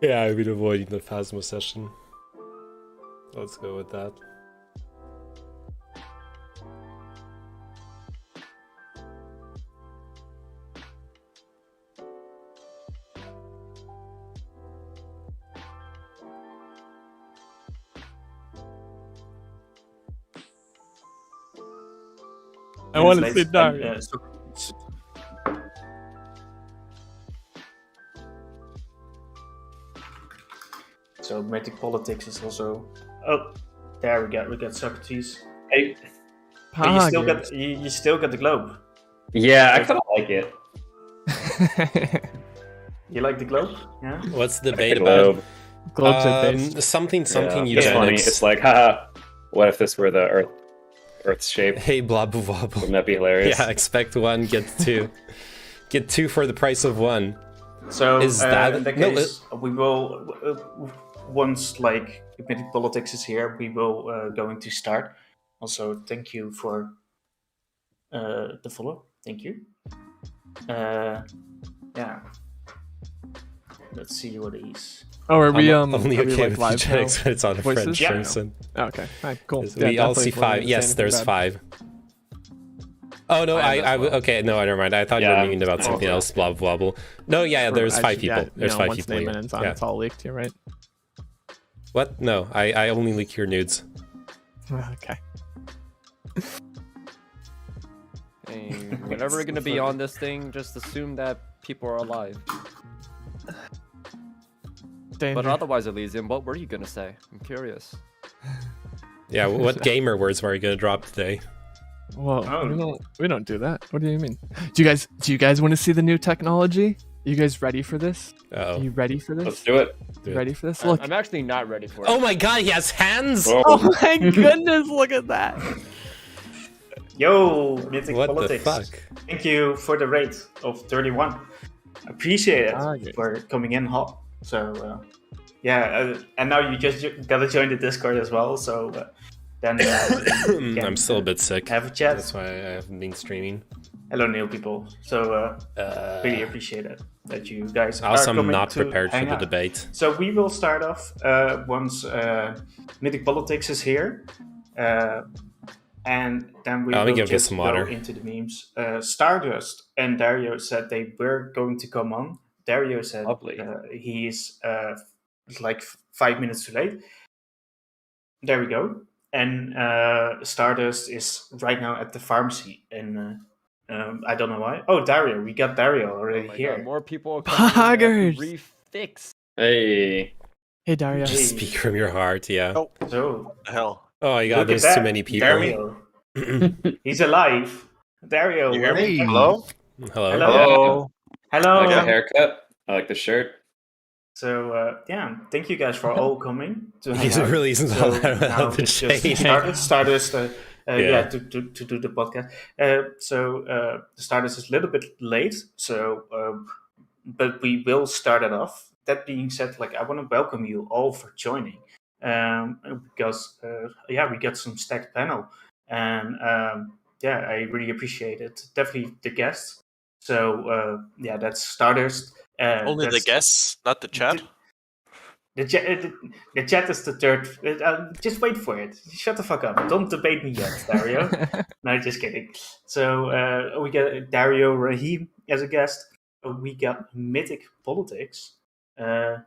Yeah, I've been avoiding the Phasma session. Let's go with that. I want to see Dario. So Mythic Politics is also. Oh, there we go. We got Socrates. Hey, But you still Poggers. got you still got the globe. yeah, I kind of like it. You like the globe? Yeah. What's the I like debate the about? globe. Globes are based. Something Yeah, it's funny. eugenics. It's like, haha, what if this were the Earth's shape? Hey, blobble wobble. Wouldn't that be hilarious? Yeah, expect one, get two. Get two for the price of one. So Is that- in that no, case, we will once like Mythic Politics is here, we will going to start. Also, thank you for the follow. Thank you. Yeah. Let's see what he's. Oh, are we I'm only are we, okay like, with live eugenics now? when it's on a Voices? French Yeah. person. Oh, okay. All right, cool. We all definitely see if we're gonna 5. say Yes, anything there's bad. 5. Oh no, okay, no, never mind. I thought you were Yeah. meaning about something Oh. else. Blah blah blah. No, yeah, there's 5 people. There's 5 once people name here. and it's on, Yeah. it's all leaked. You're right. What? No, I only leak your nudes. Okay. Hey, whenever we're gonna be on this thing, just assume that people are alive. Danger. But otherwise, Elysium, what were you gonna say? I'm curious. Yeah, what gamer words were you gonna drop today? Well, Oh. we don't do that. What do you mean? Do you guys want to see the new technology? You guys ready for this? Are Uh-oh. you ready for Let's this? do it. You ready for this? Look. I'm actually not ready for it. Oh my god, he has hands! Whoa. Oh my goodness! Look at that. Yo, Mythic What the Politics. fuck? Thank you for the rate of 31. Appreciate it Okay. for coming in hot. So and now you just gotta join the Discord as well. So then you can, I'm still a bit sick. have a chat. That's why I haven't been streaming. Hello, new people. So really appreciate it that you guys are Also, I'm coming not to prepared for hang the out. debate. So we will start off once Mythic Politics is here, and then we Let me will go get just some go water. into the memes. Stardust and Dario said they were going to come on. Dario said Lovely. he is like 5 minutes too late. There we go. And Stardust is right now at the pharmacy, and I don't know why. Oh, Dario, we got Dario Oh already my here. God, more people are coming in Poggers! refix. Hey. Hey Dario. Hey. Just speak from your heart, yeah. Oh, So the hell. Oh, you look got at there's that. too many people. Dario, he's alive. Dario, You hear me? welcome. Hello? Hello? Hello. Hello? Hello. I like the Yeah. haircut. I like the shirt. So thank you guys for all coming to hang He's out. really isn't So all that now without the it's just chain. Stardust, Yeah. to do the podcast. So Stardust is a little bit late. So but we will start it off. That being said, like I want to welcome you all for joining, because we got some stacked panel, and I really appreciate it. Definitely the guests. So that's Stardust. Only the That's- guests, not the chat? the chat is the third. Just wait for it. Shut the fuck up. Don't debate me yet, Dario. No, just kidding. So we got Dario Rahim as a guest. We got Mythic Politics. God,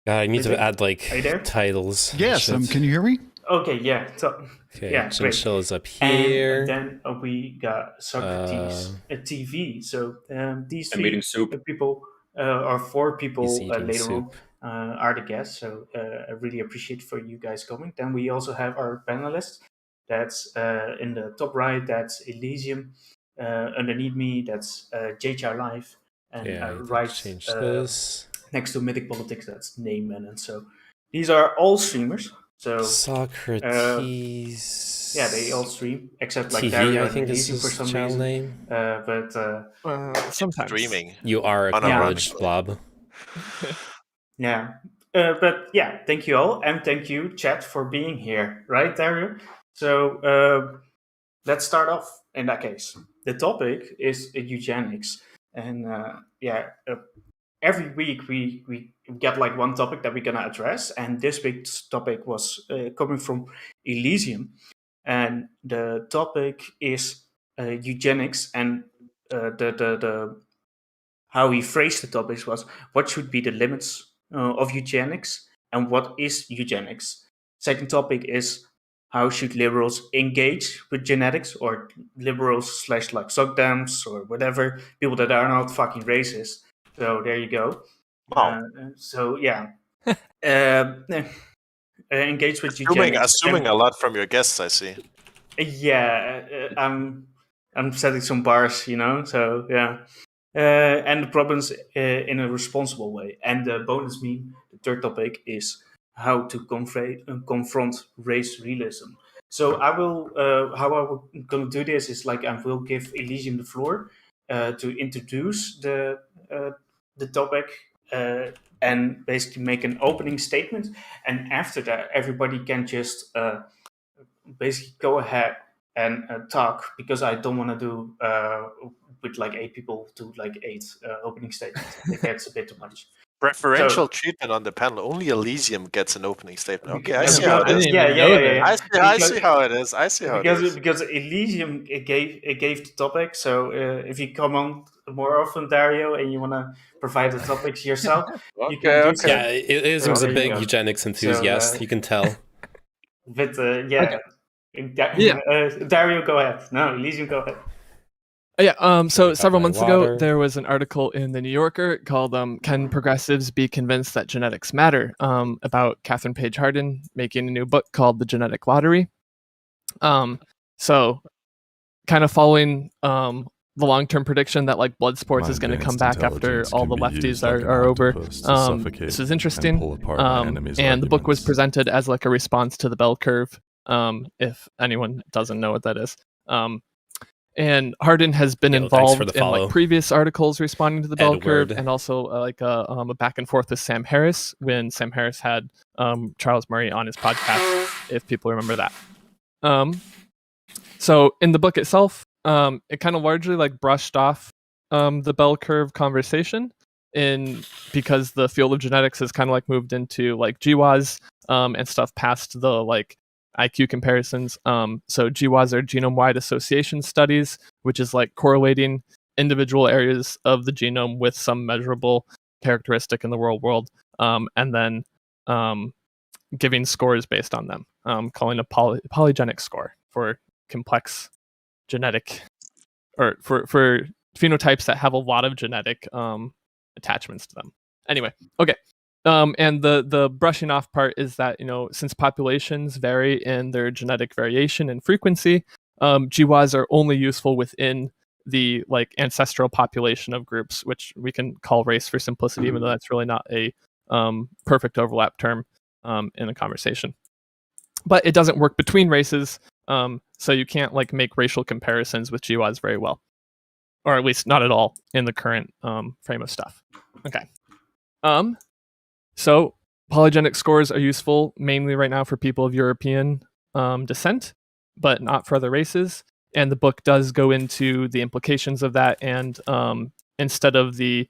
I need Is to it- add like Are you there? titles. and Yes, shit. can you hear me? Okay, yeah. So, Okay, yeah, great. Chinchilla is up here. and then we got Socrates TV. So these I'm three eating soup. people or 4 people He's eating later soup. on are the guests. So I really appreciate for you guys coming. Then we also have our panelists. That's in the top right. That's Elysium. Underneath me, that's JHR Live. And Yeah, I need to right change this. next to Mythic Politics, that's Neyman. And so these are all streamers. So Socrates. yeah, they all stream except like TV, Dario I and think is Elysium for his some channel reason. name. But Sometimes. Streaming. You are acknowledged, Blob. yeah. But yeah, thank you all, and thank you, chat, for being here, right, Dario? So let's start off in that case. The topic is eugenics, and every week we get like one topic that we're gonna address, and this week's topic was coming from Elysium, and the topic is eugenics, and the how he phrased the topics was what should be the limits of eugenics and what is eugenics. Second topic is how should liberals engage with genetics, or liberals slash like suckdams or whatever, people that are not fucking racist. So there you go. Wow. So yeah, engage with eugenics. Assuming a lot from your guests, I see. Yeah, I'm setting some bars, So yeah, and the problems in a responsible way. And the bonus meme, the third topic, is how to confront race realism. So I will, how I'm going to do this is like I will give Elysium the floor to introduce the topic and basically make an opening statement. And after that, everybody can just basically go ahead and talk, because I don't want to do with like 8 people to like 8 opening statements. It gets a bit too much. Preferential treatment on the panel. Only Elysium gets an opening statement. Okay, I see Because- how it is. Yeah. I see how it is. I see how it is. Because Elysium gave the topic. So if you come on more often, Dario, and you want to provide the topics yourself, you can do so. Yeah, Elysium's So a there you big go. eugenics enthusiast. So, you can tell. But Yeah. Dario, go ahead. No, Elysium, go ahead. So several months ago, water. there was an article in the New Yorker called "Can Progressives Be Convinced That Genetics Matter?" About Catherine Page Hardin making a new book called The Genetic Lottery. So kind of following the long-term prediction that like blood sports is going to come back after all the lefties are over. This is interesting. And the book was presented as like a response to the bell curve. If anyone doesn't know what that is. And Hardin has been Yeah, thanks involved for the in follow. like previous articles responding to the bell curve, Edward. and also like a back and forth with Sam Harris when Sam Harris had Charles Murray on his podcast, if people remember that. So in the book itself, it kind of largely like brushed off the bell curve conversation because the field of genetics has kind of like moved into like GWAS and stuff past the like IQ comparisons. So GWAS are genome-wide association studies, which is like correlating individual areas of the genome with some measurable characteristic in the real world, and then giving scores based on them, calling a polygenic score for complex genetic, or for phenotypes that have a lot of genetic attachments to them. Anyway, okay. And the brushing off part is that, since populations vary in their genetic variation and frequency, GWAS are only useful within the like ancestral population of groups, which we can call race for simplicity, even though that's really not a perfect overlap term in a conversation. But it doesn't work between races, so you can't like make racial comparisons with GWAS very well, or at least not at all in the current frame of stuff. Okay. So polygenic scores are useful mainly right now for people of European descent, but not for other races. And the book does go into the implications of that. And instead of the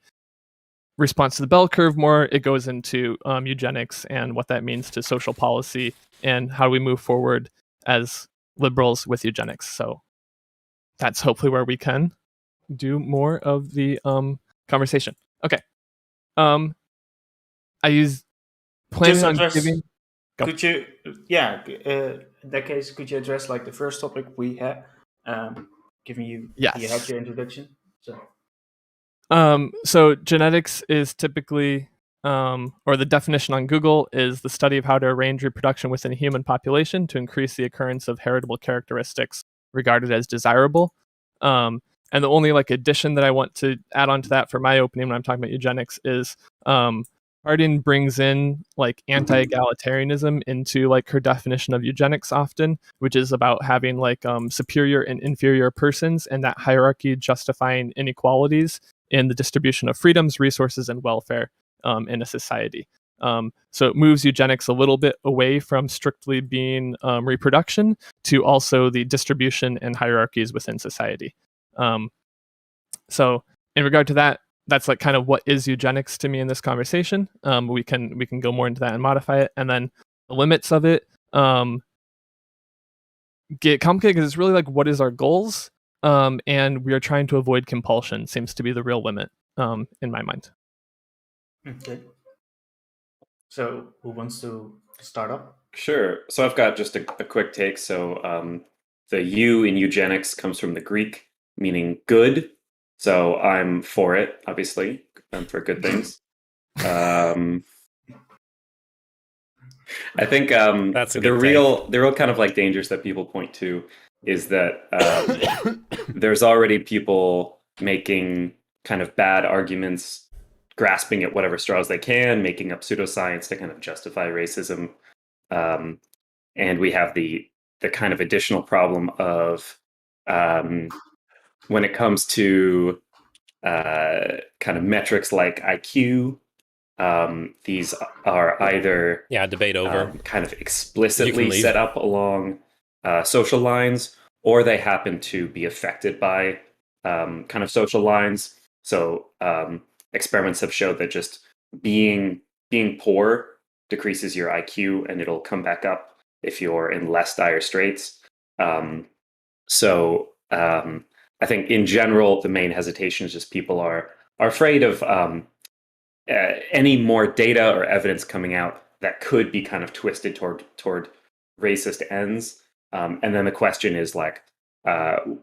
response to the bell curve more, it goes into eugenics and what that means to social policy and how we move forward as liberals with eugenics. So that's hopefully where we can do more of the conversation. Okay. I use planning on giving. Go. Could you, in that case, could you address like the first topic we had, giving you Yes. your introduction? So genetics is typically, or the definition on Google is the study of how to arrange reproduction within a human population to increase the occurrence of heritable characteristics regarded as desirable. And the only like addition that I want to add on to that for my opening when I'm talking about eugenics is Hardin brings in like anti-egalitarianism into like her definition of eugenics often, which is about having like superior and inferior persons and that hierarchy justifying inequalities in the distribution of freedoms, resources, and welfare in a society. So it moves eugenics a little bit away from strictly being reproduction to also the distribution and hierarchies within society. So in regard to that, that's like kind of what is eugenics to me in this conversation. We can go more into that and modify it, and then the limits of it get complicated because it's really like what is our goals, and we are trying to avoid compulsion seems to be the real limit in my mind. Okay. So who wants to start up? Sure. So I've got just a quick take. So the U in eugenics comes from the Greek, meaning good. So I'm for it, obviously. I'm for good things. I think That's a the good real kind of like dangers that people point to is that there's already people making kind of bad arguments, grasping at whatever straws they can, making up pseudoscience to kind of justify racism. And we have the kind of additional problem of when it comes to kind of metrics like IQ, these are either debate over. kind of explicitly set up along social lines, or they happen to be affected by kind of social lines. So experiments have showed that just being poor decreases your IQ, and it'll come back up if you're in less dire straits. So I think in general, the main hesitation is just people are afraid of any more data or evidence coming out that could be kind of twisted toward racist ends. And then the question is like,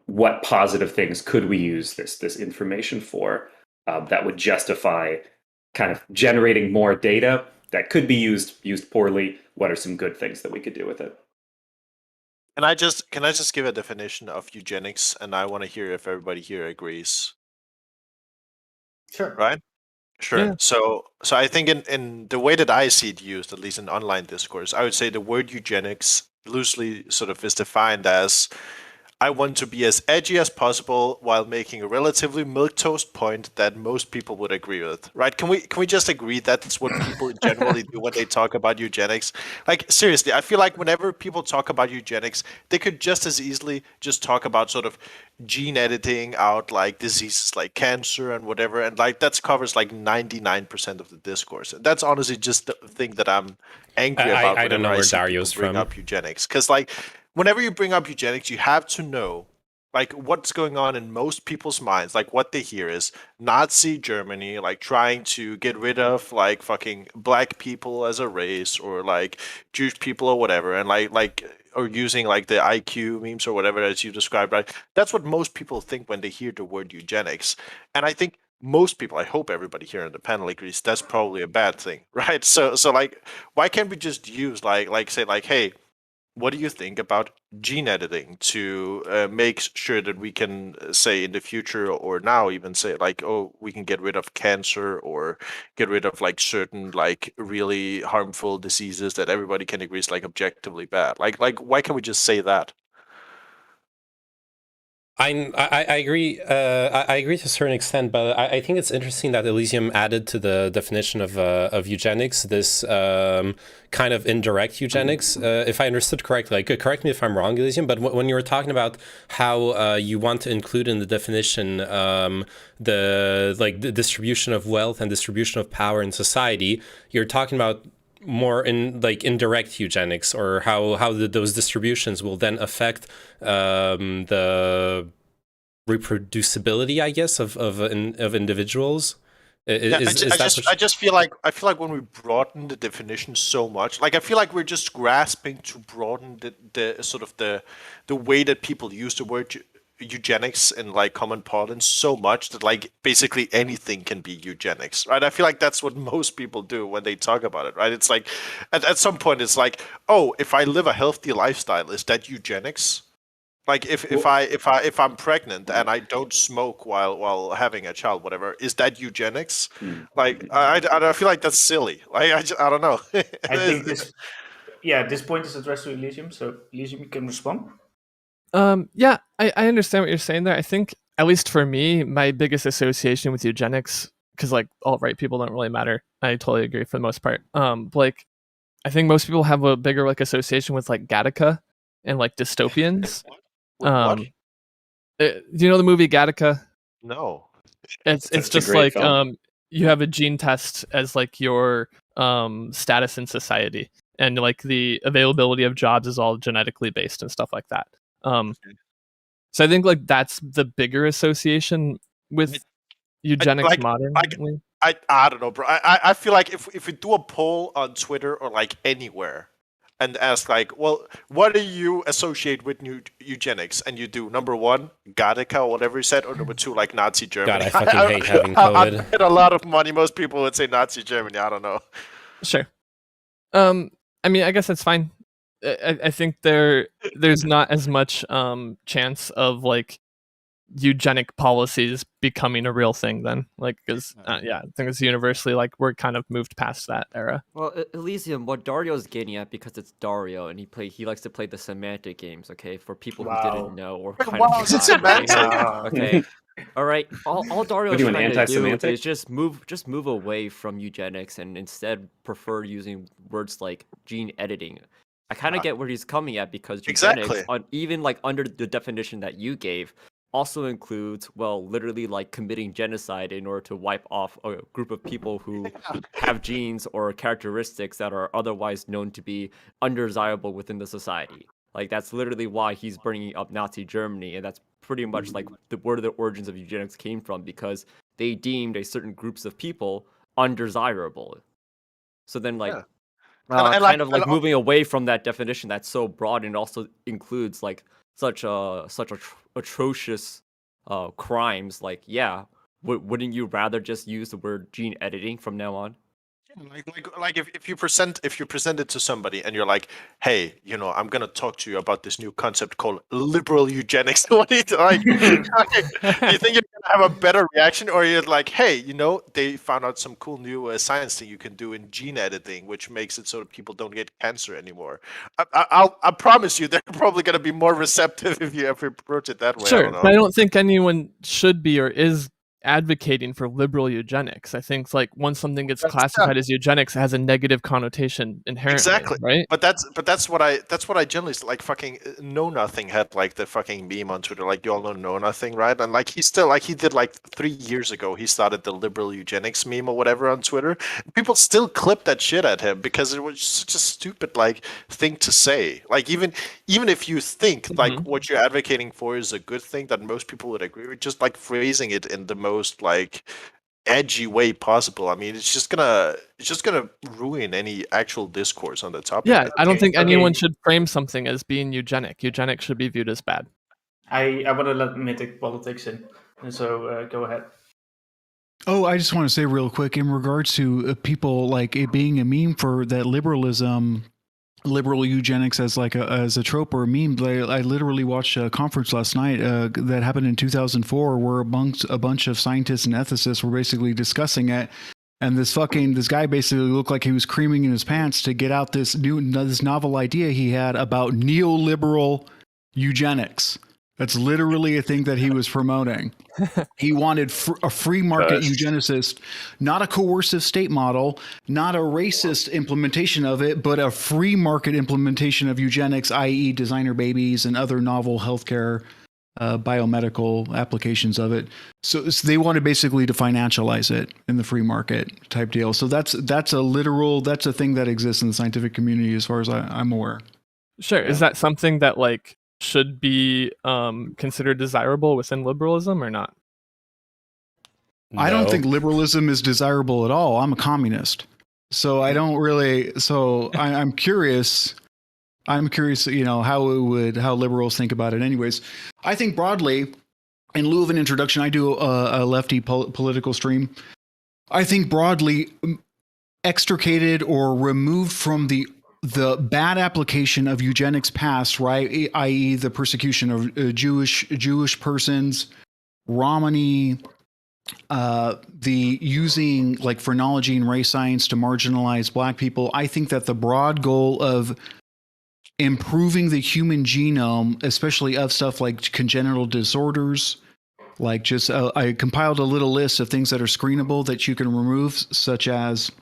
what positive things could we use this information for that would justify kind of generating more data that could be used poorly? What are some good things that we could do with it? Can I just give a definition of eugenics, and I want to hear if everybody here agrees. Sure. Right? Sure. Yeah. So I think in the way that I see it used, at least in online discourse, I would say the word eugenics loosely sort of is defined as I want to be as edgy as possible while making a relatively milquetoast point that most people would agree with, right? Can we just agree that's what people generally do when they talk about eugenics? Like seriously, I feel like whenever people talk about eugenics, they could just as easily just talk about sort of gene editing out like diseases like cancer and whatever, and like that covers like 99% of the discourse. And that's honestly just the thing that I'm angry about. I don't know whenever where see people Dario's bring from. up eugenics, because like whenever you bring up eugenics, you have to know like what's going on in most people's minds. Like what they hear is Nazi Germany, like trying to get rid of like fucking black people as a race, or like Jewish people or whatever, and like or using like the IQ memes or whatever as you described, right? That's what most people think when they hear the word eugenics. And I think most people, I hope everybody here in the panel agrees, that's probably a bad thing, right? So like why can't we just use like say like, hey, what do you think about gene editing to make sure that we can say in the future or now even say like, oh, we can get rid of cancer or get rid of like certain like really harmful diseases that everybody can agree is like objectively bad. Like why can't we just say that? I agree. I agree to a certain extent, but I think it's interesting that Elysium added to the definition of eugenics this kind of indirect eugenics. If I understood correctly, like, correct me if I'm wrong, Elysium. But when you were talking about how you want to include in the definition the distribution of wealth and distribution of power in society, you're talking about more in like indirect eugenics, or how those distributions will then affect the reproducibility, I guess, of individuals. I just feel like when we broaden the definition so much, like I feel like we're just grasping to broaden the sort of the way that people use the word eugenics in like common parlance so much that like basically anything can be eugenics, right? I feel like that's what most people do when they talk about it, right? It's like at some point it's like, oh, if I live a healthy lifestyle, is that eugenics? Like if I'm pregnant and I don't smoke while having a child, whatever, is that eugenics? Like I feel like that's silly. Like I don't know. I think this point is addressed to Elysium, so Elysium, you can respond. Yeah, I understand what you're saying there. I think, at least for me, my biggest association with eugenics, because like alt-right people don't really matter. I totally agree for the most part. Like I think most people have a bigger like association with like Gattaca and like dystopians. What? Do you know the movie Gattaca? No. It's It's a just great like film. you have a gene test as like your status in society, and like the availability of jobs is all genetically based and stuff like that. So I think like that's the bigger association with eugenics like modernly. I don't know, bro. I feel like if we do a poll on Twitter or like anywhere and ask like, well, what do you associate with new eugenics? And you do number one, Gattaca or whatever you said, or number two, like Nazi Germany. God, I fucking hate having I COVID. bet a lot of money. Most people would say Nazi Germany. I don't know. Sure. I mean, I guess that's fine. I think there's not as much chance of like eugenic policies becoming a real thing then, like, because yeah, I think it's universally like we're kind of moved past that era. Well, Elysium, what Dario's getting at, because it's Dario and he likes to play the semantic games, okay? For people who Wow. didn't know or Wait, kind wow, of is it forgot, okay? semantic? Okay. All right. All Dario's you, an trying to do anti-semantic? is just move away from eugenics and instead prefer using words like gene editing. I kind of get where he's coming at, because eugenics, Exactly. even like under the definition that you gave, also includes, well, literally like committing genocide in order to wipe off a group of people who have genes or characteristics that are otherwise known to be undesirable within the society. Like, that's literally why he's bringing up Nazi Germany, and that's pretty much like where the origins of eugenics came from, because they deemed a certain groups of people undesirable. So then, like, Yeah. And kind of like moving away from that definition that's so broad, and also includes like such atrocious crimes. Like, yeah, wouldn't you rather just use the word gene editing from now on? Like if you present it to somebody and you're like, hey, I'm gonna talk to you about this new concept called liberal eugenics. What do you like? Do you think you're gonna have a better reaction, or you're like, hey, they found out some cool new science thing you can do in gene editing, which makes it so that people don't get cancer anymore? I promise you, they're probably gonna be more receptive if you ever approach it that way. Sure, I don't know. but I don't think anyone should be or is advocating for liberal eugenics. I think like once something gets classified as eugenics, it has a negative connotation inherently. Exactly, right? But that's what I generally like. Fucking Know Nothing had like the fucking meme on Twitter, like, you all know Nothing, right? And like he did like 3 years ago, he started the liberal eugenics meme or whatever on Twitter. People still clip that shit at him because it was such a stupid like thing to say. Like even if you think like what you're advocating for is a good thing that most people would agree with, just like phrasing it in the most like edgy way possible. I mean, it's just gonna ruin any actual discourse on the topic. Yeah, I don't think anyone Okay. should frame something as being eugenic. Eugenics should be viewed as bad. I want to let mythic politics in, and so go ahead. Oh, I just want to say real quick in regards to people like it being a meme for that liberal eugenics as like as a trope or a meme. I literally watched a conference last night that happened in 2004 where a bunch of scientists and ethicists were basically discussing it. And this guy basically looked like he was creaming in his pants to get out this novel idea he had about neoliberal eugenics. That's literally a thing that he was promoting. He wanted a free market eugenicist, not a coercive state model, not a racist implementation of it, but a free market implementation of eugenics, i.e. designer babies and other novel healthcare biomedical applications of it. So they wanted basically to financialize it in the free market type deal. So that's a thing that exists in the scientific community as far as I'm aware. Sure. Yeah. Is that something that like should be considered desirable within liberalism or not? No. I don't think liberalism is desirable at all. I'm a communist. So I don't really, I'm curious, how liberals think about it anyways. I think broadly, in lieu of an introduction, I do a lefty political stream. I think broadly extricated or removed from the bad application of eugenics past, right? I.e. the persecution of Jewish persons, Romani, the using like phrenology and race science to marginalize black people. I think that the broad goal of improving the human genome, especially of stuff like congenital disorders, like just I compiled a little list of things that are screenable that you can remove, such as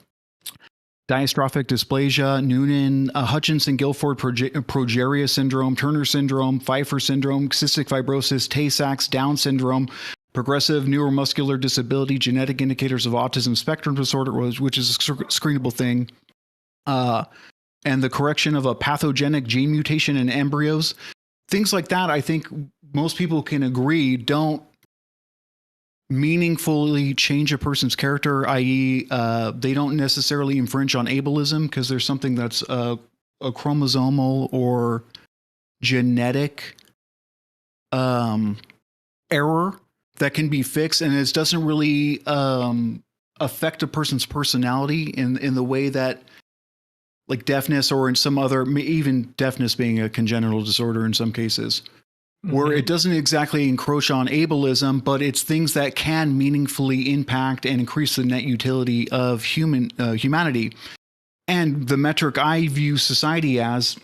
dystrophic dysplasia, Noonan, Hutchinson-Gilford progeria syndrome, Turner syndrome, Pfeiffer syndrome, cystic fibrosis, Tay-Sachs, Down syndrome, progressive neuromuscular disability, genetic indicators of autism spectrum disorder, which is a screenable thing, and the correction of a pathogenic gene mutation in embryos. Things like that, I think most people can agree, don't meaningfully change a person's character, i.e., they don't necessarily infringe on ableism because there's something that's a chromosomal or genetic error that can be fixed, and it doesn't really affect a person's personality in the way that like deafness or in some other, even deafness being a congenital disorder in some cases, where it doesn't exactly encroach on ableism, but it's things that can meaningfully impact and increase the net utility of humanity. And the metric I view society as,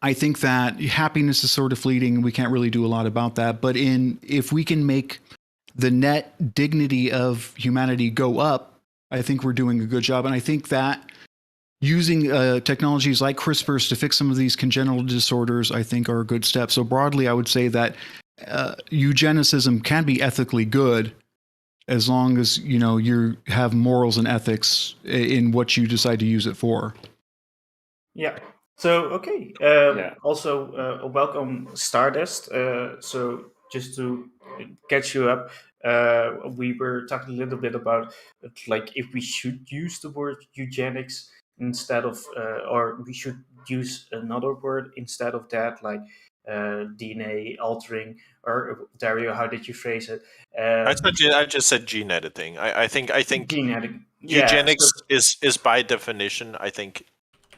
I think that happiness is sort of fleeting. We can't really do a lot about that. But if we can make the net dignity of humanity go up, I think we're doing a good job. And I think that using technologies like CRISPRs to fix some of these congenital disorders, I think, are a good step. So broadly, I would say that eugenicism can be ethically good as long as you have morals and ethics in what you decide to use it for. Yeah. So okay. Also, welcome Stardust. So just to catch you up, we were talking a little bit about like if we should use the word eugenics instead of, or we should use another word instead of that, like DNA altering, or Dario, how did you phrase it? I just said gene editing. I think Gene editing. eugenics is by definition, I think,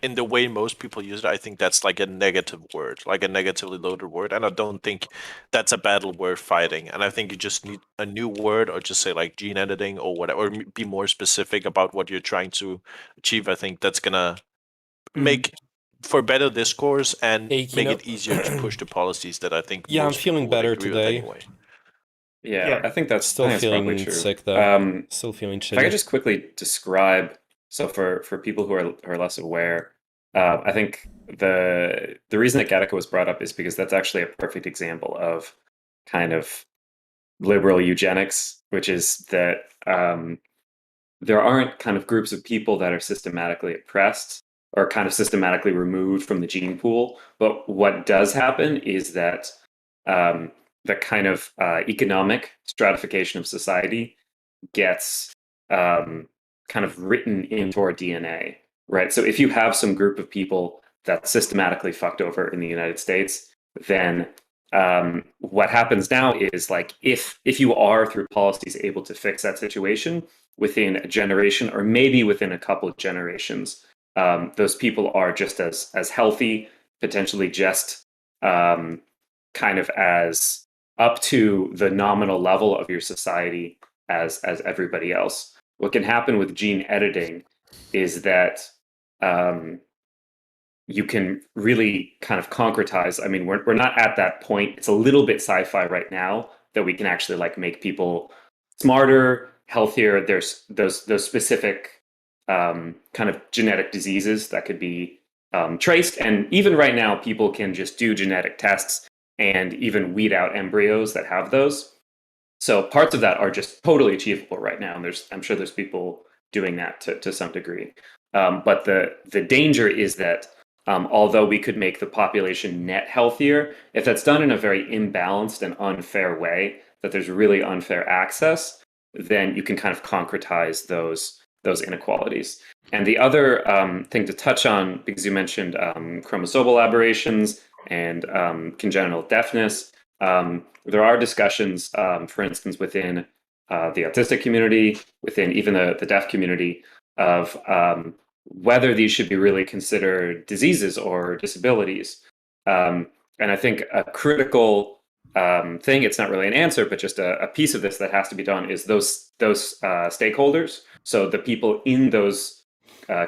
in the way most people use it, I think that's like a negative word, like a negatively loaded word. And I don't think that's a battle worth fighting. And I think you just need a new word, or just say like gene editing or whatever, or be more specific about what you're trying to achieve. I think that's going to make for better discourse and Hey, make it easier to push the policies that I think Yeah, I'm most people feeling would better agree with today. anyway. Yeah, I think that's Still probably feeling true. sick though. Still feeling If I could shitty. just quickly describe, so for people who are less aware, I think the reason that Gattaca was brought up is because that's actually a perfect example of kind of liberal eugenics, which is that there aren't kind of groups of people that are systematically oppressed or kind of systematically removed from the gene pool. But what does happen is that the kind of economic stratification of society gets kind of written into our DNA, right? So if you have some group of people that's systematically fucked over in the United States, then what happens now is like if you are through policies able to fix that situation within a generation or maybe within a couple of generations, those people are just as healthy, potentially just kind of as up to the nominal level of your society as everybody else. What can happen with gene editing is that you can really kind of concretize. I mean, we're not at that point. It's a little bit sci-fi right now that we can actually like make people smarter, healthier. There's those specific kind of genetic diseases that could be traced, and even right now, people can just do genetic tests and even weed out embryos that have those. So parts of that are just totally achievable right now, and I'm sure there's people doing that to some degree. But the danger is that although we could make the population net healthier, if that's done in a very imbalanced and unfair way, that there's really unfair access, then you can kind of concretize those inequalities. And the other thing to touch on, because you mentioned chromosomal aberrations and congenital deafness, there are discussions, for instance, within the autistic community, within even the deaf community, of whether these should be really considered diseases or disabilities. And I think a critical thing, it's not really an answer, but just a piece of this that has to be done is those stakeholders. So the people in those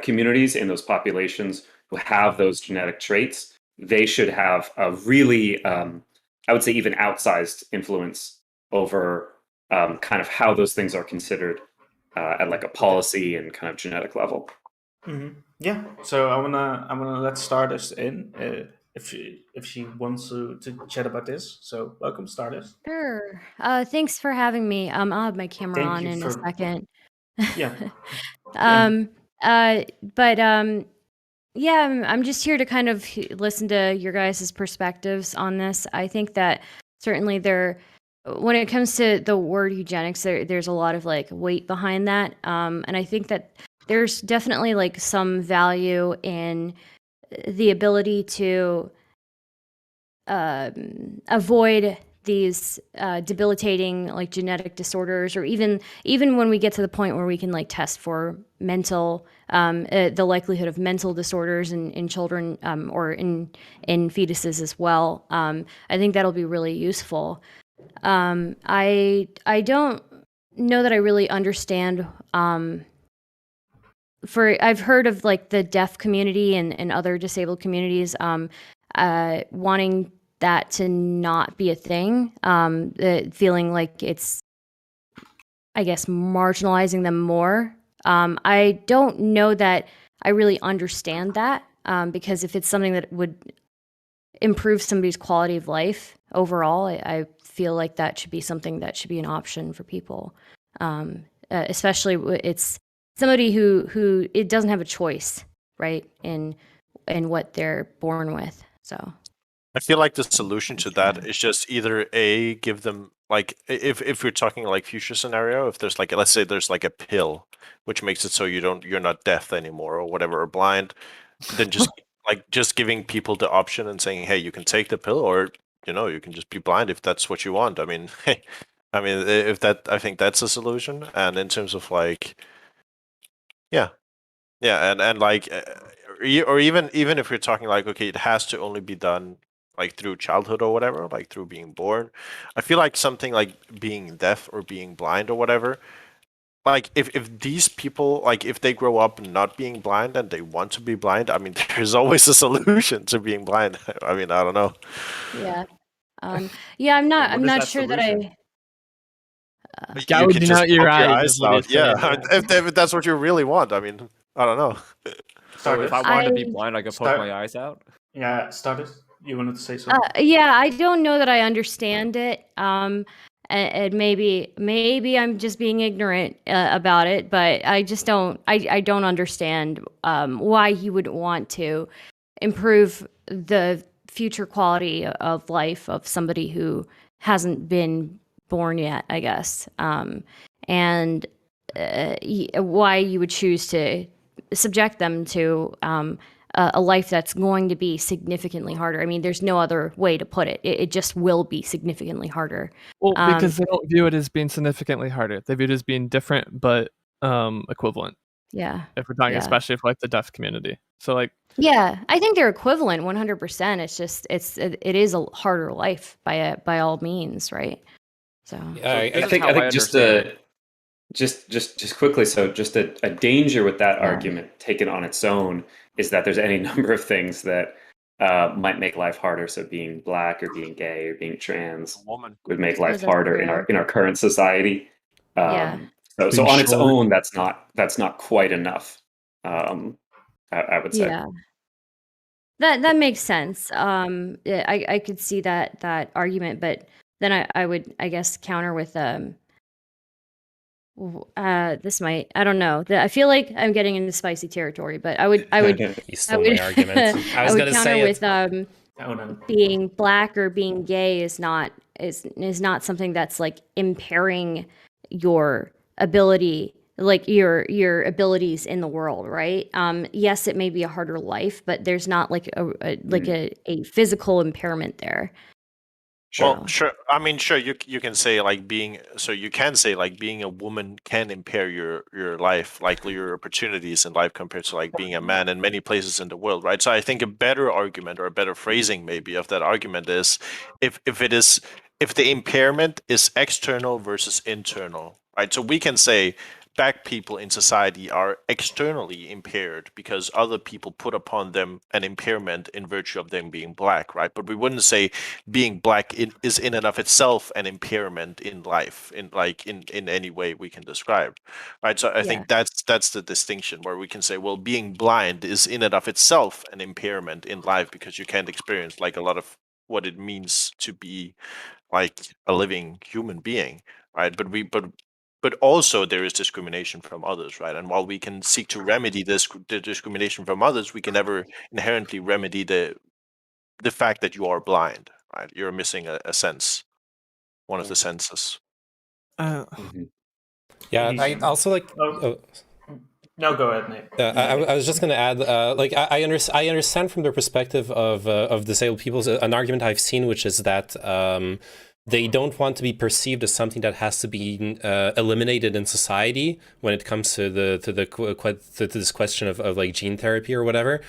communities, in those populations who have those genetic traits, they should have a really, I would say, even outsized influence over kind of how those things are considered at like a policy and kind of genetic level. Yeah. So I wanna let's start us in. if she wants to chat about this. So welcome, Stardust. Sure. Thanks for having me. I'll have my camera Thank on you in a for second. yeah. um, but yeah, I'm just here to kind of listen to your guys' perspectives on this. I think that certainly when it comes to the word eugenics, there's a lot of like weight behind that. And I think that there's definitely like some value in the ability to avoid these debilitating like genetic disorders, or even when we get to the point where we can like test for mental the likelihood of mental disorders in children, or in fetuses as well. I think that'll be really useful. I don't know that I really understand. I've heard of like the deaf community and other disabled communities wanting that to not be a thing, feeling like it's, I guess, marginalizing them more. I don't know that I really understand that, because if it's something that would improve somebody's quality of life overall, I feel like that should be something that should be an option for people, especially it's somebody who it doesn't have a choice, right, in what they're born with. So I feel like the solution to that is just either A, give them like if we're talking like future scenario, if there's like, let's say there's like a pill which makes it so you're not deaf anymore or whatever, or blind, then just like just giving people the option and saying, hey, you can take the pill, or you can just be blind if that's what you want. I mean, hey, I mean, if that, I think that's a solution. And in terms of like, yeah, and like, or even if you're talking like, okay, it has to only be done like through childhood or whatever, like through being born. I feel like something like being deaf or being blind or whatever, like if these people, like if they grow up not being blind and they want to be blind, I mean, there's always a solution to being blind. I mean, I don't know. yeah, yeah, I'm What is not that sure solution? You Gouging can just out your poke your eyes eyes is what he's out. Yeah, saying. if that's what you really want. I mean, I don't know. So if I Stardust. wanted to be blind, I could poke Start- my eyes out. Yeah, Stardust. You wanted to say something? Yeah, I don't know that I understand it. And maybe I'm just being ignorant about it, but I just don't. I don't understand why he would want to improve the future quality of life of somebody who hasn't been born yet, I guess. And why you would choose to subject them to a life that's going to be significantly harder. I mean, there's no other way to put it. It just will be significantly harder. Well, because they don't view it as being significantly harder. They view it as being different but equivalent. Yeah. If we're talking, Yeah. especially for like the deaf community. So like, Yeah, I think they're equivalent 100%. It's just it is a harder life by all means, right? So Yeah, This I is think how I just understand just quickly, so just a danger with that Yeah. argument taken on its own is that there's any number of things that might make life harder. So being black or being gay or being trans Woman. would make Oh, life that's harder true. in our current society. Yeah. So Being on its short. own, that's not quite enough. I would say. Yeah. That makes sense. Yeah, I could see that argument, but then I would, I guess, counter with this might, I don't know. I feel like I'm getting into spicy territory, but I would You stole my argument. I was would gonna counter say with it. Oh no. being black or being gay is not something that's like impairing your ability, like your abilities in the world, right? Yes, it may be a harder life, but there's not like a physical impairment there. Well, So, sure. I mean, sure. You can say like you can say like being a woman can impair your life, like your opportunities in life compared to like being a man in many places in the world, right? So I think a better argument or a better phrasing maybe of that argument is if the impairment is external versus internal, right? So we can say black people in society are externally impaired because other people put upon them an impairment in virtue of them being black, right? But we wouldn't say being black is in and of itself an impairment in life, in any way we can describe, right? So I think that's the distinction where we can say, well, being blind is in and of itself an impairment in life because you can't experience like a lot of what it means to be like a living human being, right? But also there is discrimination from others, right? And while we can seek to remedy the discrimination from others, we can never inherently remedy the fact that you are blind, right? You're missing a sense, one of the senses. Mhm. Yeah, I Elysium. also like. Oh. No, go ahead, Nate. I was just going to add, like I understand from the perspective of disabled people an argument I've seen, which is that they don't want to be perceived as something that has to be eliminated in society when it comes to this question of like gene therapy or whatever.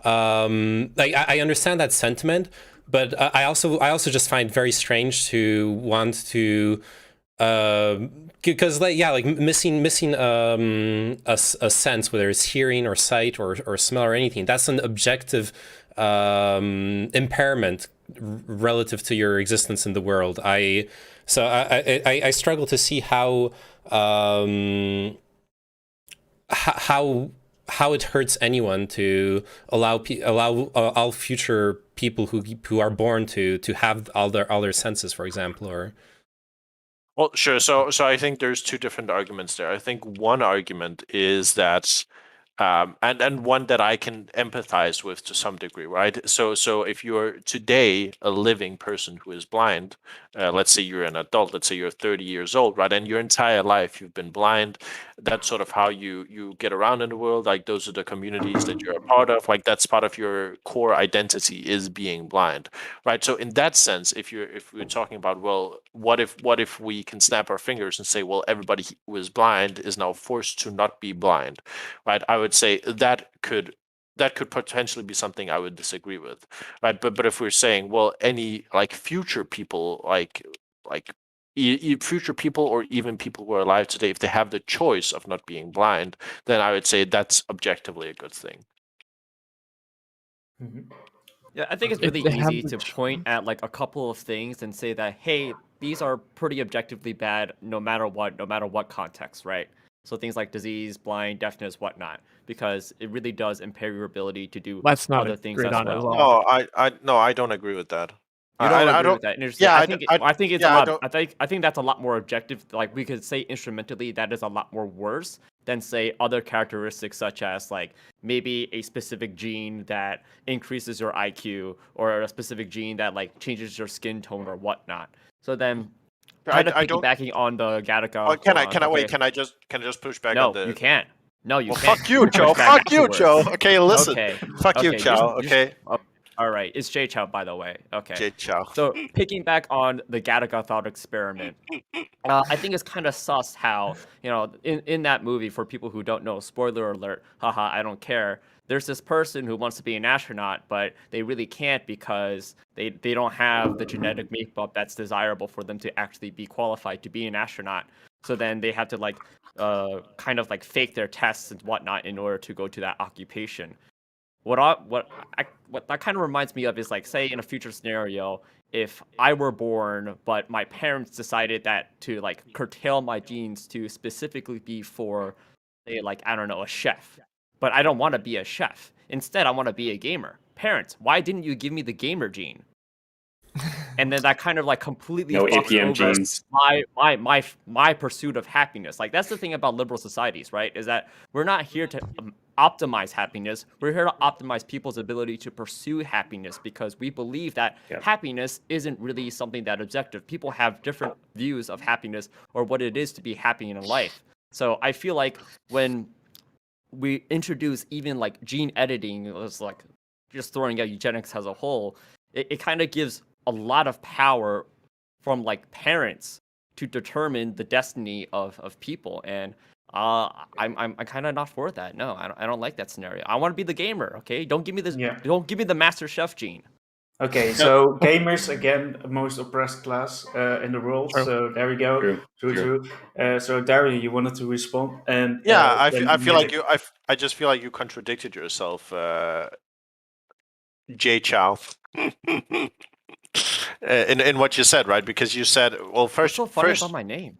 Like I understand that sentiment, but I also just find it very strange to want to. Because like missing a sense, whether it's hearing or sight or smell or anything, that's an objective impairment relative to your existence in the world. I struggle to see how it hurts anyone to allow all future people who are born to have all their senses, for example, or. Well, sure. So I think there's two different arguments there. I think one argument is that, and one that I can empathize with to some degree, right? So if you're today a living person who is blind, let's say you're an adult, let's say you're 30 years old, right, and your entire life you've been blind, that's sort of how you get around in the world. Like those are the communities that you're a part of. Like that's part of your core identity is being blind, right? So in that sense, if we're talking about, well, what if we can snap our fingers and say, well, everybody who is blind is now forced to not be blind, right? I would say that could potentially be something I would disagree with, right? But if we're saying, well, any like future people, like future people or even people who are alive today, if they have the choice of not being blind, then I would say that's objectively a good thing. Mm-hmm. Yeah, I think it's If really they have easy the to point at like a couple of things and say that, hey, these are pretty objectively bad no matter what context, right? So things like disease, blind, deafness, whatnot, because it really does impair your ability to do Let's not other things agree as on it as well. well. No, I don't agree with that. You don't I agree don't. with that? Interesting. Yeah, I think it's yeah, a I lot. don't. I think that's a lot more objective. Like we could say instrumentally, that is a lot more worse than say other characteristics such as like maybe a specific gene that increases your IQ or a specific gene that like changes your skin tone or whatnot. So then, kind of I don't. piggybacking on the Gattaca. Oh, can I? hold on, Can I wait? okay. Can I just push back on No, the? you can't. No, you Well, can't. fuck you, can Joe. push back Fuck you, Joe. afterwards. Okay, listen. Okay. Fuck you, Okay. Chow. Okay. Oh, all right. It's Jay Chow, by the way. Okay. Jay Chow. So picking back on the Gattaca thought experiment, I think it's kind of sus how, you know, in that movie, for people who don't know, spoiler alert, haha, I don't care. There's this person who wants to be an astronaut, but they really can't because they don't have the genetic makeup that's desirable for them to actually be qualified to be an astronaut. So then they have to like kind of like fake their tests and whatnot in order to go to that occupation. What that kind of reminds me of is like, say in a future scenario, if I were born, but my parents decided that to like curtail my genes to specifically be for, say, like, I don't know, a chef. But I don't want to be a chef. Instead, I want to be a gamer. Parents, why didn't you give me the gamer gene? And then that kind of like completely No fucks APM over genes. my pursuit of happiness. Like that's the thing about liberal societies, right? Is that we're not here to optimize happiness. We're here to optimize people's ability to pursue happiness because we believe that happiness isn't really something that objective. People have different views of happiness or what it is to be happy in life. So I feel like when we introduce even like gene editing, it's like just throwing out eugenics as a whole, it kind of gives a lot of power from like parents to determine the destiny of people, and I'm kind of not for that. No, I don't like that scenario. I want to be the gamer. Okay, don't give me this. Yeah. Don't give me the Master Chef gene. Okay, so gamers again, most oppressed class in the world. True. So there we go. True. So Dario, you wanted to respond, and Yeah, then I feel like Medic. I just feel like you contradicted yourself, Jay Chow. In what you said, right? Because you said, well, What's first, so funny about my name?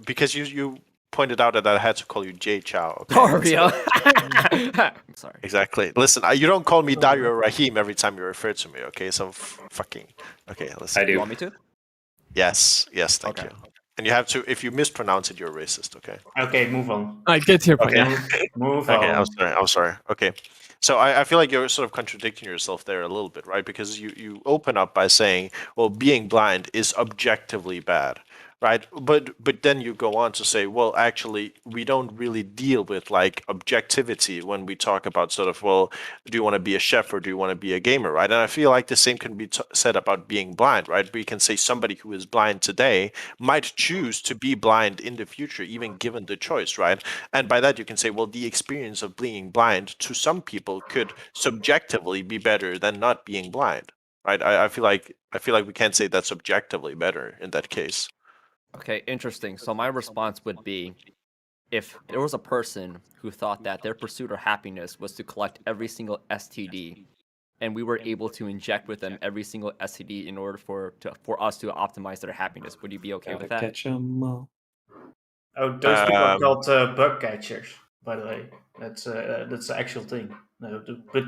because you pointed out that I had to call you Jay Chow. Okay? Dario. I'm sorry. Exactly. Listen, you don't call me Dario Rahim every time you refer to me. Okay, so fucking. Okay, listen. I do. You want me to? Yes, thank Okay. you. And you have to. If you mispronounce it, you're racist. Okay. Okay, move on. I get your point. Okay. Move Okay, on. I'm sorry. Okay. So I feel like you're sort of contradicting yourself there a little bit, right? Because you open up by saying, well, being blind is objectively bad, right? But then you go on to say, well, actually, we don't really deal with like objectivity when we talk about sort of, well, do you want to be a chef or do you want to be a gamer, right? And I feel like the same can be said about being blind, right? We can say somebody who is blind today might choose to be blind in the future, even given the choice, right? And by that, you can say, well, the experience of being blind to some people could subjectively be better than not being blind, right? I feel like we can't say that's objectively better in that case. Okay, interesting. So my response would be, if there was a person who thought that their pursuit of happiness was to collect every single STD, and we were able to inject with them every single STD in order for us to optimize their happiness, would you be okay with that? Catch 'em all. Oh, those people are called bug catchers, by the way. That's the actual thing. No, but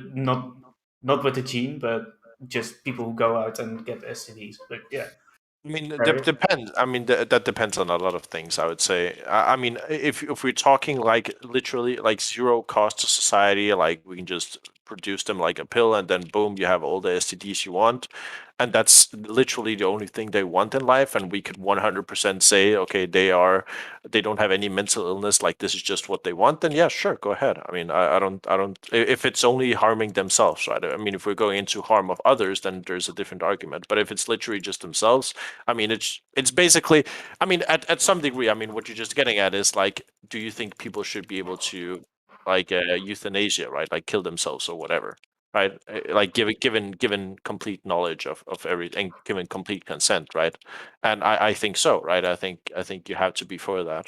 not with the gene, but just people who go out and get STDs. But yeah. I mean, Dario? depends. I mean, that depends on a lot of things. I would say. I mean, if we're talking like literally like zero cost to society, like we can just produce them like a pill, and then boom, you have all the STDs you want, and that's literally the only thing they want in life. And we could 100% say, okay, they don't have any mental illness. Like this is just what they want. Then yeah, sure, go ahead. I mean, I don't. If it's only harming themselves, right? I mean, if we're going into harm of others, then there's a different argument. But if it's literally just themselves. I mean, it's basically. I mean, at some degree, I mean, what you're just getting at is like, do you think people should be able to, like, euthanasia, right? Like, kill themselves or whatever, right? Like, given complete knowledge of everything, given complete consent, right? And I think so, right? I think you have to be for that.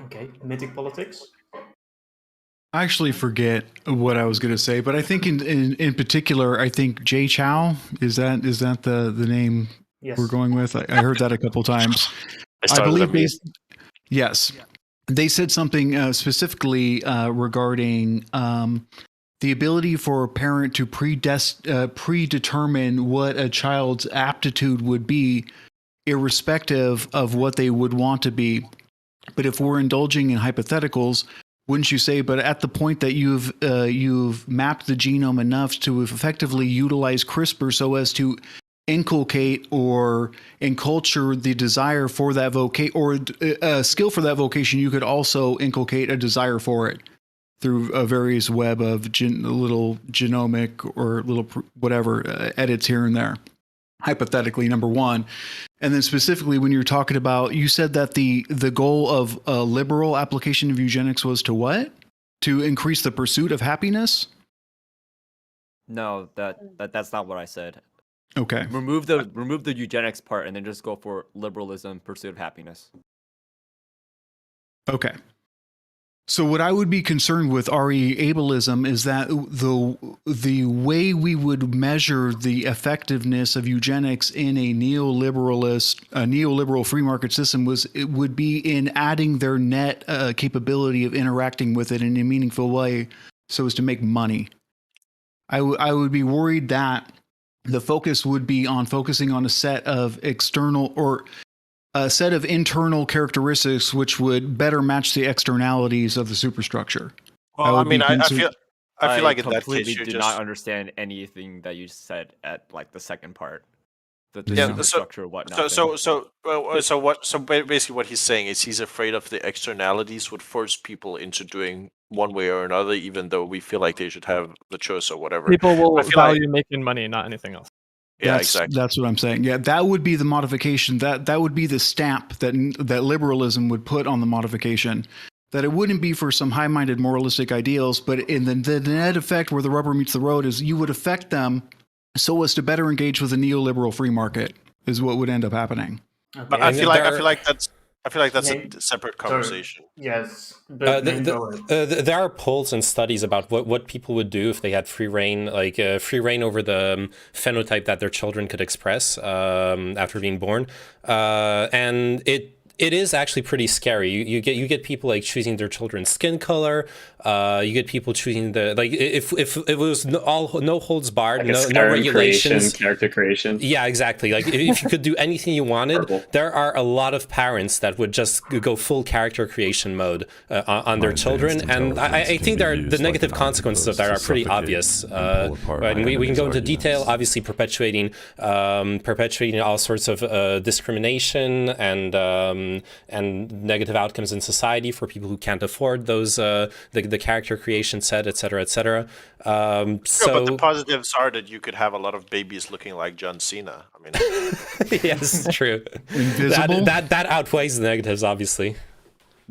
Okay, mythic politics. I actually forget what I was going to say, but I think in particular, I think Jay Chow is that the name Yes. we're going with. I heard that a couple times. I started believe them. yes, they said something specifically regarding the ability for a parent to predetermine what a child's aptitude would be, irrespective of what they would want to be. But if we're indulging in hypotheticals, wouldn't you say? But at the point that you've mapped the genome enough to effectively utilize CRISPR so as to inculcate or enculture the desire for that vocation or a skill for that vocation, you could also inculcate a desire for it through a various web of little genomic or little whatever edits here and there. Hypothetically, number one. And then specifically when you're talking about, you said that the goal of a liberal application of eugenics was to what? To increase the pursuit of happiness? No, that's not what I said. Okay. Remove the eugenics part and then just go for liberalism, pursuit of happiness. Okay. So what I would be concerned with RE ableism is that the way we would measure the effectiveness of eugenics in a neoliberal free market system would be in adding their net capability of interacting with it in a meaningful way so as to make money. I would be worried that the focus would be on focusing on a set of external or a set of internal characteristics which would better match the externalities of the superstructure. Well, I mean, I feel like in that completely case, do you're not just understand anything that you said at like the second part. The Yeah, superstructure, whatnot. So basically, what he's saying is he's afraid of the externalities would force people into doing one way or another, even though we feel like they should have the choice or whatever. People will I feel value making money, not anything else. Yeah, that's, exactly. That's what I'm saying. Yeah, that would be the modification. That would be the stamp that liberalism would put on the modification. That it wouldn't be for some high-minded moralistic ideals, but in the net effect where the rubber meets the road is you would affect them so as to better engage with the neoliberal free market is what would end up happening. Okay. But I feel like that's a separate conversation. Yes, but go ahead. There are polls and studies about what people would do if they had free reign, like free reign over the phenotype that their children could express after being born, and it is actually pretty scary. You get people like choosing their children's skin color. You get people choosing if it was no holds barred, Like no regulations, character creation. Yeah, exactly. Like if you could do anything you wanted, Purple. there are a lot of parents that would just go full character creation mode on their children, and I think the negative consequences of that are pretty obvious. Right? And we can go into detail. Obviously, perpetuating all sorts of discrimination and negative outcomes in society for people who can't afford those the character creation set, et cetera, et cetera. But the positives are that you could have a lot of babies looking like John Cena. I mean, yes, true. Invisible? That outweighs the negatives, obviously.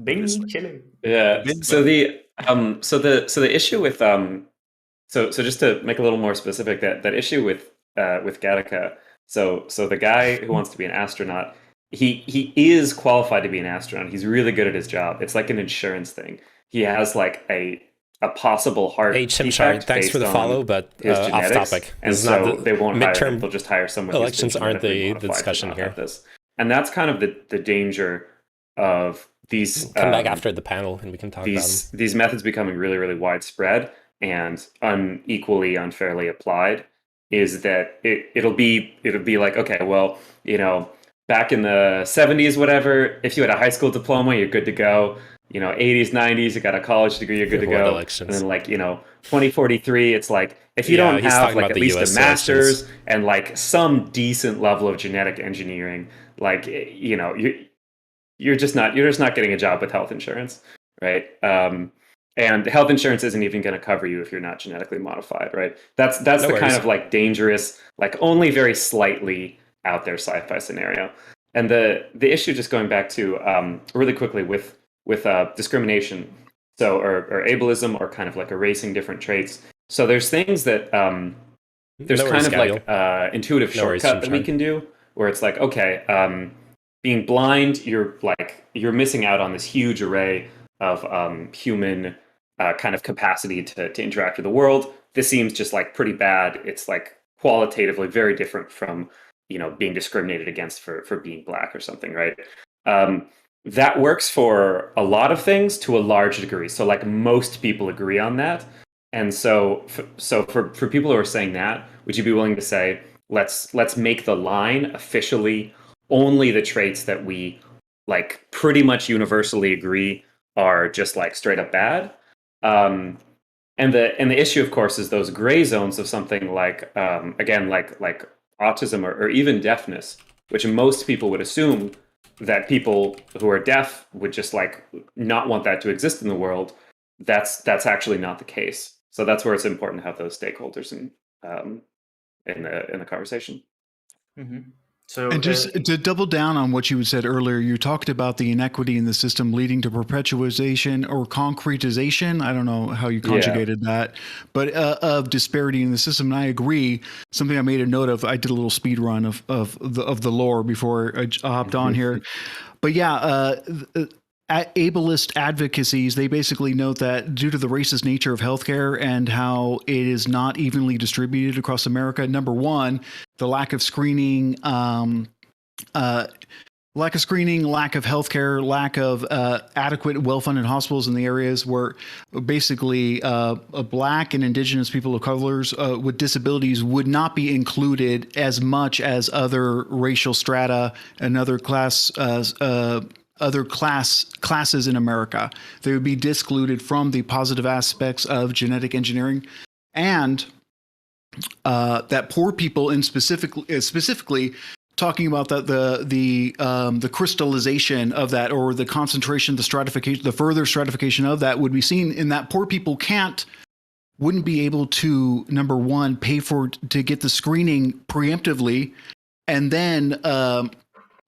Bing chilling. Yeah. So the issue with so just to make a little more specific, that issue with Gattaca. So the guy who wants to be an astronaut, he is qualified to be an astronaut. He's really good at his job. It's like an insurance thing. He has like a possible heart defect. Thanks for the follow, but off topic. And so they won't hire him. They'll just hire someone. Elections aren't the discussion here. And that's kind of the danger of these. Come back after the panel, and we can talk about them. These methods becoming really, really widespread and unequally, unfairly applied. Is that it'll be like, okay, well, back in the 70s, whatever, if you had a high school diploma, you're good to go. 80s, 90s, you got a college degree, you're good to go. Elections. And then 2043, it's like, if you don't have like at least a master's and like some decent level of genetic engineering, like, you're just not getting a job with health insurance, right? And health insurance isn't even going to cover you if you're not genetically modified, right? That's the kind of like dangerous, like only very slightly out there sci-fi scenario. And the issue, just going back to really quickly with discrimination, or ableism, or kind of like erasing different traits. So there's things that there's kind of like intuitive shortcut that we can do, where it's like, okay, being blind, you're missing out on this huge array of human kind of capacity to interact with the world. This seems just like pretty bad. It's like qualitatively very different from being discriminated against for being black or something, right? That works for a lot of things to a large degree. So like most people agree on that. And so for people who are saying that, would you be willing to say, let's make the line officially only the traits that we like pretty much universally agree are just like straight up bad? And the issue, of course, is those gray zones of something like again, like autism or even deafness, which most people would assume that people who are deaf would just like not want that to exist in the world. That's actually not the case. So that's where it's important to have those stakeholders in the conversation. Mm-hmm. So, and just to double down on what you said earlier, you talked about the inequity in the system leading to perpetuation or concretization. I don't know how you conjugated that, but of disparity in the system. And I agree. Something I made a note of. I did a little speed run of the lore before I hopped on here. But yeah, ableist advocacies, they basically note that due to the racist nature of healthcare and how it is not evenly distributed across America, number one, the lack of screening, lack of healthcare, lack of adequate, well-funded hospitals in the areas where basically Black and Indigenous people of colors with disabilities would not be included as much as other racial strata and other classes in America. They would be discluded from the positive aspects of genetic engineering, and that poor people, in specifically talking about the crystallization of that, or the concentration, the stratification, the further stratification of that would be seen in that poor people wouldn't be able to, number one, pay to get the screening preemptively, and then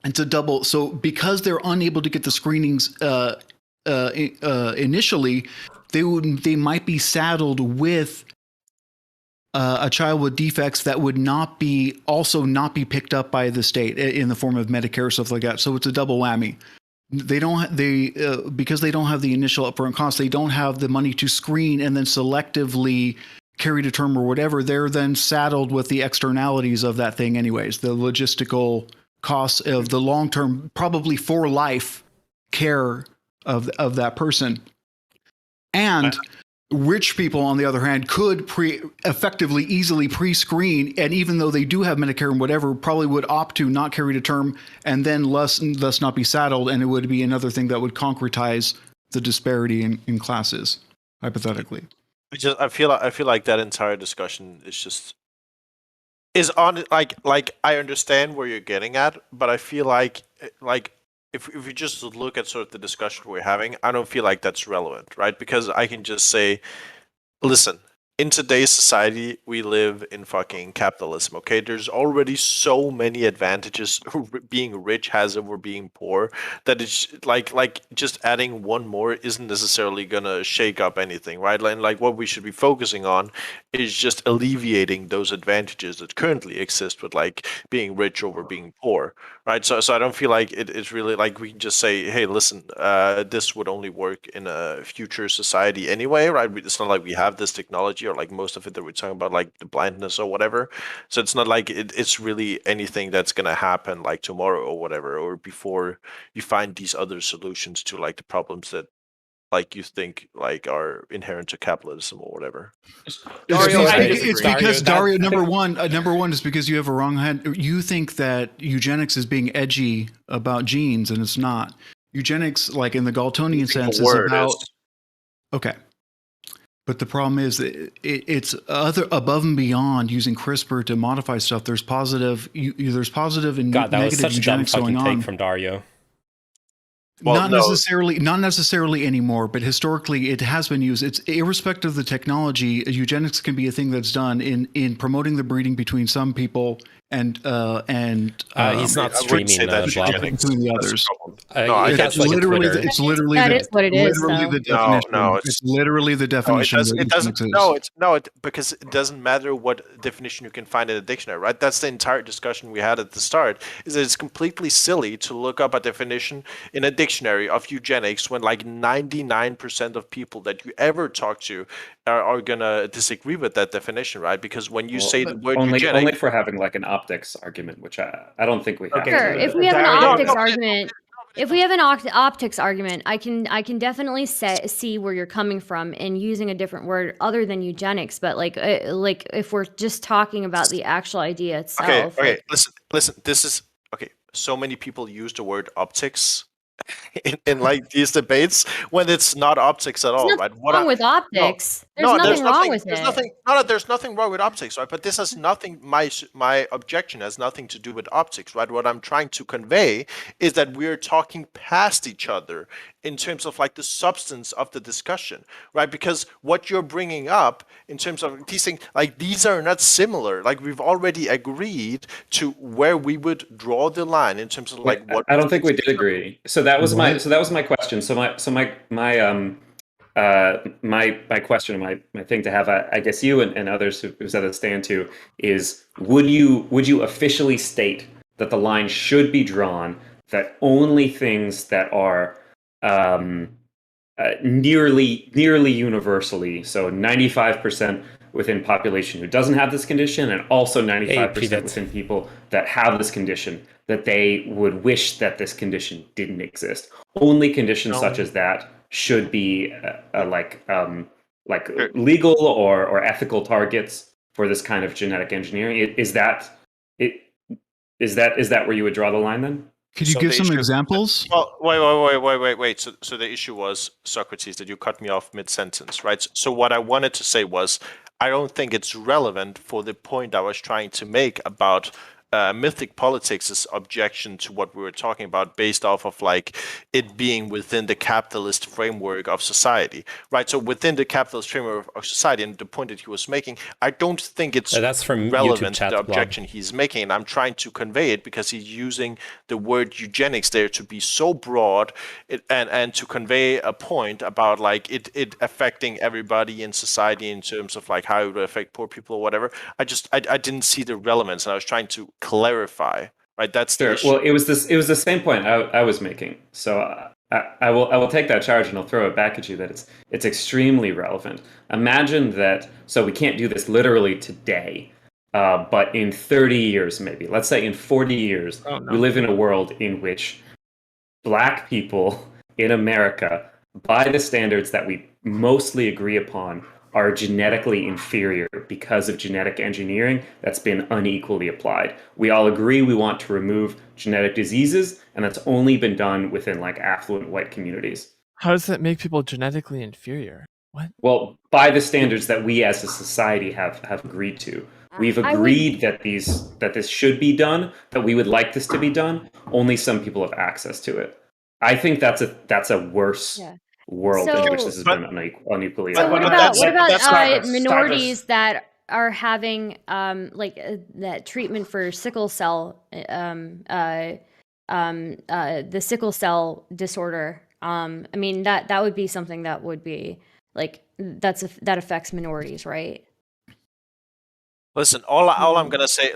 and to double. So because they're unable to get the screenings initially, they might be saddled with a child with defects that would not be picked up by the state in the form of Medicare or stuff like that. So it's a double whammy. Because they don't have the initial upfront cost, they don't have the money to screen and then selectively carry to term or whatever. They're then saddled with the externalities of that thing anyways, the logistical costs of the long-term, probably for life care of that person. And rich people, on the other hand, could effectively easily pre-screen, and even though they do have Medicare and whatever, probably would opt to not carry to term and then thus not be saddled, and it would be another thing that would concretize the disparity in classes, hypothetically. I feel like that entire discussion is on like I understand where you're getting at, but I feel like if you just look at sort of the discussion we're having, I don't feel like that's relevant, right? Because I can just say, listen, in today's society, we live in fucking capitalism, okay? There's already so many advantages being rich has over being poor that it's like just adding one more isn't necessarily gonna shake up anything, right? And like what we should be focusing on is just alleviating those advantages that currently exist with like being rich over being poor, right? So I don't feel like it's really like we can just say, hey, listen, this would only work in a future society anyway, right? It's not like we have this technology or like most of it that we're talking about, like the blindness or whatever. So it's not like it's really anything that's gonna happen like tomorrow or whatever, or before you find these other solutions to like the problems that like you think like are inherent to capitalism or whatever. Dario, I It's disagree. because Dario, number one is because you have a wrong hand. You think that eugenics is being edgy about genes, and it's not. Eugenics, like in the Galtonian sense, is about okay. But the problem is that it's above and beyond using CRISPR to modify stuff. There's positive and God, that was negative such a dumb eugenics fucking going on. take from Dario. Well, not necessarily anymore, but historically it has been used. It's irrespective of the technology. Eugenics can be a thing that's done in promoting the breeding between some people and He's not streaming Blob. between the others. It's literally It's literally That is what it is, literally though. the definition. No, it's literally the definition. It doesn't. Because it doesn't matter what definition you can find in a dictionary, right? That's the entire discussion we had at the start. Is that it's completely silly to look up a definition in a dictionary of eugenics when like 99% of people that you ever talk to are gonna disagree with that definition, right? Because when you say the word only eugenics, if we're having like an optics argument, which I don't think we have. Okay. Sure. to. If we have an Dario- optics argument, if we have an optics argument, I can definitely see where you're coming from in using a different word other than eugenics. But like if we're just talking about the actual idea itself. okay, listen. This is okay. So many people use the word optics in like these debates when it's not optics at all, There's right? nothing wrong with optics. There's nothing wrong with it. There's nothing wrong with optics, right? But this has nothing. My objection has nothing to do with optics, right? What I'm trying to convey is that we're talking past each other in terms of like the substance of the discussion, right? Because what you're bringing up in terms of these things, like these are not similar. Like we've already agreed to where we would draw the line in terms of like what. I don't think we did agree. So that was my question. So my question, my thing to have, I guess you and others who said a stand to is, would you officially state that the line should be drawn that only things that are nearly universally, so 95% within population who doesn't have this condition, and also 95% within people that have this condition, that they would wish that this condition didn't exist. Only conditions such as that should be like legal or ethical targets for this kind of genetic engineering. Is that where you would draw the line then? Could you give some examples? Well, wait. So the issue was, Socrates, that you cut me off mid-sentence, right? So what I wanted to say was, I don't think it's relevant for the point I was trying to make about Mythic Politics' objection to what we were talking about based off of like it being within the capitalist framework of society, right? So within the capitalist framework of society, and the point that he was making, I don't think it's That's from YouTube relevant chat the blog. objection he's making, and I'm trying to convey it because he's using the word eugenics there to be so broad and to convey a point about like it affecting everybody in society in terms of like how it would affect poor people or whatever. I didn't see the relevance, and I was trying to clarify, right? That's the Sure. issue. Well, it was the same point I was making. So I will take that charge and I'll throw it back at you that it's extremely relevant. Imagine that. So we can't do this literally today, but in 30 years, maybe let's say in 40 years, we live in a world in which Black people in America, by the standards that we mostly agree upon, are genetically inferior because of genetic engineering that's been unequally applied. We all agree we want to remove genetic diseases, and that's only been done within like affluent white communities. How does that make people genetically inferior? What? Well, by the standards that we as a society have agreed to. We've agreed that this should be done, that we would like this to be done. Only some people have access to it. I think that's a worse world in which this has been unequally. So what But about minorities that are having that treatment for sickle cell, the sickle cell disorder? I mean that would be something that would be like that affects minorities, right? Listen, all I'm gonna say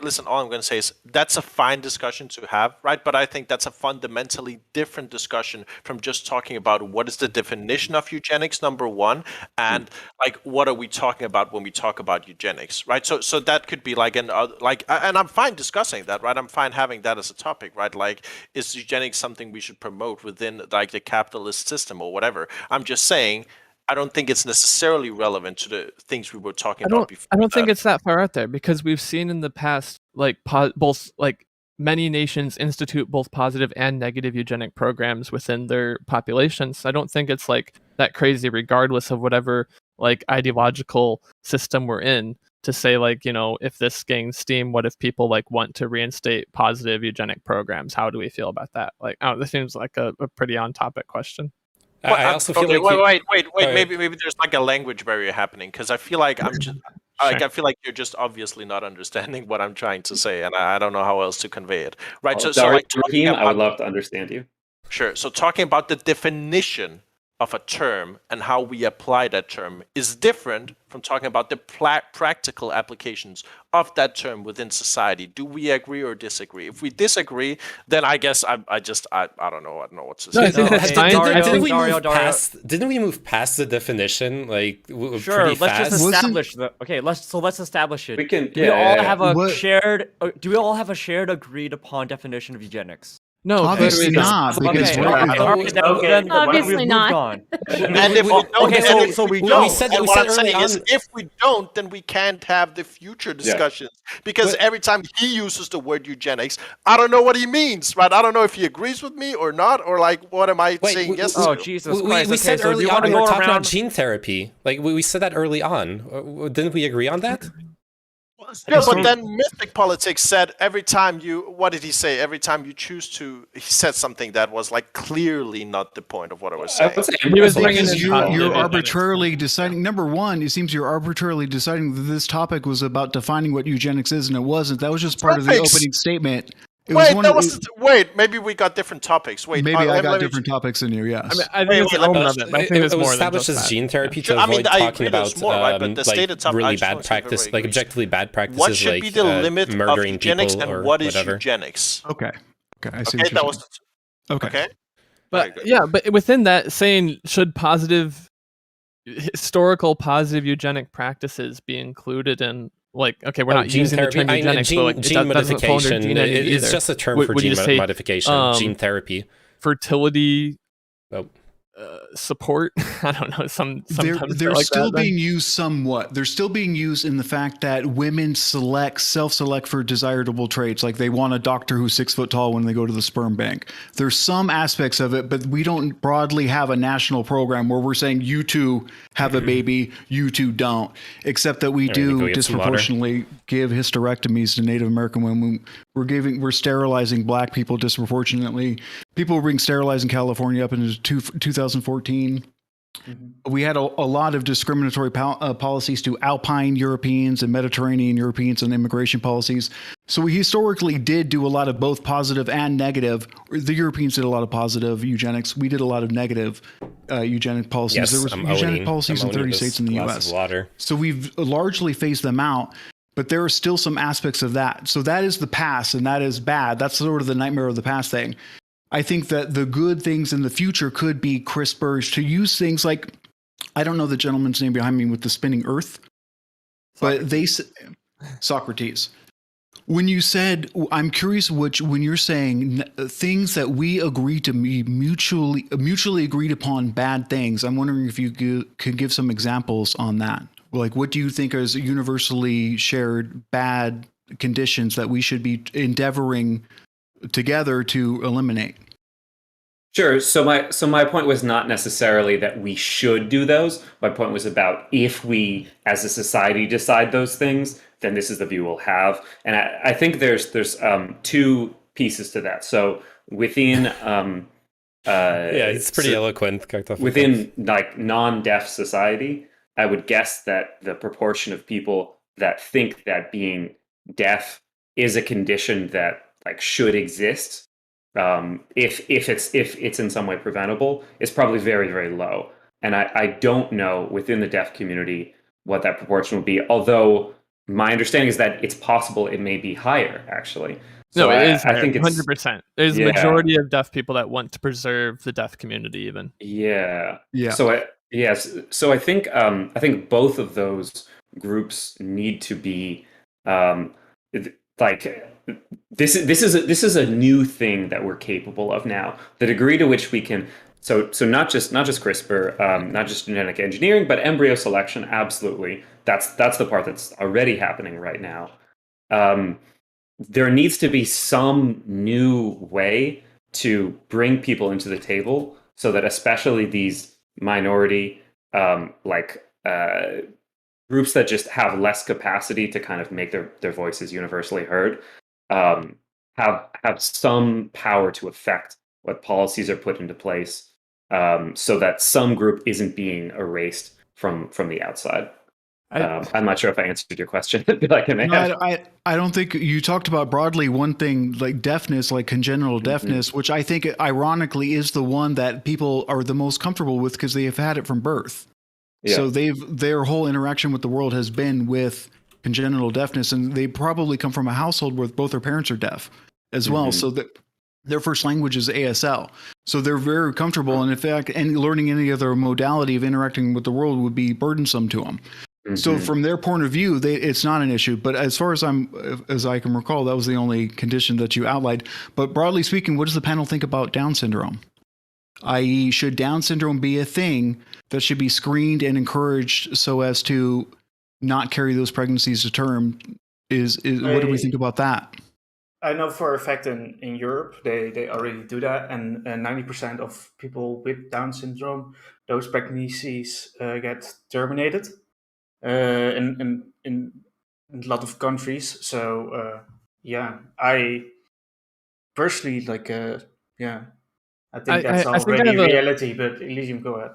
is that's a fine discussion to have, right? But I think that's a fundamentally different discussion from just talking about what is the definition of eugenics, number one, and like what are we talking about when we talk about eugenics, right? So that could be like and I'm fine discussing that, right? I'm fine having that as a topic, right? Like, is eugenics something we should promote within like the capitalist system or whatever? I'm just saying, I don't think it's necessarily relevant to the things we were talking about before. I don't think it's that far out there because we've seen in the past, like both like many nations institute both positive and negative eugenic programs within their populations. I don't think it's like that crazy, regardless of whatever like ideological system we're in. To say like, you know, if this gains steam, what if people like want to reinstate positive eugenic programs? How do we feel about that? Like, this seems like a pretty on topic question. I also feel wait. Maybe there's like a language barrier happening because I feel like I'm just like I feel like you're just obviously not understanding what I'm trying to say, and I don't know how else to convey it. Right? So like Raheem, I would love to understand you. Sure. So talking about the definition of a term and how we apply that term is different from talking about the practical applications of that term within society. Do we agree or disagree? If we disagree, then I guess I don't know what to say. Didn't we move past the definition like sure, pretty let's fast? just establish let's establish it. We can. Do we all have a shared? Do we all have a shared, agreed upon definition of eugenics? No, obviously not. Because Obviously not. And if we don't, so we don't. don't. And what I'm saying is, if we don't, then we can't have the future discussions because every time he uses the word eugenics, I don't know what he means, right? I don't know if he agrees with me or not, or like what am I saying? Yes. Oh Jesus Christ! We said so early on we were talking about gene therapy. Like we said that early on. Didn't we agree on that? Yeah, but then Mythic Politics said every time what did he say? Every time you choose to, he said something that was like clearly not the point of what I was saying. He was bringing because you're arbitrarily deciding. Number one, it seems you're arbitrarily deciding that this topic was about defining what eugenics is, and it wasn't. That was just part of the opening statement. Maybe we got different topics. Maybe I got different topics than you. Yes. I think it's an element of it. I think it was established as gene therapy to avoid talking about really bad practice, like objectively bad practices, what should be the limit of murdering eugenics people and or what is whatever. eugenics? Okay. I see. Okay, that was okay. But but within that, saying should historical positive eugenic practices be included in? Like, okay, we're not using the term eugenics, but like, gene modification. It's just a term for gene modification. Gene therapy. Fertility support. I don't know. Sometimes They're like still that, then. being used somewhat. They're still being used in the fact that women self-select for desirable traits. Like they want a doctor who's 6 foot tall when they go to the sperm bank. There's some aspects of it, but we don't broadly have a national program where we're saying you two have a baby, you two don't. Except that we Or you go do get some water. disproportionately give hysterectomies to Native American women. We're sterilizing black people disproportionately. People were being sterilized in California up into 2014. We had a lot of discriminatory policies to Alpine Europeans and Mediterranean Europeans and immigration policies. So we historically did do a lot of both positive and negative. The Europeans did a lot of positive eugenics. We did a lot of negative eugenic policies. Yes, There was I'm eugenic owning- policies I'm in 30 owning this states in the glass U.S. of water. So we've largely phased them out, but there are still some aspects of that. So that is the past, and that is bad. That's sort of the nightmare of the past thing. I think that the good things in the future could be CRISPR to use things like, I don't know the gentleman's name behind me with the spinning earth, but Socrates. When you said, I'm curious when you're saying things that we agree to be mutually agreed upon bad things, I'm wondering if you could give some examples on that. Like, what do you think is universally shared bad conditions that we should be endeavoring together to eliminate? Sure. So my point was not necessarily that we should do those. My point was about if we, as a society, decide those things, then this is the view we'll have. And I think there's two pieces to that. So within Yeah, it's pretty eloquent. within like non-deaf society, I would guess that the proportion of people that think that being deaf is a condition that like should exist, if it's in some way preventable, is probably very, very low. And I don't know within the deaf community what that proportion would be. Although my understanding is that it's possible it may be higher, actually. So No, it is. I think it's 100%. There's a yeah. majority of deaf people that want to preserve the deaf community, even. Yeah. Yeah. So I think both of those groups need to be like this is a new thing that we're capable of now. The degree to which we can so not just CRISPR, not just genetic engineering, but embryo selection. Absolutely, that's the part that's already happening right now. There needs to be some new way to bring people into the table so that especially these minority groups that just have less capacity to kind of make their voices universally heard have some power to affect what policies are put into place, so that some group isn't being erased from the outside. I'm not sure if I answered your question. I don't think you talked about broadly one thing like deafness, like congenital deafness, which I think ironically is the one that people are the most comfortable with because they have had it from birth. Yeah. So their whole interaction with the world has been with congenital deafness, and they probably come from a household where both their parents are deaf as well. So that their first language is ASL. So they're very comfortable, and in fact, learning any other modality of interacting with the world would be burdensome to them. So from their point of view, it's not an issue. But as far as I can recall, that was the only condition that you outlined. But broadly speaking, what does the panel think about Down syndrome? I.e., should Down syndrome be a thing that should be screened and encouraged so as to not carry those pregnancies to term? What do we think about that? I know for a fact in Europe, they already do that. And 90% of people with Down syndrome, those pregnancies get terminated. In a lot of countries. So I personally I think that's already reality. But Elysium, go ahead.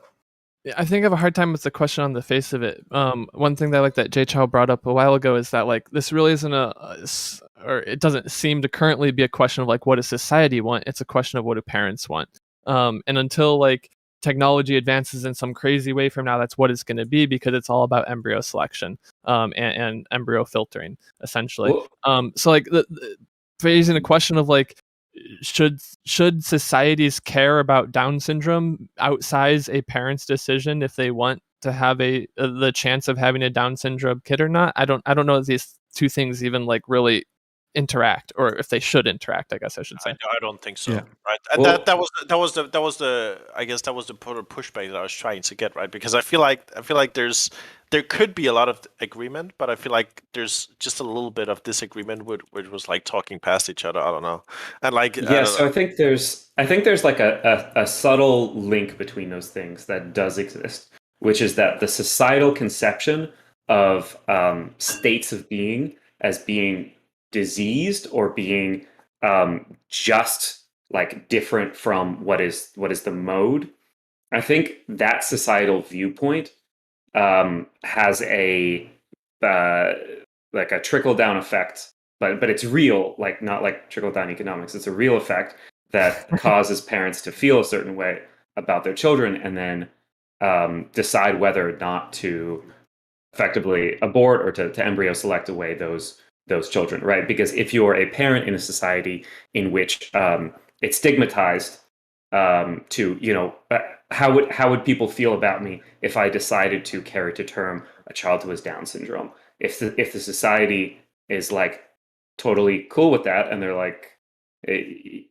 I think I have a hard time with the question on the face of it. One thing that I like that Jay Chow brought up a while ago is that like this really isn't or it doesn't seem to currently be a question of like what does society want. It's a question of what do parents want. And until like technology advances in some crazy way from now, that's what it's going to be, because it's all about embryo selection and embryo filtering essentially. So like raising a question of like should societies care about Down syndrome outsize a parent's decision if they want to have the chance of having a Down syndrome kid or not? I don't know if these two things even like really interact, or if they should interact, I guess I should say. I don't think so. Yeah. Right. And Well- that was the I guess that was the pushback that I was trying to get, right? Because I feel like there could be a lot of agreement, but I feel like there's just a little bit of disagreement which was like talking past each other. I don't know. And like Yeah, so I think there's like a subtle link between those things that does exist, which is that the societal conception of states of being as being diseased or being just like different from what is the mode. I think that societal viewpoint has a like a trickle down effect, but it's real, like not like trickle down economics. It's a real effect that causes parents to feel a certain way about their children, and then decide whether or not to effectively abort or to embryo select away those children, right? Because if you're a parent in a society in which it's stigmatized to, how would people feel about me if I decided to carry to term a child who has Down syndrome? If the society is like totally cool with that, and they're like,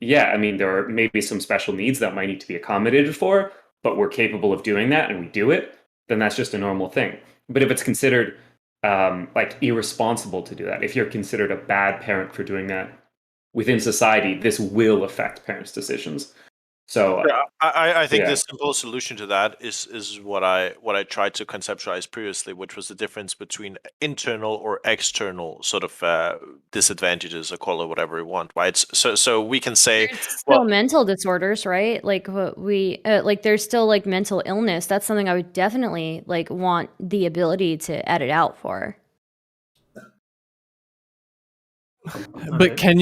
yeah, I mean, there are maybe some special needs that might need to be accommodated for, but we're capable of doing that and we do it, then that's just a normal thing. But if it's considered like irresponsible to do that, if you're considered a bad parent for doing that within society, this will affect parents' decisions. So Yeah, I think yeah. the simple solution to that is what I tried to conceptualize previously, which was the difference between internal or external sort of disadvantages, or call it whatever you want, right? So we can say, There's still well, mental disorders, right? Like what we like there's still like mental illness. That's something I would definitely like want the ability to edit out for. But can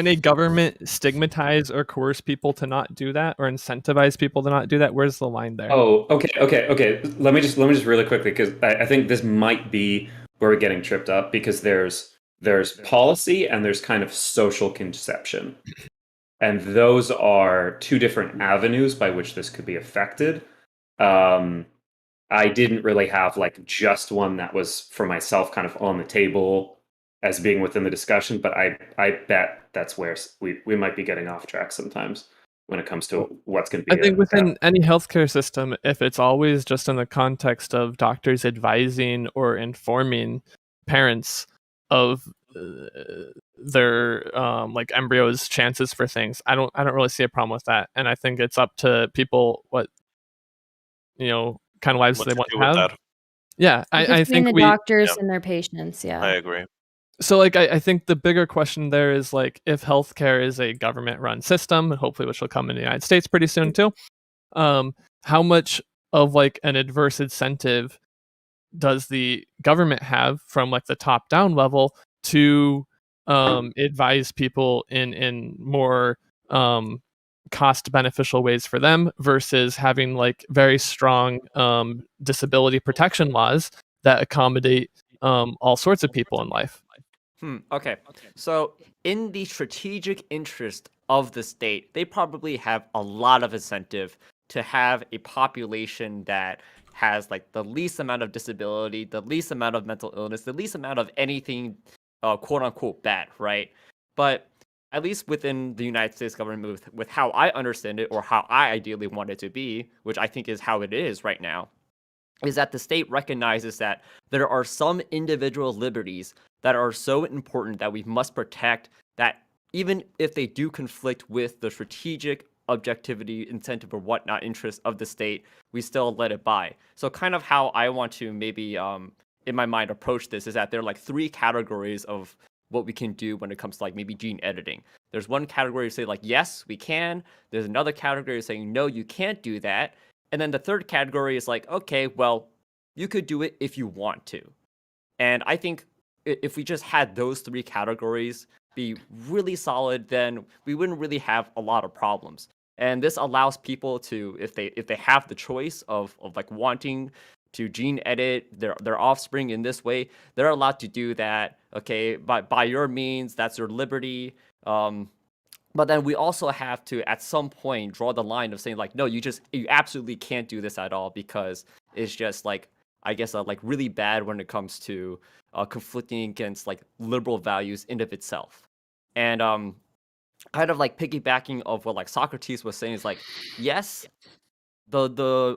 a government stigmatize or coerce people to not do that, or incentivize people to not do that? Where's the line there? Oh, okay. Let me just really quickly, because I think this might be where we're getting tripped up, because there's policy and there's kind of social conception, and those are two different avenues by which this could be affected. I didn't really have like just one that was for myself kind of on the table as being within the discussion, but I bet that's where we might be getting off track sometimes when it comes to what's going to be. I think within any healthcare system, if it's always just in the context of doctors advising or informing parents of their like embryos' chances for things, I don't really see a problem with that. And I think it's up to people what kind of lives what they to want do to with have. that? Yeah, I Between think the doctors and their patients, yeah. I agree. So like I think the bigger question there is like, if healthcare is a government run system, hopefully which will come in the United States pretty soon too, how much of like an adverse incentive does the government have from like the top down level to advise people in more cost beneficial ways for them, versus having like very strong disability protection laws that accommodate all sorts of people in life. Okay. So, in the strategic interest of the state, they probably have a lot of incentive to have a population that has like the least amount of disability, the least amount of mental illness, the least amount of anything, quote unquote, bad, right? But at least within the United States government, with how I understand it, or how I ideally want it to be, which I think is how it is right now, is that the state recognizes that there are some individual liberties that are so important that we must protect, that even if they do conflict with the strategic objectivity, incentive, or whatnot interest of the state, we still let it by. So kind of how I want to maybe in my mind approach this is that there are like three categories of what we can do when it comes to like maybe gene editing. There's one category to say like, yes, we can. There's another category saying, no, you can't do that. And then the third category is like, okay, well, you could do it if you want to. And I think if we just had those three categories be really solid, then we wouldn't really have a lot of problems. And this allows people to, if they have the choice of like wanting to gene edit their offspring in this way, they're allowed to do that. Okay, by your means, that's your liberty. But then we also have to, at some point, draw the line of saying like, no, you absolutely can't do this at all, because it's just like I guess, like really bad when it comes to conflicting against like liberal values in of itself. And kind of like piggybacking of what like Socrates was saying is like, yes, the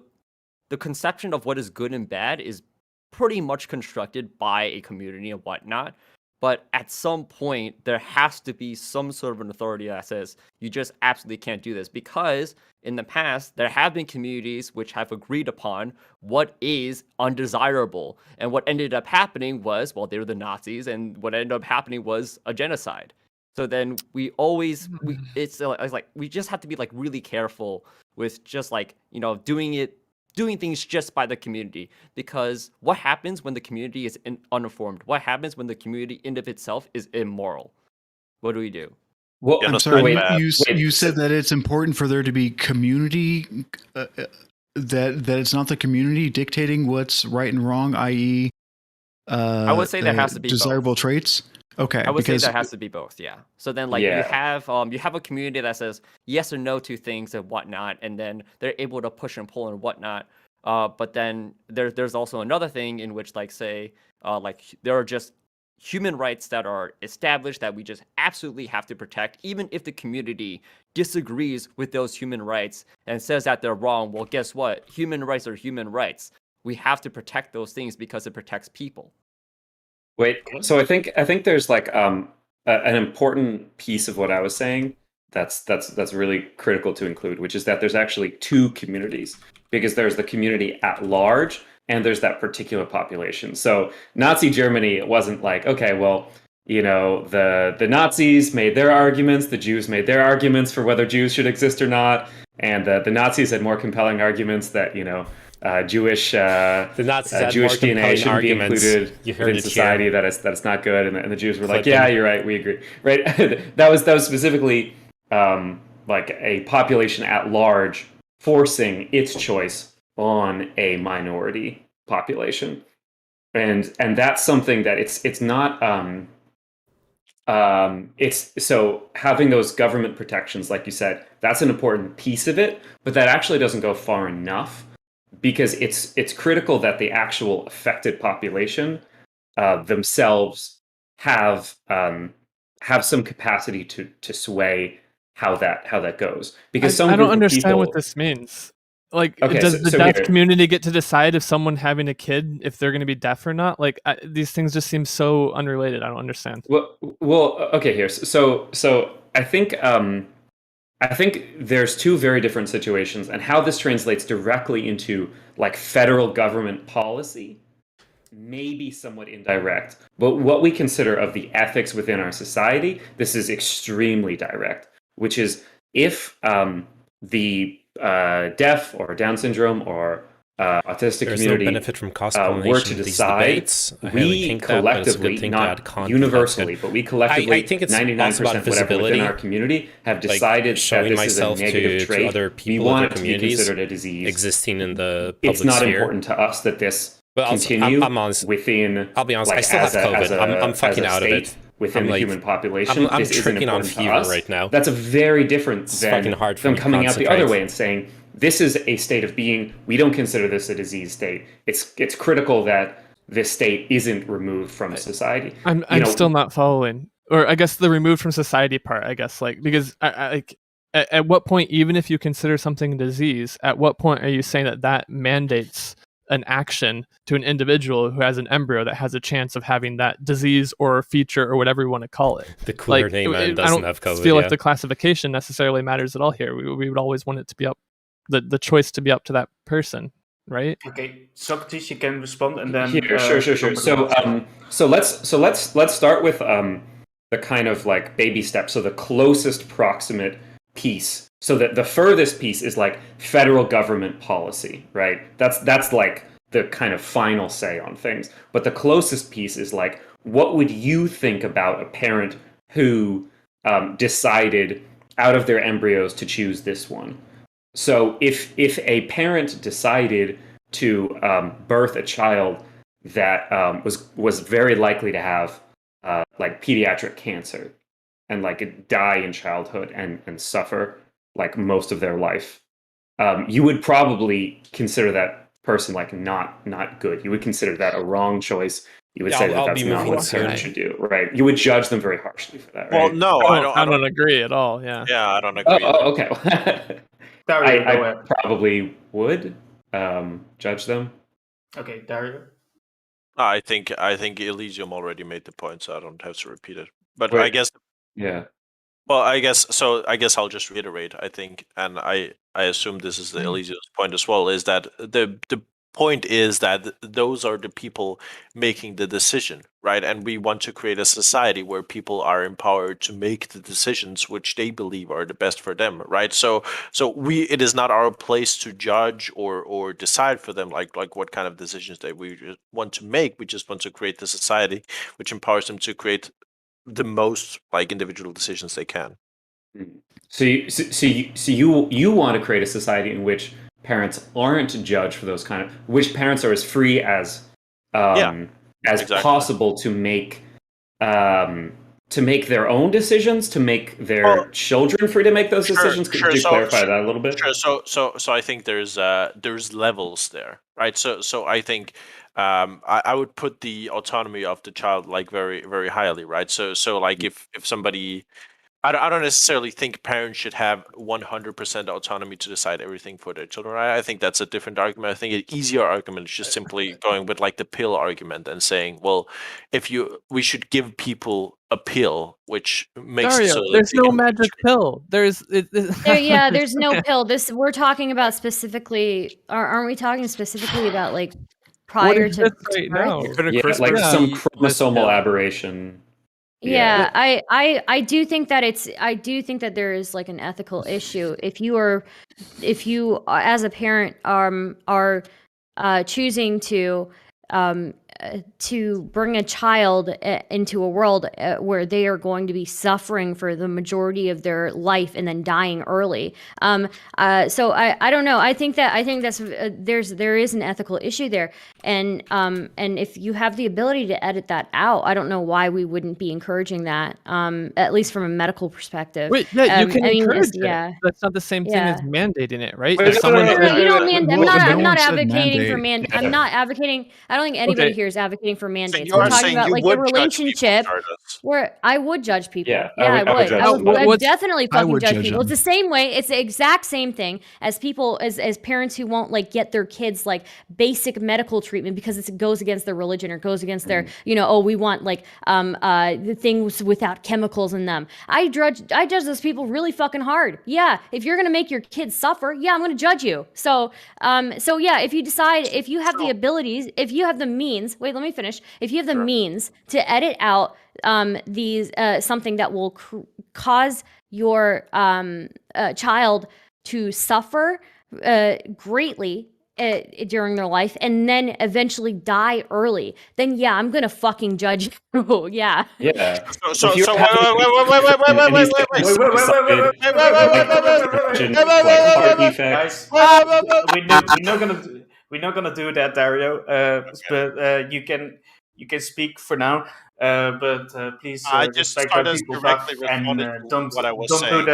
conception of what is good and bad is pretty much constructed by a community and whatnot. But at some point, there has to be some sort of an authority that says you just absolutely can't do this, because in the past, there have been communities which have agreed upon what is undesirable. And what ended up happening was, well, they were the Nazis, and what ended up happening was a genocide. So then we always, it's like, we just have to be like really careful with just like, doing things just by the community, because what happens when the community is uninformed? What happens when the community in of itself is immoral? What do we do? Well, Yeah, I'm that's sorry, pretty you, bad. you said that it's important for there to be community, that it's not the community dictating what's right and wrong, i.e., I would say there has to be desirable both. traits. Okay, I would say because there has to be both, yeah. So then, like, Yeah. you have a community that says yes or no to things and whatnot, and then they're able to push and pull and whatnot. But then there's also another thing in which, like, say, there are just human rights that are established that we just absolutely have to protect, even if the community disagrees with those human rights and says that they're wrong. Well, guess what? Human rights are human rights. We have to protect those things because it protects people. Wait, so I think there's like an important piece of what I was saying that's really critical to include, which is that there's actually two communities, because there's the community at large and there's that particular population. So Nazi Germany, it wasn't like, okay, well, the Nazis made their arguments, the Jews made their arguments for whether Jews should exist or not, and the Nazis had more compelling arguments that Jewish The Nazis had Jewish more DNA compelling shouldn't be arguments. included You heard within it society. here. That it's not good, and the Jews were like, Clipping. yeah, you're right, we agree, right? that was specifically like a population at large forcing its choice on a minority population, and that's something that it's not. It's so having those government protections, like you said, that's an important piece of it, but that actually doesn't go far enough, because it's critical that the actual affected population themselves have some capacity to sway how that goes. Because I don't group of understand people, what this means. Like, Okay, does so- the so deaf here- community get to decide if someone having a kid, if they're going to be deaf or not? Like, these things just seem so unrelated. I don't understand. Well, okay. Here, so I think there's two very different situations, and how this translates directly into like federal government policy may be somewhat indirect. But what we consider of the ethics within our society, this is extremely direct, which is if the deaf or Down syndrome or autistic There's community no benefit from cross were pollination to in these decide, debates. I highly we think that, but it's a collectively, good thing to add not context. universally, but we collectively, I think it's 99% also about whatever within visibility, our community have like decided that showing this is a myself negative to trait. other We people, want other it to be communities considered a disease. existing in the public It's not sphere. important to us that this But also, continue I'm honest. within. I'll be honest, I like, still have as a- COVID. as a- I'm as fucking a out of state it. Within I'm the like- human population, I'm this isn't tripping on important to fever us. right now. That's a very different It's than fucking hard for them me to coming out the other concentrate. way and saying this is a state of being. We don't consider this a disease state. It's critical that this state isn't removed from society. I'm still not following, or I guess the removed from society part. I guess like, because at what point, even if you consider something a disease, at what point are you saying that mandates an action to an individual who has an embryo that has a chance of having that disease or feature or whatever you want to call it? The cooler Like, name I doesn't don't have COVID. feel yeah. like the classification necessarily matters at all here. We would always want it to be up, the choice to be up to that person, right? Okay, Socrates, you can respond, and then Here, sure. So let's start with the kind of like baby steps. So the closest proximate piece. So that the furthest piece is like federal government policy, right? That's like the kind of final say on things. But the closest piece is like, what would you think about a parent who decided out of their embryos to choose this one? So if a parent decided to birth a child that was very likely to have like pediatric cancer and like die in childhood and suffer like most of their life, you would probably consider that person like not good. You would consider that a wrong choice. You would Yeah, say that I'll that's be not moving what parents soon. should do, right? You would judge them very harshly for that, Well, right? no, I don't agree at all. Yeah. Yeah, I don't Oh, agree. okay. Dario, go I ahead. probably would judge them. Okay, Dario. I think Elysium already made the point, so I don't have to repeat it. But Wait. I guess, Yeah. well, I guess I'll just reiterate. I think, and I assume this is the Elysium's point as well, is that the point is that those are the people making the decision, right? And we want to create a society where people are empowered to make the decisions which they believe are the best for them, right? So it is not our place to judge or decide for them like what kind of decisions that we want to make. We just want to create the society which empowers them to create the most like individual decisions they can. So you want to create a society in which parents aren't judged for those kind of, which parents are as free as Exactly. possible to make their own decisions, to make their children free to make those decisions. Could you clarify that a little bit? Sure. So I think there's levels there, right? So I think I would put the autonomy of the child like very very highly, right? So like if somebody, I don't necessarily think parents should have 100% autonomy to decide everything for their children. I think that's a different argument. I think an easier argument is just simply going with like the pill argument and saying, well, we should give people a pill which makes it Dario, so that there's they no can- magic pill. There's There's no pill. We're talking about specifically, aren't we talking specifically about like prior to exists right birth? now? Couldn't Yeah, CRISPR like some be this chromosomal pill? aberration. Yeah, I do think that I do think that there is like an ethical issue if you as a parent are choosing to bring a child into a world where they are going to be suffering for the majority of their life and then dying early. So I don't know. I think that's there is an ethical issue there, and if you have the ability to edit that out, I don't know why we wouldn't be encouraging that. At least from a medical perspective. Wait, yeah, you can encourage it. Yeah. That's not the same thing as mandating it, right? Wait, If someone no, said, You don't man. I'm Well, not. no I'm not one said advocating for mandate. I'm not advocating. I don't think anybody Okay. here is advocating for mandates. you We're are talking saying about you like would the judge people, relationship Stardust. where I would judge people. Yeah, Yeah, I would judge people. I would What's- definitely I fucking would judge judge people. them. It's the same way. It's the exact same thing as people as parents who won't like get their kids like basic medical treatment because it goes against their religion or goes against their we want like the things without chemicals in them. I judge those people really fucking hard. Yeah, if you're gonna make your kids suffer, yeah, I'm gonna judge you. So yeah, if you decide, if you have the abilities, if you have the means, wait, let me finish. If you have the means to edit out these something that will cause your child to suffer greatly during their life and then eventually die early, then yeah, I'm gonna fucking judge you. Yeah. Yeah. So If you're wait, having- and he's getting suicided, like heart defects. Guys, we're not gonna do that, Dario. But you can speak for now. But please I just respect other started people's directly stuff and responding to what I was don't saying.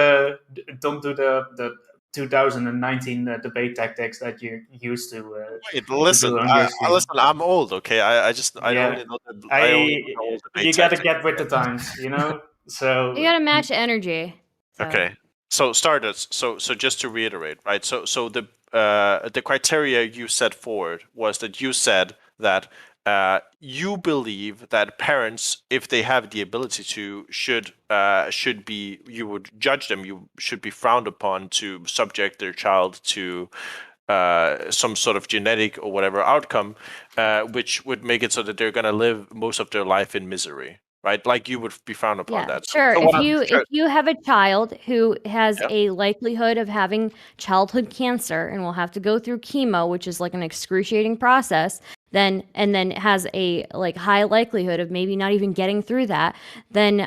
do the 2019 debate tactics that you used to. Wait, listen, on your stream. listen. I'm old, okay. I Yeah. only know I only know all debate You gotta tactics. get with the times, So You gotta match energy. So. Okay. So Stardust. So just to reiterate, right? So the criteria you set forward was that you said that you believe that parents, if they have the ability to, should be, you would judge them. You should be frowned upon to subject their child to some sort of genetic or whatever outcome, which would make it so that they're going to live most of their life in misery. Right, like you would be frowned upon that. Sure. So If you have a child who has a likelihood of having childhood cancer and will have to go through chemo, which is like an excruciating process, then has a like high likelihood of maybe not even getting through that, then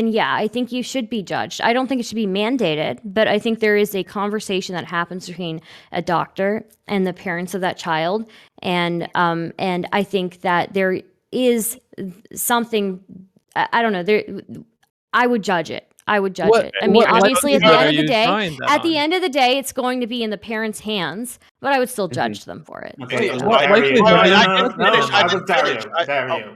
yeah, I think you should be judged. I don't think it should be mandated, but I think there is a conversation that happens between a doctor and the parents of that child, and I think that there is something. I don't know. I would judge it. I would judge What- it. I mean, what obviously, at the likelihood end are of the you day, drawing that at the on? end of the day, it's going to be in the parents' hands, but I would still Mhm. judge them for it. Okay, Wait, what Dario. likelihood No, are you no, judging no, them I I on? would didn't finish. Dario.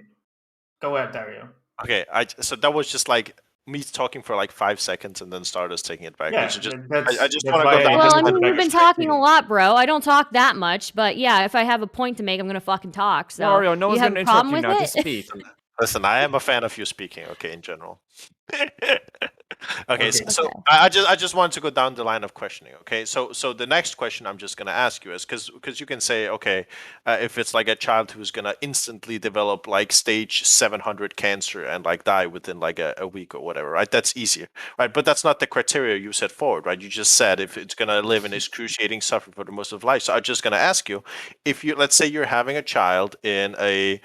Go ahead, Dario. Okay, so that was just like me talking for like 5 seconds and then Stardust taking it back. Yeah, Which is just, that's I just that's want to why go down. Well, I didn't mean, put you've back been straight talking to a you. lot, bro. I don't talk that much, but yeah, if I have a point to make, I'm gonna fucking talk. So Mario, no you one's have gonna a interrupt problem you with now. it? Just speak. Listen, I am a fan of you speaking. Okay, in general. Okay, so, Okay. so I just wanted to go down the line of questioning. Okay, so the next question I'm just gonna ask you is because you can say, okay, if it's like a child who's gonna instantly develop like stage 700 cancer and like die within like a week or whatever, right? That's easier, right? But that's not the criteria you set forward, right? You just said if it's gonna live in excruciating suffering for the most of life. So I'm just gonna ask you, if you, let's say you're having a child in a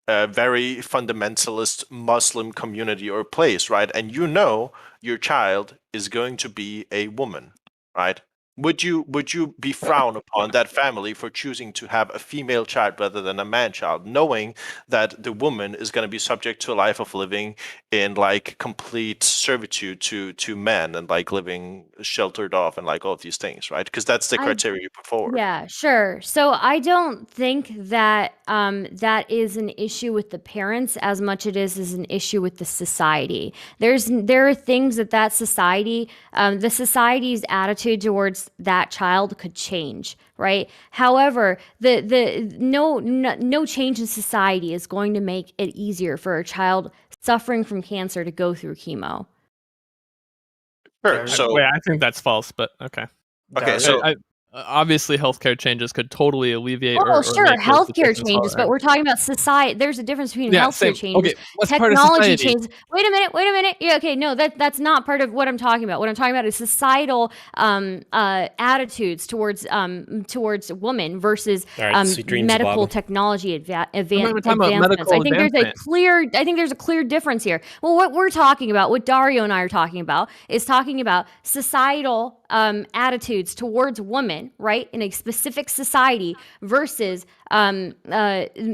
very fundamentalist Muslim community or place, right? And you know your child is going to be a woman, right? Would you be frowned upon that family for choosing to have a female child rather than a man child, knowing that the woman is going to be subject to a life of living in like complete servitude to men and like living sheltered off and like all of these things, right? Because that's the I- criteria you put forward. Yeah, sure. So I don't think that that is an issue with the parents as much it is an issue with the society. There are things that society, the society's attitude towards that child could change, right? However, no change in society is going to make it easier for a child suffering from cancer to go through chemo. Sure. So Wait, I think that's false, but okay. okay, Dario. so Obviously, healthcare changes could totally alleviate. Oh, or sure, make those healthcare decisions changes, but harder. we're talking about society. There's a difference between Yeah, healthcare same. changes, Okay, what's part of technology society? changes. Wait a minute. Yeah, okay, no, that's not part of what I'm talking about. What I'm talking about is societal attitudes towards women versus All right, sweet dreams, medical Bob. technology I'm not even talking about advancements. medical I think advancement. there's a clear difference here. Well, what we're talking about, what Dario and I are talking about, is talking about societal attitudes towards women, right, in a specific society versus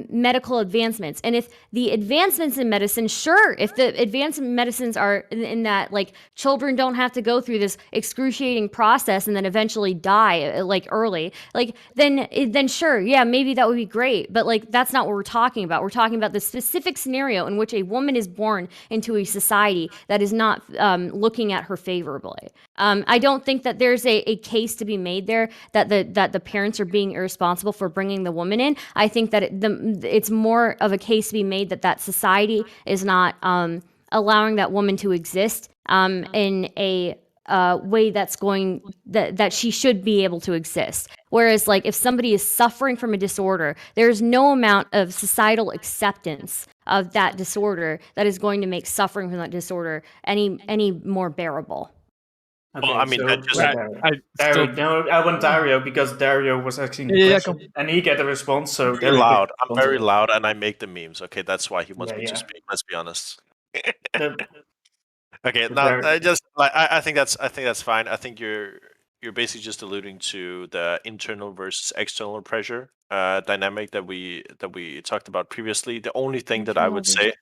medical advancements. And if the advancements in medicine, sure, if the advanced medicines are in that, like, children don't have to go through this excruciating process and then eventually die like early, like then sure, yeah, maybe that would be great. But like that's not what we're talking about. We're talking about the specific scenario in which a woman is born into a society that is not looking at her favorably. I don't think that there's a case to be made there that the parents are being irresponsible for bringing the woman in. I think that it's more of a case to be made that society is not allowing that woman to exist in a way that she should be able to exist. Whereas, like, if somebody is suffering from a disorder, there's no amount of societal acceptance of that disorder that is going to make suffering from that disorder any more bearable. Okay, Well, I mean, that just- I want Dario because Dario was asking the Yeah, question and he get a response. So very Dario loud. could I'm respond to very it. loud, and I make the memes. Okay, that's why he wants Yeah, me to yeah. speak. Let's be honest. The- Okay, the now Dar- I just like I think that's fine. I think you're basically just alluding to the internal versus external pressure dynamic that we talked about previously. The only thing that I Internal would versus- say,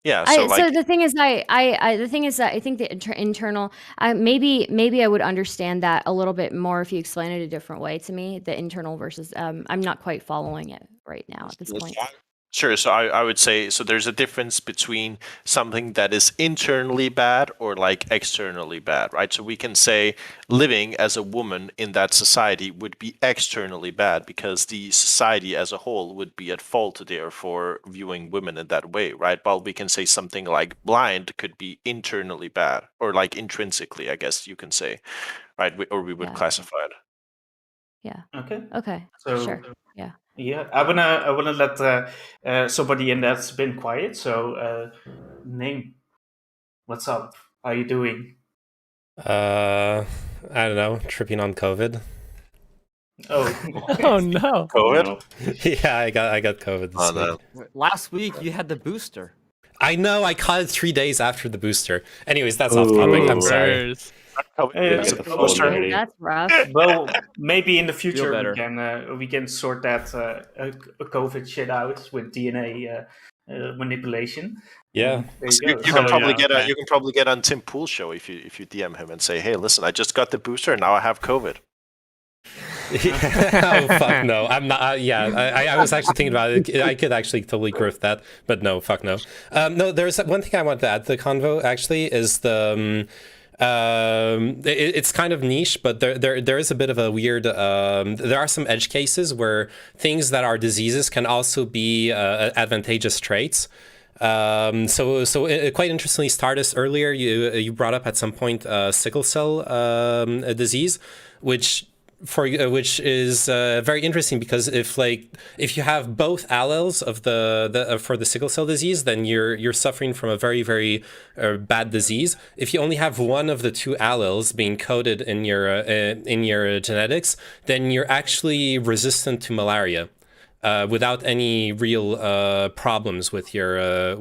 yeah. So So like, the thing is, the thing is that I think the internal, maybe I would understand that a little bit more if you explain it a different way to me. The internal versus, I'm not quite following it right now at this point. sure. So I would say, so there's a difference between something that is internally bad or like externally bad, right? So we can say living as a woman in that society would be externally bad because the society as a whole would be at fault there for viewing women in that way, right? While we can say something like blind could be internally bad or like intrinsically, I guess you can say, right? Or we would Yeah. classify it. Okay. Okay, So sure. Yeah. yeah, I wanna let somebody in that's been quiet. So name, what's up? How you doing? I don't know, tripping on COVID. Oh, Oh no! COVID? no. Yeah, I got COVID this Oh, no. week. Last week you had the booster. I know, I caught it 3 days after the booster. Anyways, that's off topic. I'm sorry. Bears. Hey, Get the oh, phone ready. That's rough. Well, maybe in the future better. we can sort that COVID shit out with DNA manipulation. Yeah. There So you go. you can probably okay. you can probably get on Tim Pool's show if you DM him and say, hey, listen, I just got the booster and now I have COVID. Oh fuck no! I'm not. Yeah, I was actually thinking about it. I could actually totally agree with that, but no, fuck no. No, there's one thing I want to add to the convo. Actually, is the it's kind of niche, but there is a bit of a weird. There are some edge cases where things that are diseases can also be advantageous traits. So quite interestingly, Stardust earlier you brought up at some point sickle cell disease, which is very interesting because if you have both alleles of the for the sickle cell disease, then you're suffering from a very very bad disease. If you only have one of the two alleles being coded in your genetics, then you're actually resistant to malaria. Without any real problems with your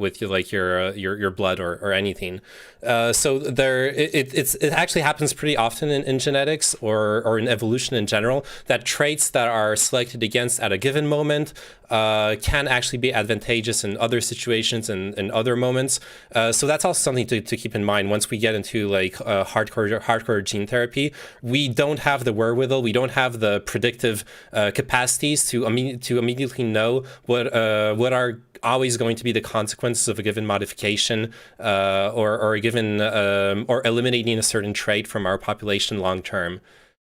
blood or anything. So it actually happens pretty often in genetics or in evolution in general that traits that are selected against at a given moment can actually be advantageous in other situations and in other moments. So that's also something to keep in mind once we get into hardcore gene therapy. We don't have the wherewithal, we don't have the predictive capacities to immediately know what are always going to be the consequences of a given modification or a given or eliminating a certain trait from our population long term.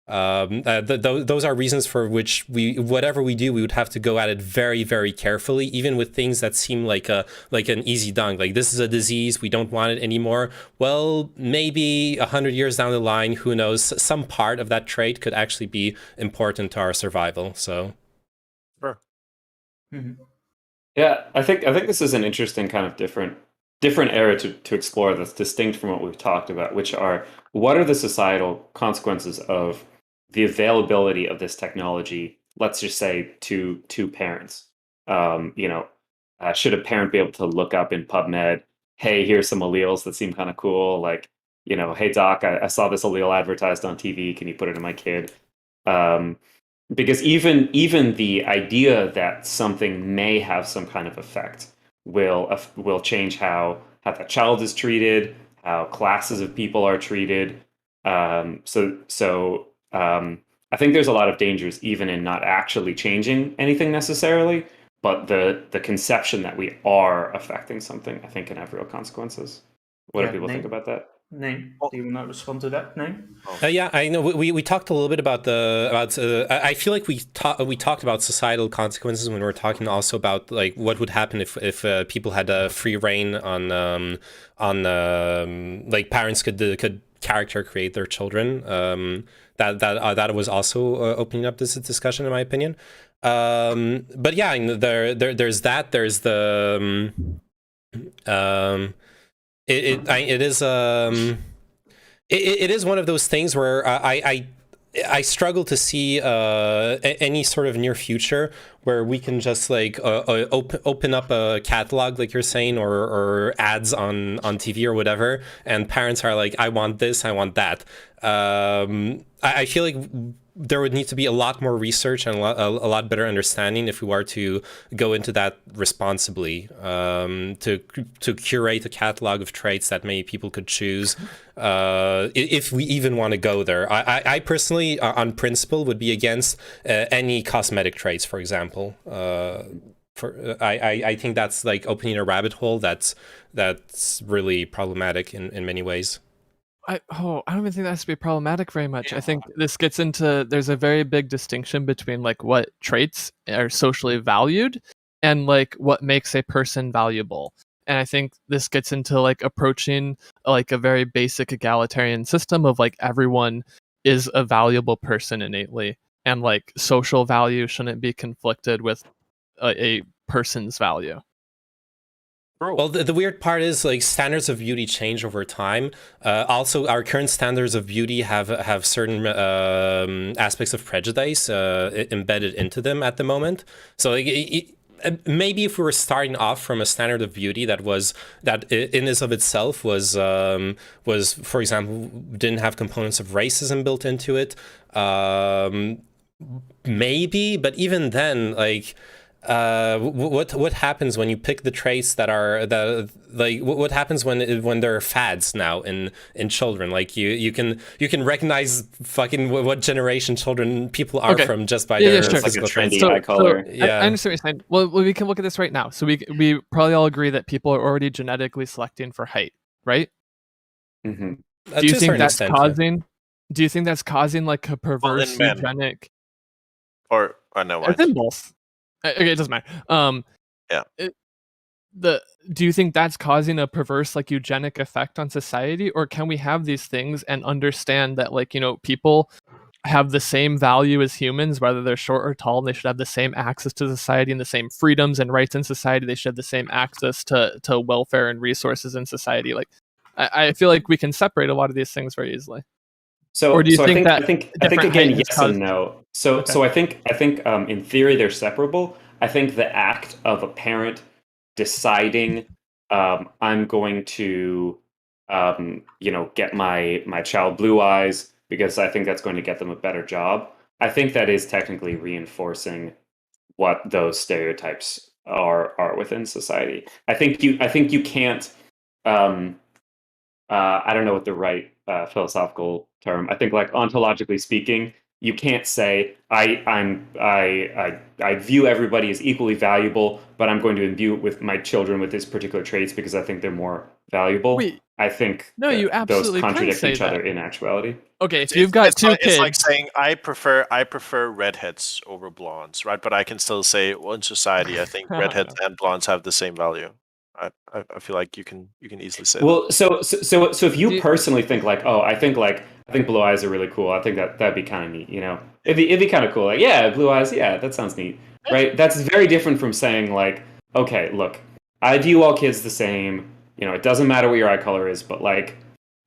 Those are reasons for which whatever we do, we would have to go at it very, very carefully, even with things that seem like an easy dunk. Like, this is a disease, we don't want it anymore. Well, maybe 100 years down the line, who knows? Some part of that trait could actually be important to our survival. So, Sure. Mm-hmm. Yeah, I think this is an interesting kind of different area to explore that's distinct from what we've talked about, which are what are the societal consequences of the availability of this technology, let's just say to parents. Should a parent be able to look up in PubMed, hey, here's some alleles that seem kind of cool, like, hey doc, I saw this allele advertised on TV, can you put it in my kid? Because even the idea that something may have some kind of effect will change how that child is treated, how classes of people are treated. I think there's a lot of dangers even in not actually changing anything necessarily, but the conception that we are affecting something, I think, can have real consequences. What do people think about that? Name, do you want to respond to that? Name? Yeah, I know we talked a little bit about I feel like we talked about societal consequences when we were talking also about like what would happen if people had a free reign on like parents could character create their children. That was also opening up this discussion, in my opinion. But yeah, there's that. There's the it is one of those things where I struggle to see any sort of near future where we can just like open up a catalog, like you're saying, or ads on TV or whatever, and parents are like, I want this, I want that. I feel like there would need to be a lot more research and a lot better understanding if we were to go into that responsibly, to curate a catalog of traits that many people could choose, if we even want to go there. I personally, on principle, would be against any cosmetic traits, for example. I think that's like opening a rabbit hole that's really problematic in many ways. I don't even think that has to be problematic very much. I think this gets into, there's a very big distinction between like what traits are socially valued and like what makes a person valuable. And I think this gets into like approaching like a very basic egalitarian system of like everyone is a valuable person innately, and like social value shouldn't be conflicted with a person's value. Well, the weird part is like standards of beauty change over time. Also, our current standards of beauty have certain aspects of prejudice embedded into them at the moment. So maybe if we were starting off from a standard of beauty that in and of itself was, for example, didn't have components of racism built into it, maybe. But even then, like, what happens when you pick the traits that are what happens when there are fads now in children? Like you can recognize fucking what generation people are Okay. from just by Yeah, their sure. It's like a physical traits. trendy eye color. I Yeah. understand what you're saying. Well, we can look at this right now. So we probably all agree that people are already genetically selecting for height, right? Hmm. Do you To a think certain that's extent, yeah. causing? Do you think that's causing like a perverse men. eugenic? Or no, It's in both. Okay, it doesn't matter. Yeah. Do you think that's causing a perverse like eugenic effect on society, or can we have these things and understand that like people have the same value as humans, whether they're short or tall, and they should have the same access to society and the same freedoms and rights in society. They should have the same access to welfare and resources in society. Like, I feel like we can separate a lot of these things very easily. So, Or do you so think I that think different again, height has yes caused- and no. So, Okay. so I think in theory they're separable. I think the act of a parent deciding I'm going to get my child blue eyes because I think that's going to get them a better job. I think that is technically reinforcing what those stereotypes are within society. I think you can't. I don't know what the right philosophical term. I think, like ontologically speaking, you can't say I view everybody as equally valuable, but I'm going to imbue with my children with these particular traits because I think they're more valuable. Wait, I think no, you those absolutely can contradict say each other that. in actuality. Okay, if you've got two It's kids, like saying I prefer redheads over blondes, right? But I can still say, well, in society, I think redheads and blondes have the same value. I feel like you can easily say that. Well, so if Do you you- personally think like, oh, I think blue eyes are really cool. I think that'd be kind of neat. It'd be kind of cool. Like, yeah, blue eyes. Yeah, that sounds neat, right? That's very different from saying like, okay, look, I view all kids the same. It doesn't matter what your eye color is, but like,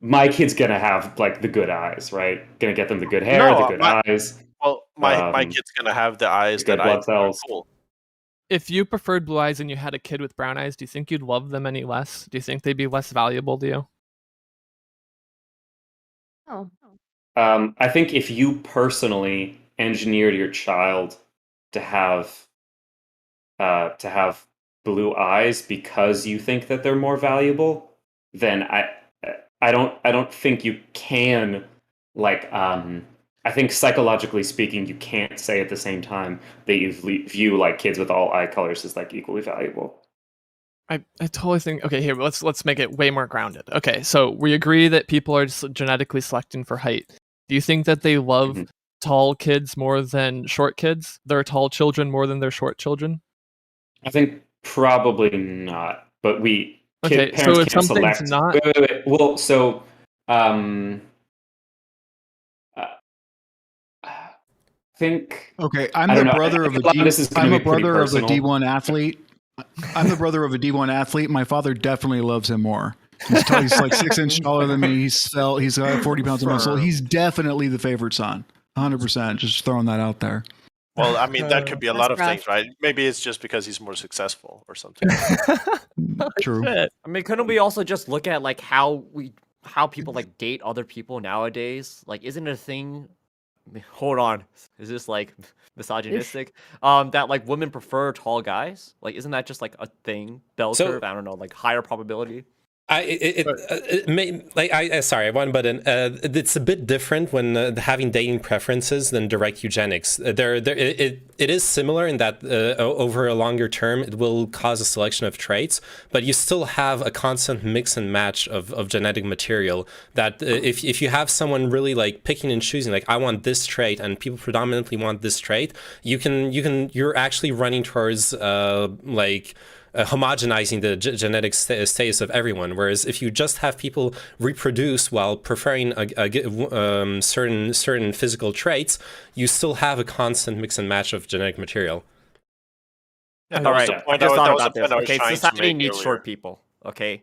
my kid's gonna have like the good eyes, right? Gonna get them the good hair, No, the good eyes, Well, my Um, kid's gonna have the eyes the good that I blood think are cells. cool. if you preferred blue eyes and you had a kid with brown eyes, do you think you'd love them any less? Do you think they'd be less valuable to you? Oh, I think if you personally engineered your child to have blue eyes because you think that they're more valuable, then I don't think you can like I think psychologically speaking you can't say at the same time that you view like kids with all eye colors as like equally valuable. I totally think. Okay, here let's make it way more grounded. Okay, so we agree that people are just genetically selecting for height. Do you think that they love Mhm. tall kids more than short kids? Their tall children more than their short children? I think probably not, but Okay, parents so if can't something's select. not Wait. Well, so um, I think Okay, I'm I the don't know. brother I of a think lot D. this is gonna I'm a be pretty brother of a personal. D1 athlete. I'm the brother of a D1 athlete. My father definitely loves him more. He's like 6 inches taller than me. He's svelte. He's got 40 pounds of muscle. He's definitely the favorite son. 100%. Just throwing that out there. Well, I mean, that could be a That's lot of rough. things, right? Maybe it's just because he's more successful or something. True. Shit. I mean, couldn't we also just look at like how people like date other people nowadays? Like, isn't it a thing? I mean, hold on, is this like misogynistic? That like women prefer tall guys? Like, isn't that just like a thing? Bell So- curve? I don't know, like higher probability. Sorry, one button. It's a bit different when having dating preferences than direct eugenics. It is similar in that over a longer term, it will cause a selection of traits, but you still have a constant mix and match of genetic material. That if you have someone really like picking and choosing, like I want this trait, and people predominantly want this trait, you're actually running towards homogenizing the genetic status of everyone. Whereas if you just have people reproduce while preferring certain physical traits, you still have a constant mix and match of genetic material. Yeah, that All was right, the I point just I thought was about this. Okay, trying to society make needs earlier. short people. Okay,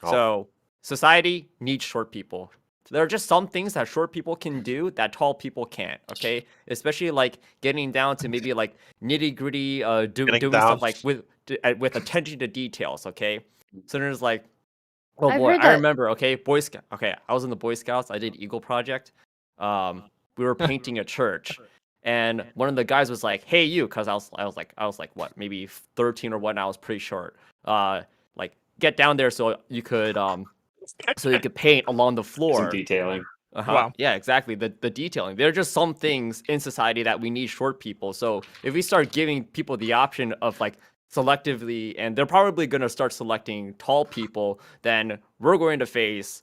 Oh. so society needs short people. There are just some things that short people can do that tall people can't. Okay, especially like getting down to maybe like nitty gritty, doing Getting stuff down. like with attention to details. Okay, so there's like, oh I've boy, heard I that- remember. Okay, Boy Scout. Okay, I was in the Boy Scouts. I did Eagle Project. We were painting a church, And one of the guys was like, "Hey, you," because I was like, what, maybe 13 or what? And I was pretty short. Like, get down there so you could paint along the Some floor. detailing. Wow. Yeah, exactly. The detailing. There are just some things in society that we need short people. So if we start giving people the option of like selectively, and they're probably going to start selecting tall people, then we're going to face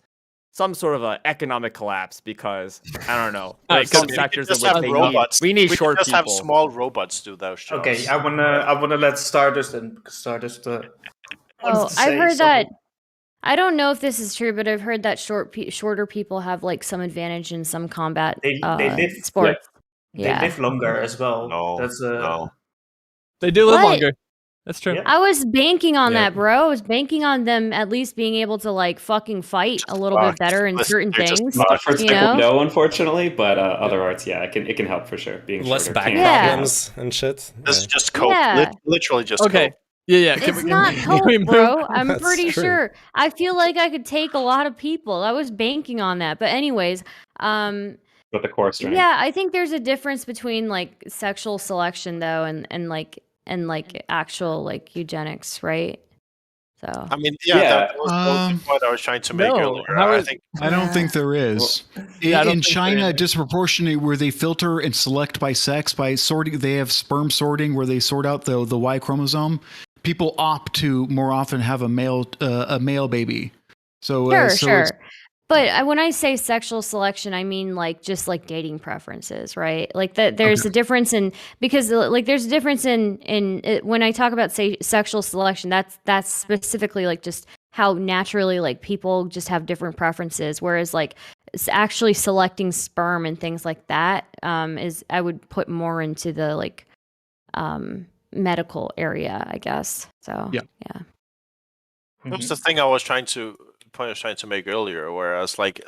some sort of an economic collapse because I don't know. There are some sectors in just which have they robots. we need We short can just have people. small robots do those jobs. Okay, I wanna let Stardust and Stardust. Oh, I've heard that. I don't know if this is true, but I've heard that shorter people have like some advantage in some combat They live sports. They Yeah. live longer as well. No, That's no. They do live What? longer. That's true. Yeah. I was banking on Yeah. that, bro. I was banking on them at least being able to like fucking fight a little bit better in certain they're just things. Not for You know? Taekwondo, unfortunately, but other arts, yeah, it can help for sure. Being Less shorter back can Yeah. problems and shit. This is Yeah. just cope. Yeah. Literally just Okay. cope. Yeah. It's not cope, we move? bro. I'm That's pretty true. sure. I feel like I could take a lot of people. I was banking on that. But anyways, But the core strength. yeah, I think there's a difference between like sexual selection though and actual like eugenics, right? So I mean, Yeah. that was the point I was trying to make earlier. I think I don't think there is. Yeah, I don't In think China, there is. disproportionately, where they filter and select by sex, by sorting, they have sperm sorting where they sort out the Y chromosome. People opt to more often have a male baby. So sure, so sure. it's- But when I say sexual selection, I mean like just like dating preferences, right? Like that there's a difference in because like there's a difference in when I talk about say sexual selection, that's specifically like just how naturally like people just have different preferences, whereas like actually selecting sperm and things like that is I would put more into the like medical area, I guess. So Yeah. that's the thing I was trying to make earlier. Whereas, like,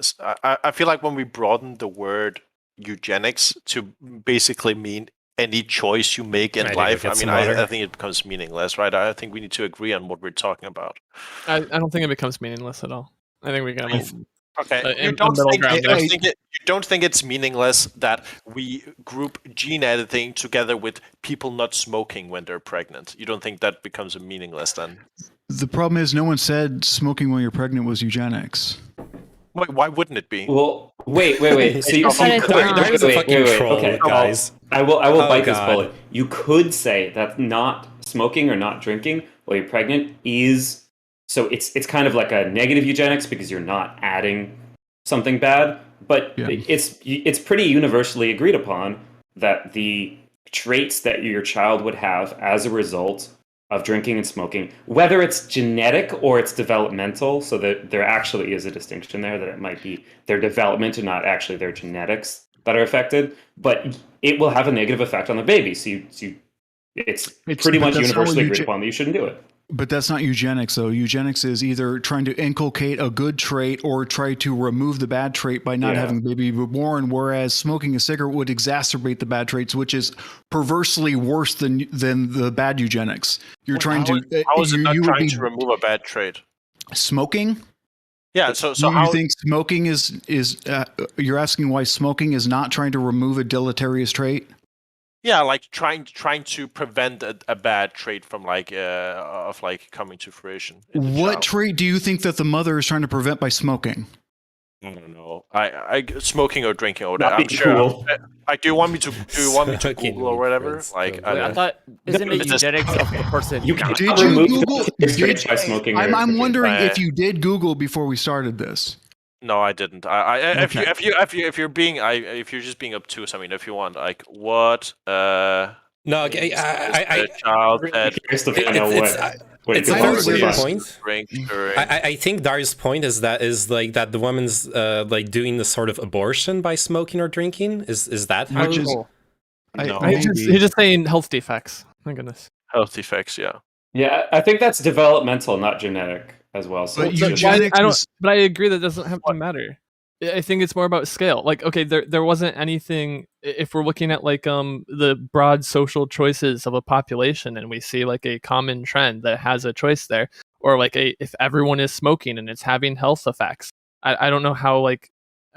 I feel like when we broaden the word eugenics to basically mean any choice you make in I think it life, I gets mean, smarter. I think it becomes meaningless, right? I think we need to agree on what we're talking about. I don't think it becomes meaningless at all. I think we can have Okay, a you don't middle think ground there. you don't think it's meaningless that we group gene editing together with people not smoking when they're pregnant? You don't think that becomes meaningless then? the problem is no one said smoking when you're pregnant was eugenics. Why wouldn't it be? Well, wait. So you But it's not. There is a fucking troll, Okay, guys. I will Oh, bite this God. bullet. You could say that not smoking or not drinking while you're pregnant is so it's kind of like a negative eugenics because you're not adding something bad, but Yeah. it's pretty universally agreed upon that the traits that your child would have as a result of drinking and smoking, whether it's genetic or it's developmental, so that there actually is a distinction there that it might be their development and not actually their genetics that are affected, but it will have a negative effect on the baby. So it's pretty but much that's not what universally agreed upon that you shouldn't do it. But that's not eugenics, though. Eugenics is either trying to inculcate a good trait or try to remove the bad trait by not Yeah. having the baby born, whereas smoking a cigarette would exacerbate the bad traits, which is perversely worse than the bad eugenics. You're trying to... How is it not you would trying be to remove a bad trait? smoking? Yeah, so you how think smoking is you're asking why smoking is not trying to remove a deleterious trait? Yeah, like trying to prevent a bad trait from like coming to fruition. in the What child. trait do you think that the mother is trying to prevent by smoking? I don't know. I smoking or drinking or Not whatever. I'm being sure. cool. Do you want me to Smoking Google or whatever? friends, Like, probably. Wait, I thought isn't it It's just- eugenics of the person? You can Did you remove Google? the traits by smoking. or I'm drinking. wondering if Uh, you did Google before we started this. No, I didn't. If Okay. if you're just being obtuse, I mean, if you want, like, what No, okay, is I the child Really that curious to find it's- out it's- what it's you a can very possibly weird guess. point. drink during. I think Darius' point is like that the woman's like doing the sort of abortion by smoking or drinking. Is that how? Which is- No. He's just saying health defects. My goodness. Health effects, yeah. Yeah, I think that's developmental, not genetic as well. So But it's just- eugenics I don't. is- But I agree that doesn't have to matter. I think it's more about scale. Like, okay, there wasn't anything. If we're looking at like the broad social choices of a population, and we see like a common trend that has a choice there, or like if everyone is smoking and it's having health effects, I don't know how like,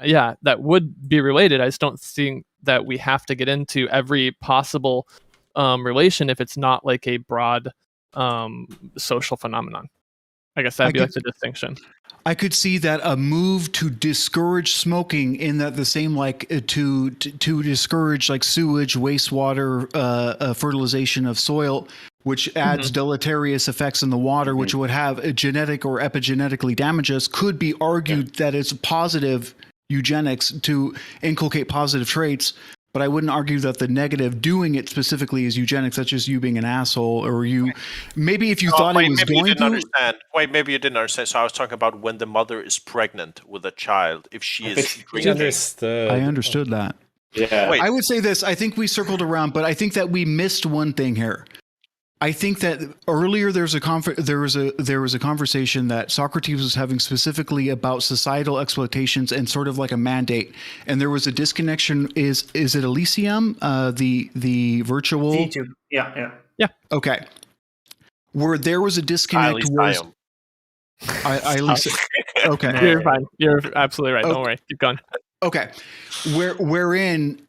yeah, that would be related. I just don't think that we have to get into every possible relation if it's not like a broad social phenomenon. I guess that'd be like the distinction. I could see that a move to discourage smoking in that the same like to discourage like sewage, wastewater, fertilization of soil, which adds deleterious effects in the water, which would have a genetic or epigenetically damage us, could be argued that it's positive eugenics to inculcate positive traits. But I wouldn't argue that the negative doing it specifically is eugenics. That's just you being an asshole, or you. Maybe if you thought it was maybe going you didn't to. understand. Wait, maybe you didn't understand. So I was talking about when the mother is pregnant with a child, if she is He drinking. understood. I understood that. Yeah. Wait. I would say this. I think we circled around, but I think that we missed one thing here. I think that earlier there was a conversation that Socrates was having specifically about societal exploitations and sort of like a mandate, and there was a disconnection. Is it Elysium, the virtual? D2. Yeah. Okay, where there was a disconnect. Was okay. You're fine. You're absolutely right. Don't worry. Keep going. Okay, wherein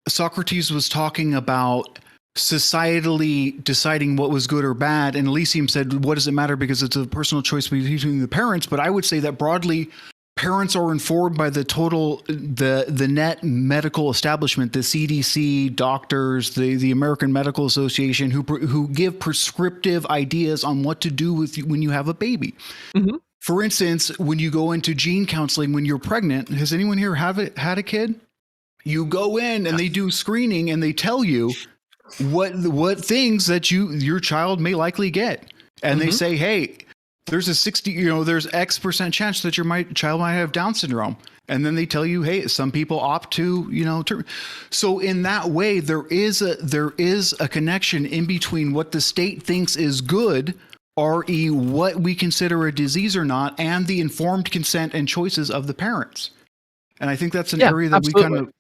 Socrates was talking about societally deciding what was good or bad, and Elysium said, what does it matter, because it's a personal choice between the parents. But I would say that broadly, parents are informed by the net medical establishment, the CDC, doctors, the American Medical Association, who give prescriptive ideas on what to do with you when you have a baby. Mm-hmm. For instance, when you go into gene counseling when you're pregnant, has anyone here had a kid? You go in and they do screening and they tell you what things that your child may likely get, and they say, hey, there's there's X% chance that your child might have Down syndrome, and then they tell you, hey, some people opt to so in that way there is a connection in between what the state thinks is good, re what we consider a disease or not, and the informed consent and choices of the parents. And I think that's an area that we kind of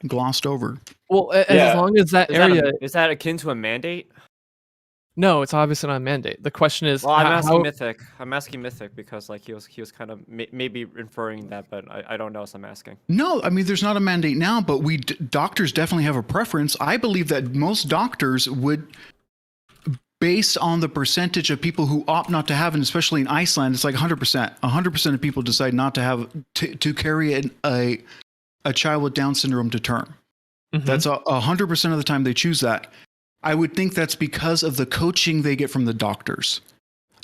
glossed over. Well, as long as that area is that akin to a mandate? No, it's obviously not a mandate. The question is, well, I'm asking Mythic. I'm asking Mythic because like he was kind of maybe inferring that, but I don't know, so I'm asking. No, I mean there's not a mandate now, but doctors definitely have a preference. I believe that most doctors would, based on the percentage of people who opt not to have, and especially in Iceland, it's like 100%. 100% of people decide not to have to carry a child with Down syndrome to term. That's 100% of the time they choose that. I would think that's because of the coaching they get from the doctors.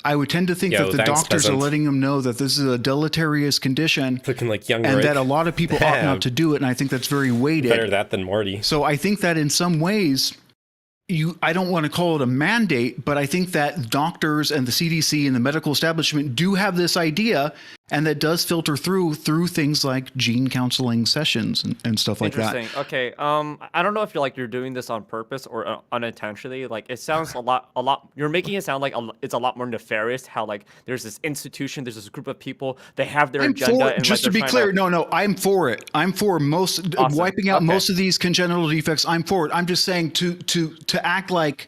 I would tend to think that the doctors are letting them know that this is a deleterious condition, looking like young and Rick. that a lot of people opt not to do it. And I think that's very weighted. Better that than Morty. So I think that in some ways, I don't want to call it a mandate, but I think that doctors and the CDC and the medical establishment do have this idea, and that does filter through things like gene counseling sessions and stuff like that. Interesting. Okay. I don't know if you're doing this on purpose or unintentionally. Like it sounds a lot. You're making it sound like it's a lot more nefarious. How like there's this institution, there's this group of people, they have their agenda. And just like, to be clear, no, I'm for it. I'm for wiping out most of these congenital defects. I'm for it. I'm just saying to act like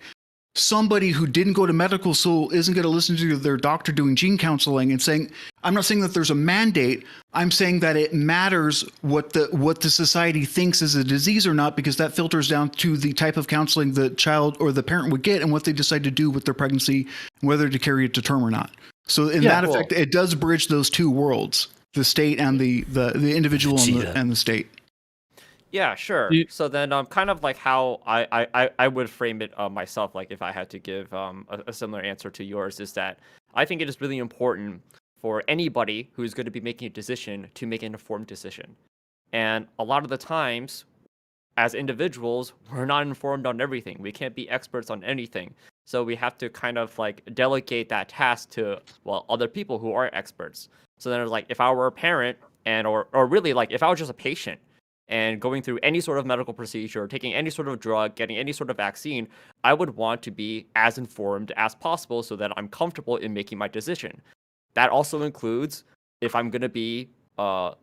somebody who didn't go to medical school isn't going to listen to their doctor doing gene counseling and saying, I'm not saying that there's a mandate. I'm saying that it matters what the society thinks is a disease or not, because that filters down to the type of counseling the child or the parent would get and what they decide to do with their pregnancy, whether to carry it to term or not. So in that effect, it does bridge those two worlds, the state and the individual and the state. Yeah, sure. So then kind of like how I would frame it myself, like if I had to give a similar answer to yours, is that I think it is really important for anybody who's going to be making a decision to make an informed decision. And a lot of the times, as individuals, we're not informed on everything. We can't be experts on anything. So we have to kind of like delegate that task to, well, other people who are experts. So then like if I were a parent or really like if I was just a patient, and going through any sort of medical procedure, taking any sort of drug, getting any sort of vaccine, I would want to be as informed as possible so that I'm comfortable in making my decision. That also includes if I'm going to be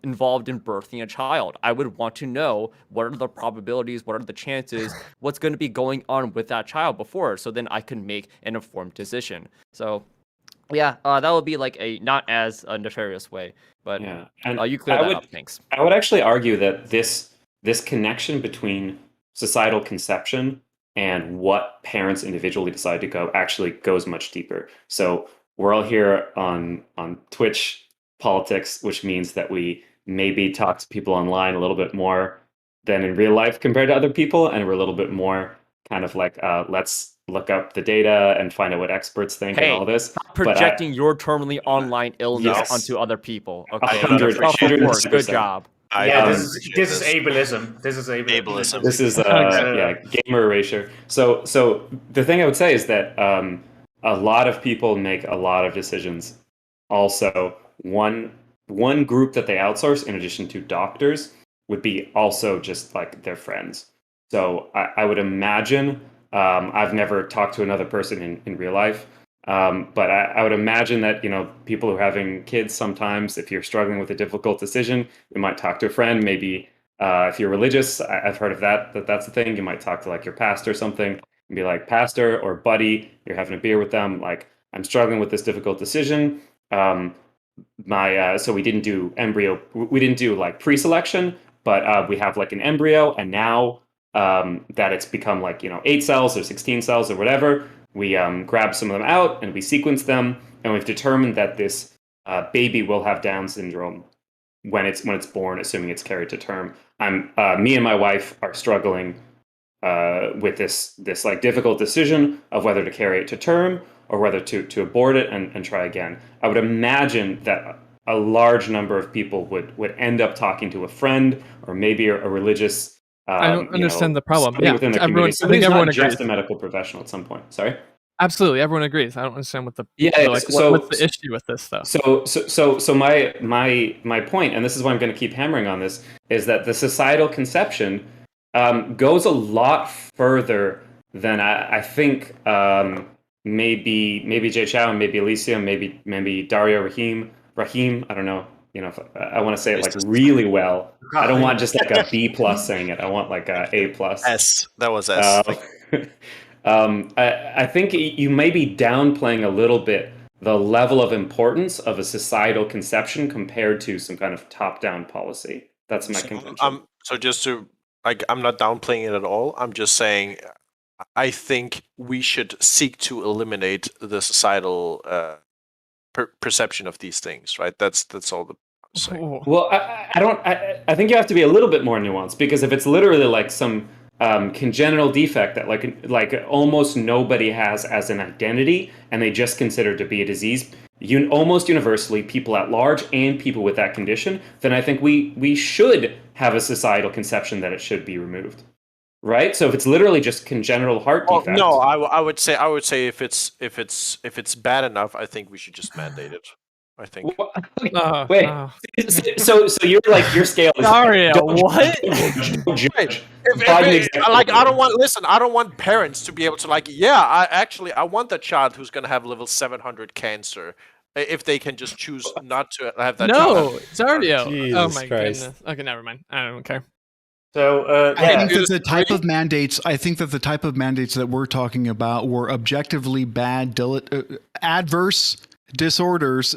involved in birthing a child. I would want to know what are the probabilities, what are the chances, what's going to be going on with that child before, so then I can make an informed decision. So yeah, that would be like a not as nefarious way, but yeah. And you clear that up. Thanks. I would actually argue that this this connection between societal conception and what parents individually decide to go actually goes much deeper. So we're all here on Twitch politics, which means that we maybe talk to people online a little bit more than in real life compared to other people, and we're a little bit more kind of like let's look up the data and find out what experts think and Hey, all this. stop projecting your terminally online illness Yes. onto other people. I Okay, 100 self-report. Good 100%. job. I Yeah, don't this appreciate is ableism. This is ableism. This is gamer erasure. So the thing I would say is that a lot of people make a lot of decisions. Also, one group that they outsource, in addition to doctors, would be also just like their friends. So I would imagine, I've never talked to another person in real life, but I would imagine that, you know, people who are having kids, sometimes if you're struggling with a difficult decision, you might talk to a friend. Maybe if you're religious, I've heard of that's the thing. You might talk to like your pastor or something and be like, pastor or buddy, you're having a beer with them. Like, I'm struggling with this difficult decision. So we didn't do like pre-selection, but we have like an embryo, and now that it's become like, you know, 8 cells or 16 cells or whatever, we grab some of them out and we sequence them, and we've determined that this baby will have Down syndrome when it's born, assuming it's carried to term. Me and my wife are struggling with this like difficult decision of whether to carry it to term or whether to abort it and try again. I would imagine that a large number of people would end up talking to a friend or maybe a religious. I don't understand the problem. somebody Yeah, within the everyone- community. I think Somebody's everyone not just agrees. a medical professional at some point. Sorry. Absolutely, everyone agrees. I don't understand what the Yeah, what's the issue with this though. So my point, and this is why I'm going to keep hammering on this, is that the societal conception goes a lot further than I think maybe Jay Chow and maybe Elysium, maybe Dario Rahim. I don't know. You know, if I want to say it like really well. I don't want just like a B+ saying it. I want like a A+. S. That was S. I think you may be downplaying a little bit the level of importance of a societal conception compared to some kind of top-down policy. That's my contention. So just to, like, I'm not downplaying it at all. I'm just saying I think we should seek to eliminate the societal perception of these things, right? That's all I'm saying. Well, I think you have to be a little bit more nuanced, because if it's literally like some congenital defect that like almost nobody has as an identity and they just consider to be a disease, almost universally, people at large and people with that condition, then I think we should have a societal conception that it should be removed. Right, so if it's literally just congenital heart defect. No, I would say if it's bad enough, I think we should just mandate it. I think. Wait, so you're like, your scale is Dario, what? Like, I don't want parents to be able to like, I want that child who's going to have level 700 cancer, if they can just choose not to have that child. No, Dario. Oh Jesus my Christ. goodness. Okay, never mind. I don't care. So I think that the type of mandates. I think that the type of mandates that we're talking about were objectively bad, adverse disorders,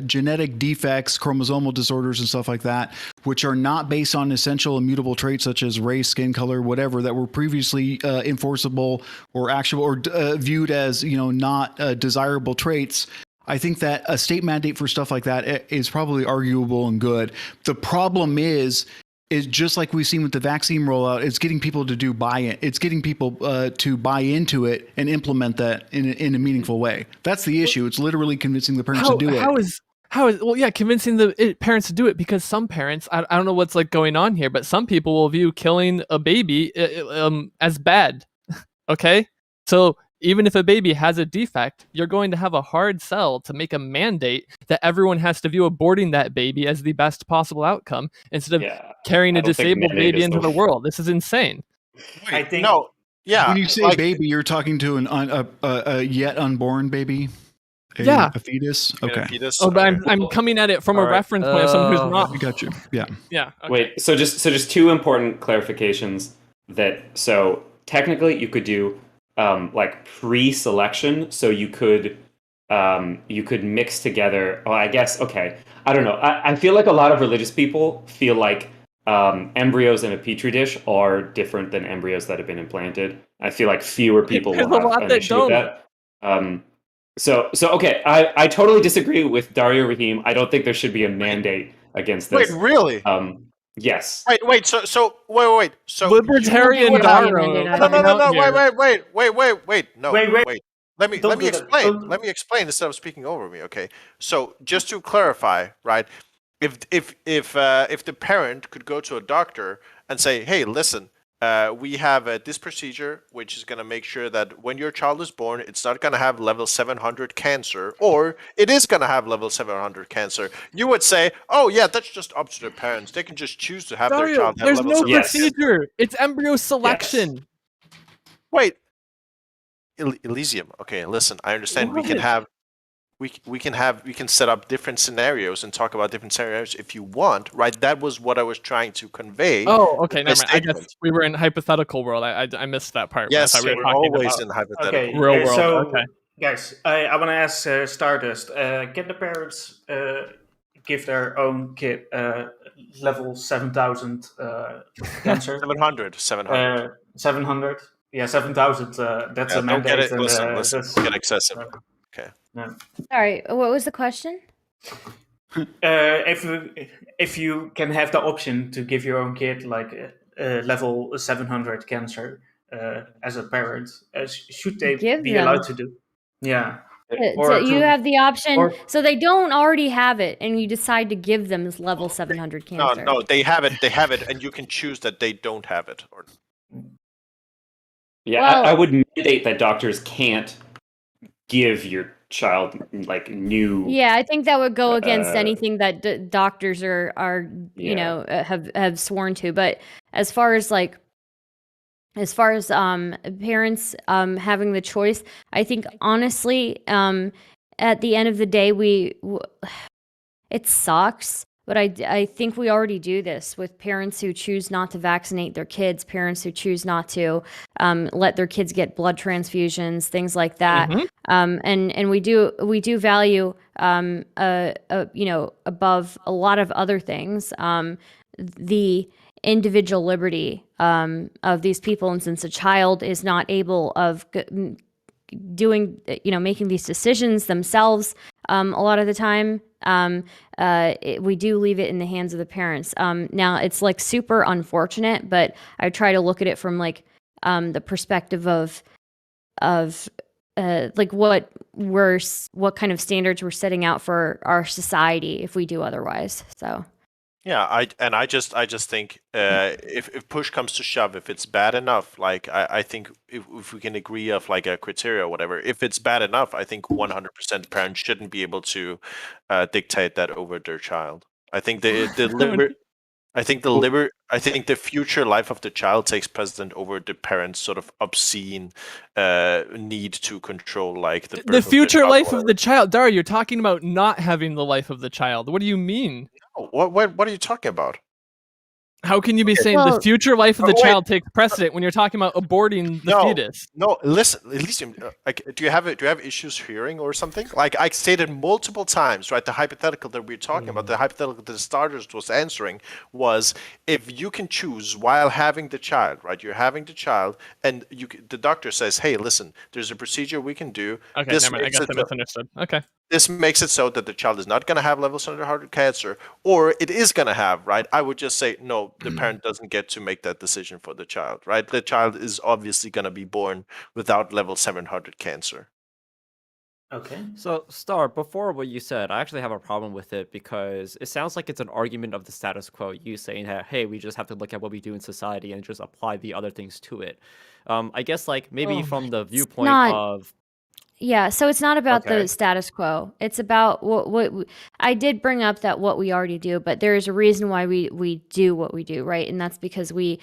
genetic defects, chromosomal disorders, and stuff like that, which are not based on essential immutable traits such as race, skin color, whatever, that were previously enforceable or actual or viewed as, you know, not desirable traits. I think that a state mandate for stuff like that is probably arguable and good. The problem is just like we've seen with the vaccine rollout, it's getting people to do buy-in. It's getting people to buy into it and implement that in a meaningful way. That's the issue. It's literally convincing the parents to do it. Convincing the parents to do it, because some parents, I don't know what's like going on here, but some people will view killing a baby as bad. Okay, so even if a baby has a defect, you're going to have a hard sell to make a mandate that everyone has to view aborting that baby as the best possible outcome instead of carrying a disabled baby into the world. This is insane. I think No, yeah. When you say baby, you're talking to a yet unborn baby. A fetus. Okay. Fetus? Oh, but I'm coming at it from a reference point of someone who's not. I got you. Yeah. Yeah. Okay. Wait, so just two important clarifications. So technically you could do like pre-selection, so you could mix together. Oh, I guess, okay. I don't know. I feel like a lot of religious people feel like embryos in a petri dish are different than embryos that have been implanted. I feel like fewer people There's will a have lot an that issue with don't. that. So okay, I totally disagree with Dario Rahim. I don't think there should be a mandate against Wait, this. really? Yes. Wait. So wait. So Libertarian Give a Daro mandate on No, it. no. here. Wait. No, Wait. Let me Don't do that. explain. Don't- Let me explain instead of speaking over me. Okay. So just to clarify, right? If the parent could go to a doctor and say, "Hey, listen, we have this procedure which is going to make sure that when your child is born, it's not going to have level 700 cancer, or it is going to have level 700 cancer," you would say, "Oh yeah, that's just up to the parents. They can just choose to have their Dario, child have there's level no 700 Yes. procedure. It's embryo selection. Wait, Elysium. Okay, listen. I understand we can What? have we can set up different scenarios and talk about different scenarios if you want, right? That was what I was trying to convey. Oh, okay, with my never mind. I guess statement. we were in hypothetical world. I missed that part. Yes, I thought we you're were talking always about in hypothetical. Okay, real world. so Okay. guys, I want to ask Stardust: can the parents give their own kid level 7,000 cancer? 700. 700? Yeah, 7,000. That's Yeah, a don't get mandate. it. Listen. That's, Don't get excessive. uh, Okay. no. Sorry, what was the question? If you can have the option to give your own kid like level 700 cancer as a parent, should they Give be them. allowed to do? Yeah. So Or you to- have the option. or- So they don't already have it, and you decide to give them this level 700 cancer. No, they have it. They have it, and you can choose that they don't have it. Or Yeah, Well- I would mandate that doctors can't give your child like new. Yeah, I think that would go against Uh, anything that doctors are you Yeah. know have sworn to. But as far as parents having the choice, I think honestly at the end of the day it sucks. But I think we already do this with parents who choose not to vaccinate their kids, parents who choose not to let their kids get blood transfusions, things like that. Mhm. And we do value above a lot of other things the individual liberty of these people. And since a child is not able of doing making these decisions themselves a lot of the time, we do leave it in the hands of the parents. Now it's like super unfortunate, but I try to look at it from like the perspective of like what kind of standards we're setting out for our society if we do otherwise. So yeah, I just think if push comes to shove, if it's bad enough, like I think if we can agree of like a criteria or whatever, if it's bad enough, I think 100% parents shouldn't be able to dictate that over their child. I think I think the future life of the child takes precedent over the parents' sort of obscene need to control like the birth The of future child, life whatever. of the child. Dario, you're talking about not having the life of the child. What do you mean? What are you talking about? How can you be saying Well- the future life of the Oh, wait. child takes precedent when you're talking about aborting the fetus? No, listen, Elysium, like, do you have issues hearing or something? Like I stated multiple times, right? The hypothetical that we're talking about, the hypothetical that the starters was answering was if you can choose while having the child, right? You're having the child, and the doctor says, "Hey, listen, there's a procedure we can do. Okay, This never mind. I makes guess I it- misunderstood. Okay. This makes it so that the child is not going to have level 700 cancer, or it is going to have, right?" I would just say, no, the parent doesn't get to make that decision for the child, right? The child is obviously going to be born without level 700 cancer. Okay. So, Star, before what you said, I actually have a problem with it because it sounds like it's an argument of the status quo. You saying that, hey, we just have to look at what we do in society and just apply the other things to it. I guess, like, maybe from the viewpoint not- of. Yeah, so it's not about Okay. the status quo. It's about what I did bring up that what we already do, but there is a reason why we do what we do, right? And that's because we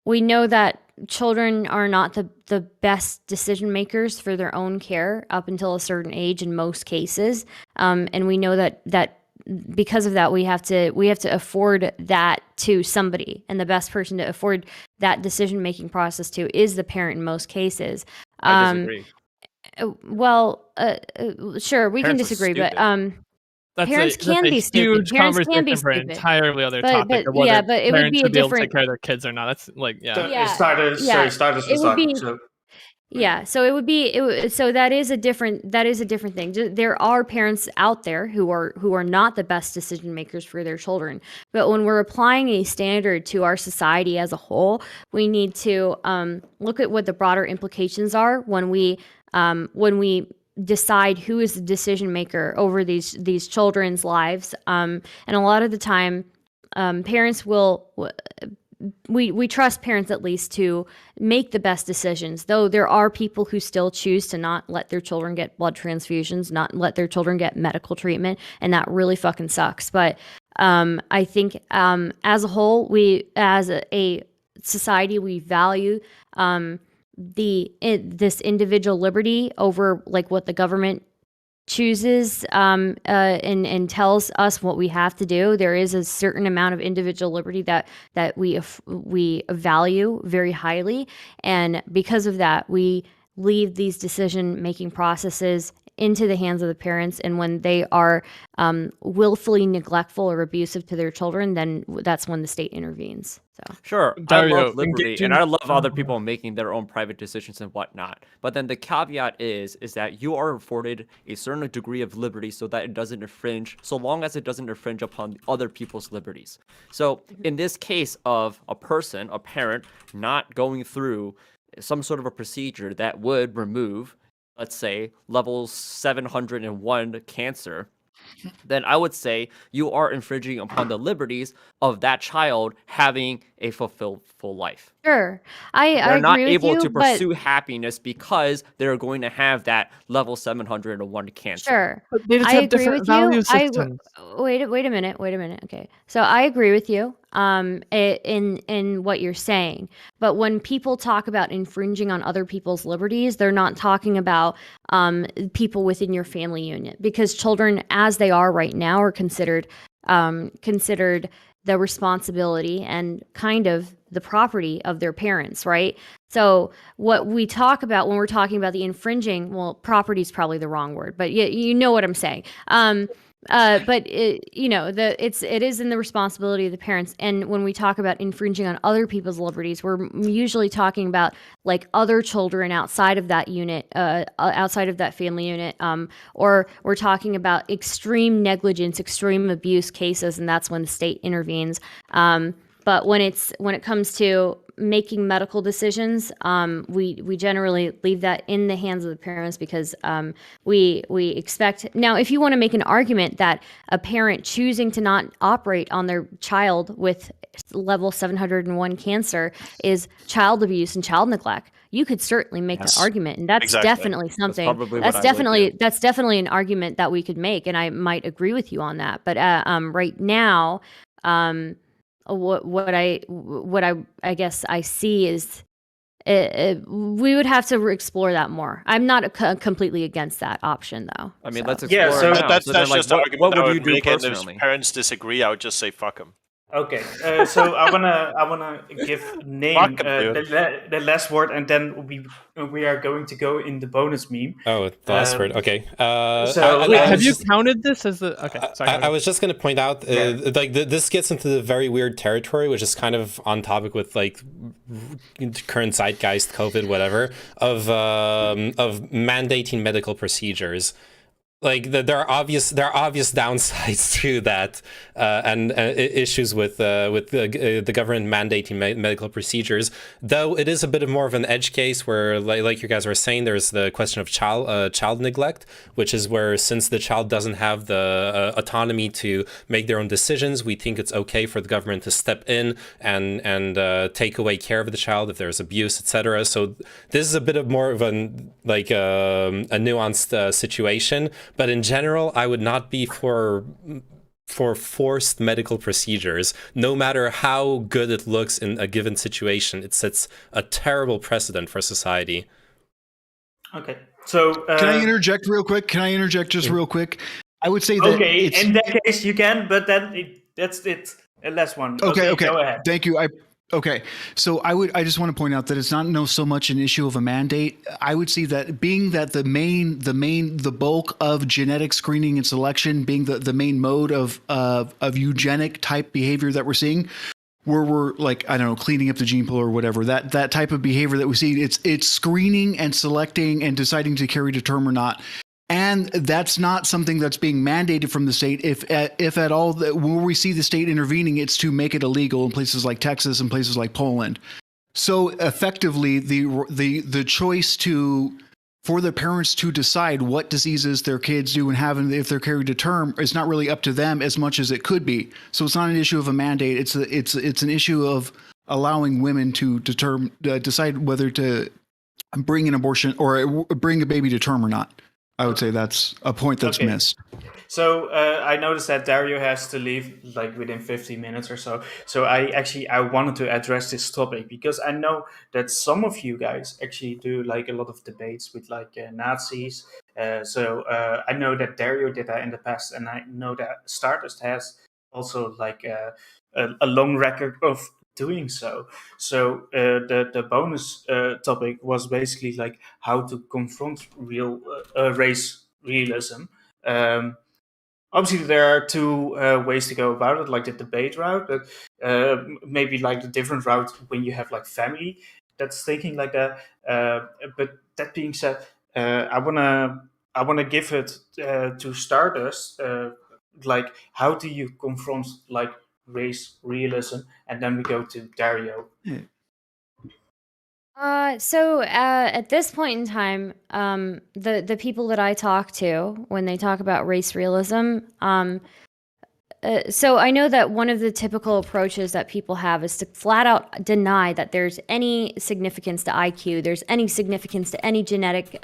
know that children are not the best decision makers for their own care up until a certain age in most cases, and we know that because of that we have to afford that to somebody, and the best person to afford that decision making process to is the parent in most cases. I disagree. Well, sure, we can Parents are disagree, but stupid. Parents can be stupid. Huge Parents can conversation be for an stupid. entirely other But- topic but- of whether yeah, but it would parents be a should be able to take different- care of their kids or not. That's like, yeah. So, Yeah, starters, yeah, sorry, starters it was would talking. be- So Yeah, so it would be so that is a different thing. There are parents out there who are not the best decision makers for their children. But when we're applying a standard to our society as a whole, we need to look at what the broader implications are when we decide who is the decision maker over these children's lives. And a lot of the time, parents will. We trust parents at least to make the best decisions, though there are people who still choose to not let their children get blood transfusions, not let their children get medical treatment, and that really fucking sucks. But I think as a whole, we as a society, we value this individual liberty over like what the government chooses and tells us what we have to do. There is a certain amount of individual liberty that we value very highly, and because of that, we leave these decision making processes into the hands of the parents. And when they are willfully neglectful or abusive to their children, then that's when the state intervenes. So Sure, I Dario, love liberty, engaging- and I love other people making their own private decisions and whatnot. But then the caveat is that you are afforded a certain degree of liberty so that it doesn't infringe, so long as it doesn't infringe upon other people's liberties. So in this case of a parent, not going through some sort of a procedure that would remove, let's say, level 701 cancer, then I would say you are infringing upon the liberties of that child having a fulfilled full life. sure, I They're agree not with able you, to but pursue happiness because they're going to have that level 701 cancer. sure. But they just I have agree different with value you. systems. Wait a minute. Okay. So I agree with you in what you're saying. But when people talk about infringing on other people's liberties, they're not talking about people within your family unit, because children as they are right now are considered the responsibility and kind of the property of their parents, right? So what we talk about when we're talking about the infringing, well, property is probably the wrong word, but you know what I'm saying. But it is in the responsibility of the parents. And when we talk about infringing on other people's liberties, we're usually talking about like other children outside of that unit, outside of that family unit, or we're talking about extreme negligence, extreme abuse cases, and that's when the state intervenes. But when it comes to making medical decisions, we generally leave that in the hands of the parents, because we expect. Now, if you want to make an argument that a parent choosing to not operate on their child with level 701 cancer is child abuse and child neglect, you could certainly make Yes. that argument, and that's Exactly. definitely something. probably That's what I would definitely do. that's definitely an argument that we could make, and I might agree with you on that. But right now, what I guess I see is we would have to explore that more. I'm not completely against that option, though. I mean, So. let's explore Yeah, so it now. That's So then, like, just the what argument I would you would do make, and personally? if parents disagree, I would just say fuck them. okay, so I wanna give name Fuck 'em, dude. the last word, and then we are going to go in the bonus meme. Oh, the last word. Okay. so- Wait, I have was you just- counted this as the? Okay, sorry. I was just going to point out, this gets into the very weird territory, which is kind of on topic with like current zeitgeist, COVID, whatever, of mandating medical procedures. Like there are obvious downsides to that, and issues with the government mandating medical procedures. Though it is a bit more of an edge case where, like you guys were saying, there's the question of child neglect, which is where, since the child doesn't have the autonomy to make their own decisions, we think it's okay for the government to step in and take away care of the child if there's abuse, etc. So this is a bit of more of a nuanced situation. But in general, I would not be for forced medical procedures, no matter how good it looks in a given situation. It sets a terrible precedent for society. Okay, so Can I interject real quick? Real quick? I would say that okay, it's, in that case you can, but then that's it. Last one. Okay. Go ahead. Thank you. Okay, so I just want to point out that it's not so much an issue of a mandate. I would see that being that the bulk of genetic screening and selection being the main mode of eugenic type behavior that we're seeing, where we're like, I don't know, cleaning up the gene pool or whatever, that type of behavior that we see, it's screening and selecting and deciding to carry to term or not. And that's not something that's being mandated from the state. If at all, when we see the state intervening, it's to make it illegal in places like Texas and places like Poland. So effectively, the choice for the parents to decide what diseases their kids do and have, and if they're carried to term, is not really up to them as much as it could be. So it's not an issue of a mandate. It's an issue of allowing women to decide whether to bring an abortion or bring a baby to term or not. I would say that's a point that's missed. So I noticed that Dario has to leave like within 15 minutes or so. So I wanted to address this topic because I know that some of you guys actually do like a lot of debates with like Nazis. So I know that Dario did that in the past, and I know that Stardust has also like a long record of doing so. So the bonus topic was basically like how to confront real race realism. Obviously, there are two ways to go about it, like the debate route, but maybe like the different route when you have like family that's thinking like that. But that being said, I wanna give it to Stardust. Like, how do you confront like race realism? And then we go to Dario. So at this point in time, the people that I talk to when they talk about race realism, so I know that one of the typical approaches that people have is to flat out deny that there's any significance to IQ, there's any significance to any genetic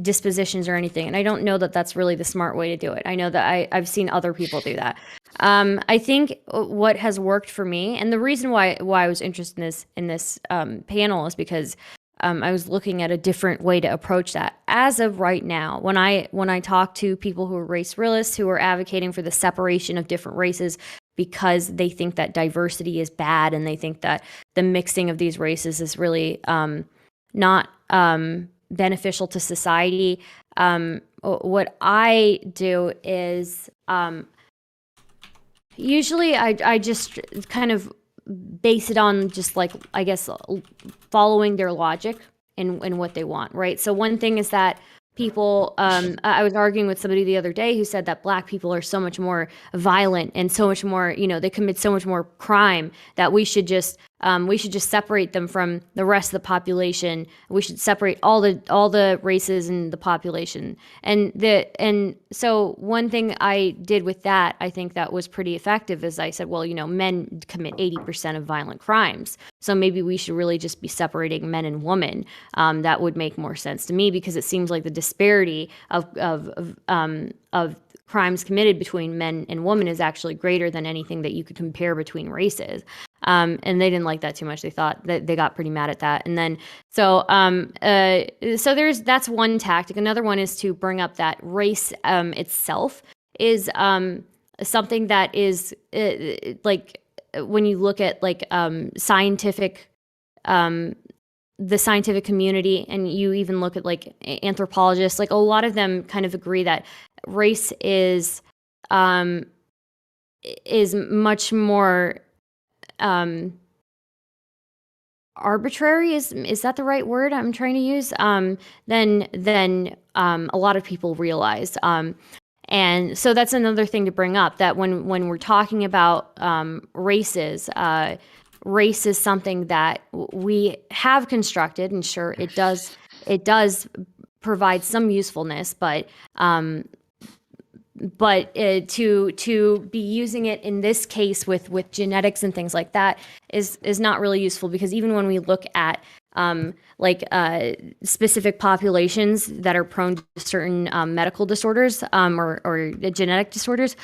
dispositions or anything. And I don't know that that's really the smart way to do it. I know that I've seen other people do that. I think what has worked for me, and the reason why I was interested in this panel is because I was looking at a different way to approach that. As of right now, when I talk to people who are race realists, who are advocating for the separation of different races because they think that diversity is bad and they think that the mixing of these races is really not beneficial to society, what I do is usually I just kind of base it on just like, I guess, following their logic and what they want, right? So one thing is that people, I was arguing with somebody the other day who said that Black people are so much more violent and so much more, they commit so much more crime that we should just separate them from the rest of the population. We should separate all the races in the population. And so one thing I did with that, I think that was pretty effective, is I said, well, men commit 80% of violent crimes. So maybe we should really just be separating men and women. That would make more sense to me, because it seems like the disparity of crimes committed between men and women is actually greater than anything that you could compare between races. And they didn't like that too much. They thought that they got pretty mad at that. And then, so that's one tactic. Another one is to bring up that race itself is something that is like, when you look at like scientific, the scientific community, and you even look at like anthropologists, like a lot of them kind of agree that race is much more arbitrary, is that the right word I'm trying to use, than a lot of people realize. And so that's another thing to bring up, that when we're talking about races, race is something that we have constructed, and sure, it does provide some usefulness, but to be using it in this case with genetics and things like that is not really useful, because even when we look at specific populations that are prone to certain medical disorders or genetic disorders,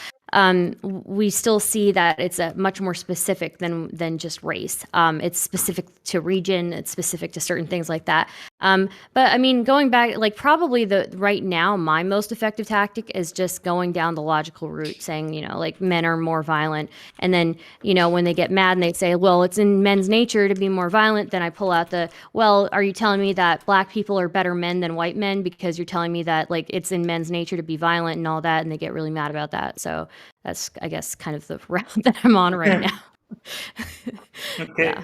we still see that it's a much more specific than just race. It's specific to region. It's specific to certain things like that. But I mean, going back, like probably right now, my most effective tactic is just going down the logical route, saying, like men are more violent. And then, when they get mad and they say, well, it's in men's nature to be more violent, then I pull out well, are you telling me that black people are better men than white men because you're telling me that like it's in men's nature to be violent and all that, and they get really mad about that. So that's, I guess, kind of the route that I'm on right now. Okay. Yeah.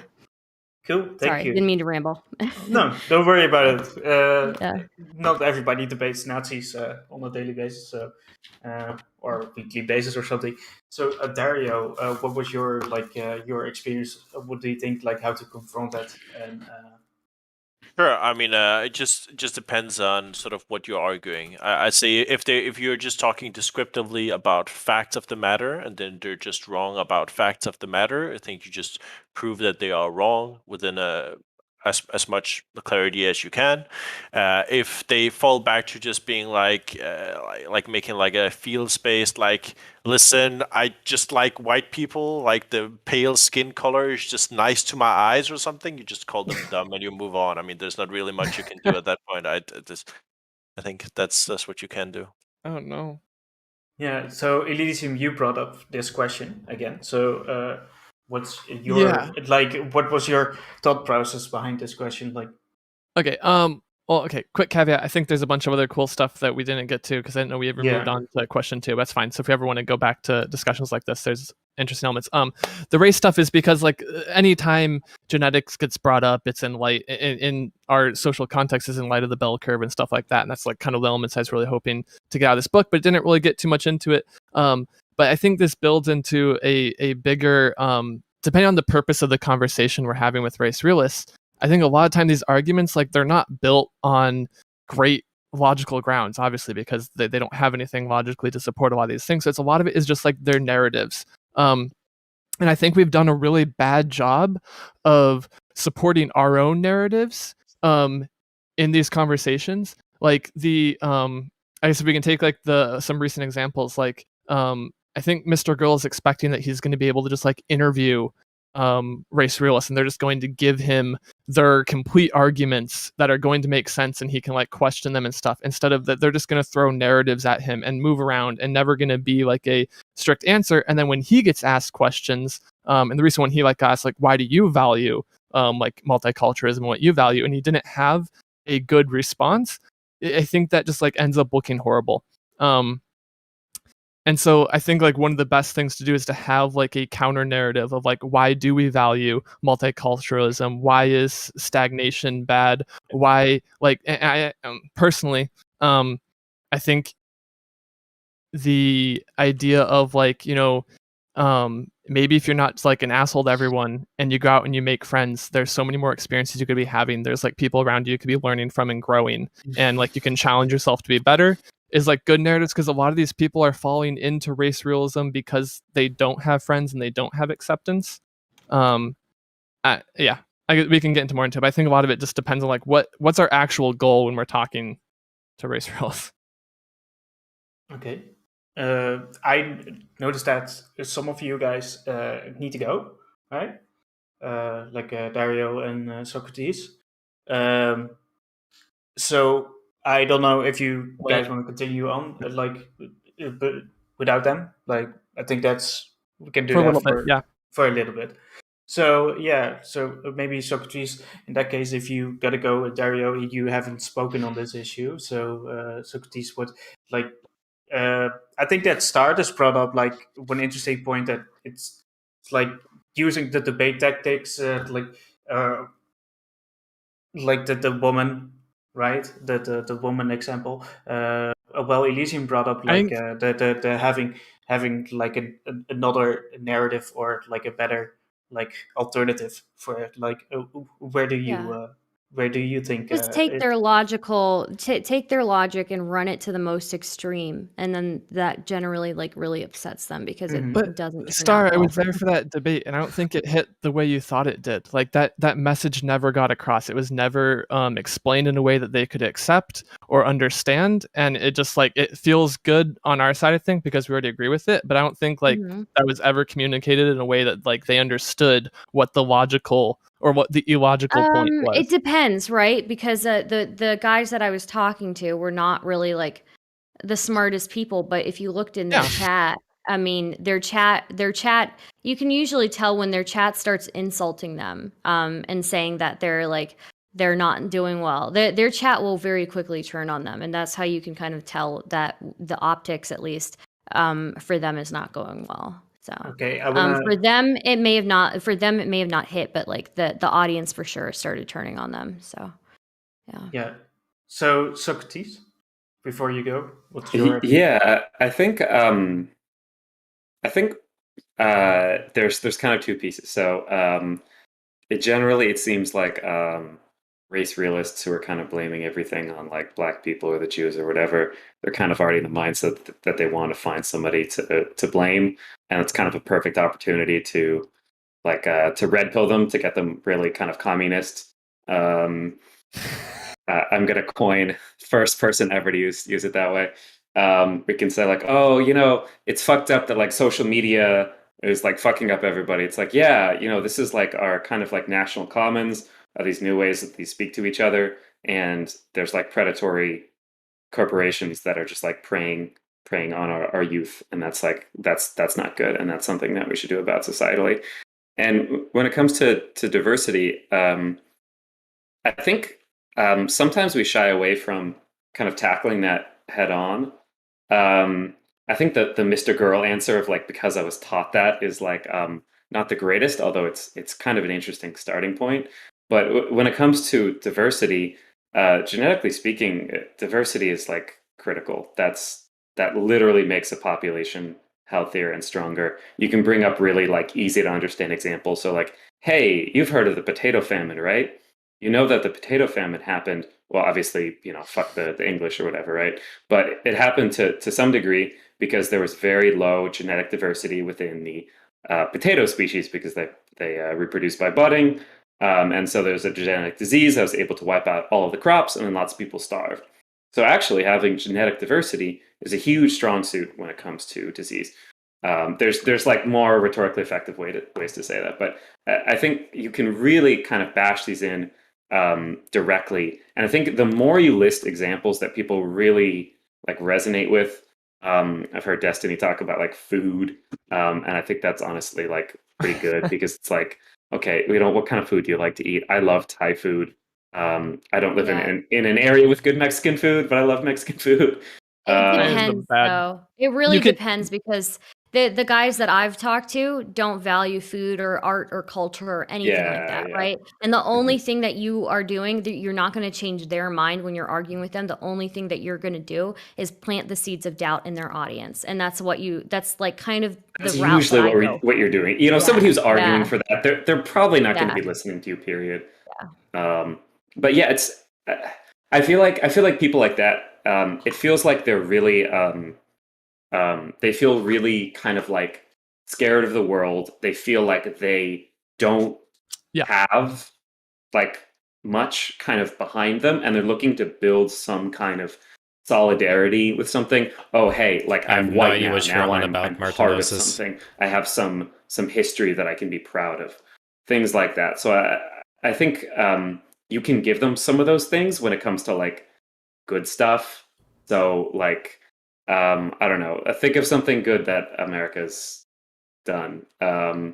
Cool. Thank Sorry, you. didn't mean to ramble. No, don't worry about it. Yeah. Not everybody debates Nazis on a daily basis, or weekly basis or something. So, Dario, what was your your experience? What do you think, like, how to confront that? And Sure. I mean, it just depends on sort of what you're arguing. I say if you're just talking descriptively about facts of the matter, and then they're just wrong about facts of the matter, I think you just prove that they are wrong within as much clarity as you can. If they fall back to just being like making like a field space, like, listen, I just like white people, like the pale skin color is just nice to my eyes or something, you just call them dumb and you move on. I mean, there's not really much you can do at that point. I think that's what you can do. Oh no. yeah, so Elysium, you brought up this question again. So, what's your what was your thought process behind this question? Like, Okay. Well, okay. Quick caveat. I think there's a bunch of other cool stuff that we didn't get to because I didn't know we ever moved on to question 2. That's fine. So if we ever want to go back to discussions like this, there's interesting elements. The race stuff is because like anytime genetics gets brought up, it's in light in our social context is in light of the bell curve and stuff like that, and that's like kind of the elements I was really hoping to get out of this book, but it didn't really get too much into it. But I think this builds into a bigger depending on the purpose of the conversation we're having with race realists. I think a lot of times these arguments, like, they're not built on great logical grounds, obviously, because they don't have anything logically to support a lot of these things. So it's a lot of it is just like their narratives. And I think we've done a really bad job of supporting our own narratives in these conversations. Like I guess we can take like some recent examples. Like I think Mr. Girl is expecting that he's going to be able to just like interview race realists, and they're just going to give him their complete arguments that are going to make sense, and he can like question them and stuff, instead of that they're just going to throw narratives at him and move around and never going to be like a strict answer. And then when he gets asked questions, and the reason when he like asked like, why do you value like multiculturalism and what you value, and he didn't have a good response, I think that just like ends up looking horrible. And so I think like one of the best things to do is to have like a counter narrative of like, why do we value multiculturalism? Why is stagnation bad? Why, like, I personally, I think the idea of like, maybe if you're not like an asshole to everyone and you go out and you make friends, there's so many more experiences you could be having. There's like people around you could be learning from and growing, and like you can challenge yourself to be better. Is like good narratives, because a lot of these people are falling into race realism because they don't have friends and they don't have acceptance. We can get into more into it, but I think a lot of it just depends on like what's our actual goal when we're talking to race realists. okay. I noticed that some of you guys need to go, right? Like Dario and Socrates. So I don't know if you guys want to continue on, but without them. Like, I think we can do that for a little bit. So yeah, so maybe Socrates. In that case, if you gotta go with Dario, you haven't spoken on this issue. So Socrates, I think that Stardust brought up like one interesting point, that it's like using the debate tactics, like the woman, right? The woman example. Well, Elysium brought up like the having like another narrative, or like a better like alternative for it. Like, where do you think? Just take their take their logic and run it to the most extreme, and then that generally like really upsets them because it doesn't. Star, I was there for that debate, and I don't think it hit the way you thought it did. Like that message never got across. It was never explained in a way that they could accept, or understand, and it just like it feels good on our side of things because we already agree with it, but I don't think like Mhm. that was ever communicated in a way that like they understood what the logical or what the illogical point was. It depends, right? Because the guys that I was talking to were not really like the smartest people, but if you looked in their Yeah. chat, I mean, their chat, you can usually tell when their chat starts insulting them, and saying that they're not doing well. Their chat will very quickly turn on them, and that's how you can kind of tell that the optics, at least, for them, is not going well. So, Okay, I wanna. for them, it may have not. For them, it may have not hit, but like the audience for sure started turning on them. So, yeah. Yeah. So Socrates, before you go, what's your opinion? Yeah, I think there's kind of two pieces. So it seems like race realists who are kind of blaming everything on like black people or the Jews or whatever. They're kind of already in the mindset that they want to find somebody to blame, and it's kind of a perfect opportunity to to red pill them, to get them really kind of communist. I'm gonna coin first person ever to use it that way. We can say like, oh, it's fucked up that like social media is like fucking up everybody. It's like, yeah, this is like our kind of like national commons, these new ways that these speak to each other, and there's like predatory corporations that are just like preying on our youth, and that's not good, and that's something that we should do about societally. And when it comes to diversity, I think sometimes we shy away from kind of tackling that head on. I think that the Mr. Girl answer of like, because I was taught that, is like not the greatest, although it's kind of an interesting starting point. But when it comes to diversity, genetically speaking, diversity is like critical. That literally makes a population healthier and stronger. You can bring up really like easy to understand examples. So like, hey, you've heard of the potato famine, right? You know that the potato famine happened. Well, obviously, fuck the English or whatever, right? But it happened to some degree because there was very low genetic diversity within the potato species, because they reproduce by budding. And so there's a genetic disease that was able to wipe out all of the crops, and then lots of people starved. So actually, having genetic diversity is a huge strong suit when it comes to disease. There's like more rhetorically effective ways to say that, but I think you can really kind of bash these in directly. And I think the more you list examples that people really like resonate with, I've heard Destiny talk about like food, and I think that's honestly like pretty good because it's like, okay, what kind of food do you like to eat? I love Thai food. I don't live Yeah. in an area with good Mexican food, but I love Mexican food. It Is the depends, bad- though. It really You can- depends, because the guys that I've talked to don't value food or art or culture or anything like that, Yeah. right? And the only thing that you are doing, that you're not going to change their mind when you're arguing with them. The only thing that you're going to do is plant the seeds of doubt in their audience, and that's like kind of the That's route usually that I go. what you're doing. Somebody who's arguing yeah. for that, they're probably not going to Yeah. be listening to you. Period. But yeah, it's. I feel like people like that. It feels like they're really. They feel really kind of like scared of the world. They feel like they don't have like much kind of behind them, and they're looking to build some kind of solidarity with something. Oh, hey, like I have I'm no white idea now. what you're Now on I'm about, part of Martinosis. something. I have some history that I can be proud of. Things like that. So I think you can give them some of those things when it comes to like good stuff. So like I don't know. Think of something good that America's done. Talk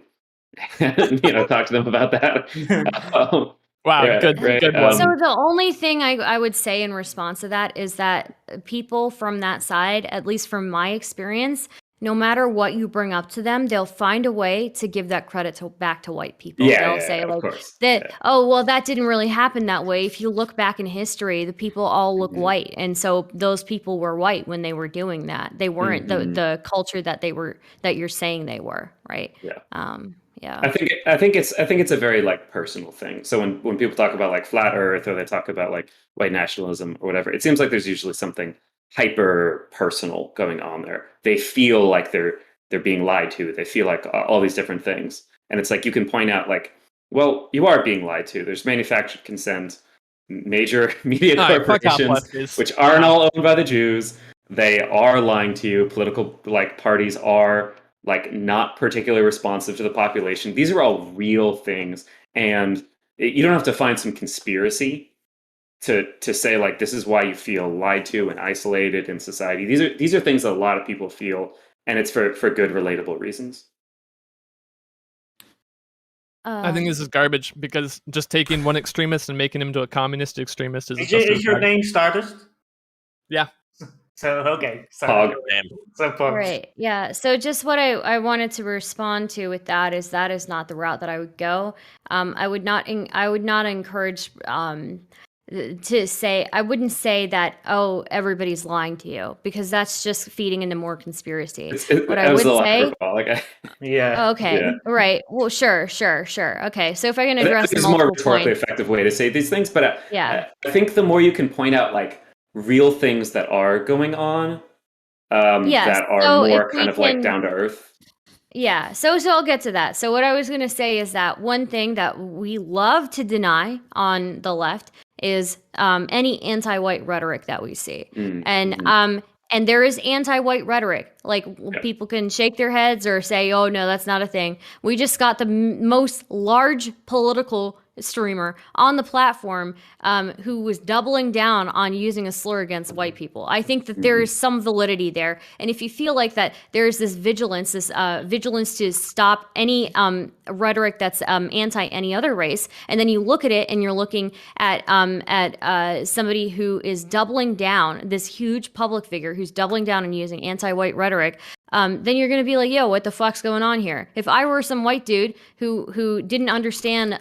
to them about that. Wow, Right, good right, one. So the only thing I would say in response to that is that people from that side, at least from my experience, no matter what you bring up to them, they'll find a way to give that credit back to white people. They'll say of like course. that, Yeah. oh, well, that didn't really happen that way. If you look back in history, the people all look Mhm. white. And so those people were white when they were doing that. They weren't Mhm. the culture that you're saying they were, right? Yeah. Yeah. I think it's a very like personal thing. So when people talk about like flat Earth, or they talk about like white nationalism or whatever, it seems like there's usually something hyper personal going on there. They feel like they're being lied to. They feel like all these different things, and it's like you can point out like, well, you are being lied to. There's manufactured consent. major media All right, fuck off, corporations, lefties. which aren't all owned by the Jews. They are lying to you. Political parties are not particularly responsive to the population. These are all real things, and you don't have to find some conspiracy to say this is why you feel lied to and isolated in society. These are things that a lot of people feel, and it's for good, relatable reasons. I think this is garbage because just taking one extremist and making him to a communist extremist is just Is your name Stardust? Yeah. So okay. Pog. So Pog. Right. Yeah. So just what I wanted to respond to with that is not the route that I would go. I would not encourage to say, I wouldn't say that, oh, everybody's lying to you, because that's just feeding into more conspiracy. What I would say, yeah. okay, Yeah. right. Well, sure. Okay, so if I can address it's multiple more rhetorically points, effective way to say these things, but yeah, I think the more you can point out real things that are going on, that are so if more we kind of can- down to earth. Yeah, so I'll get to that. So what I was going to say is that one thing that we love to deny on the left is any anti-white rhetoric that we see. And there is anti-white rhetoric. People can shake their heads or say, "Oh no, that's not a thing." We just got the most large political streamer on the platform who was doubling down on using a slur against white people. I think that there is some validity there, and if you feel like that there's this vigilance to stop any rhetoric that's anti any other race, and then you look at it and you're looking at somebody who is doubling down, this huge public figure who's doubling down and using anti-white rhetoric, then you're going to be like, yo, what the fuck's going on here? If I were some white dude who didn't understand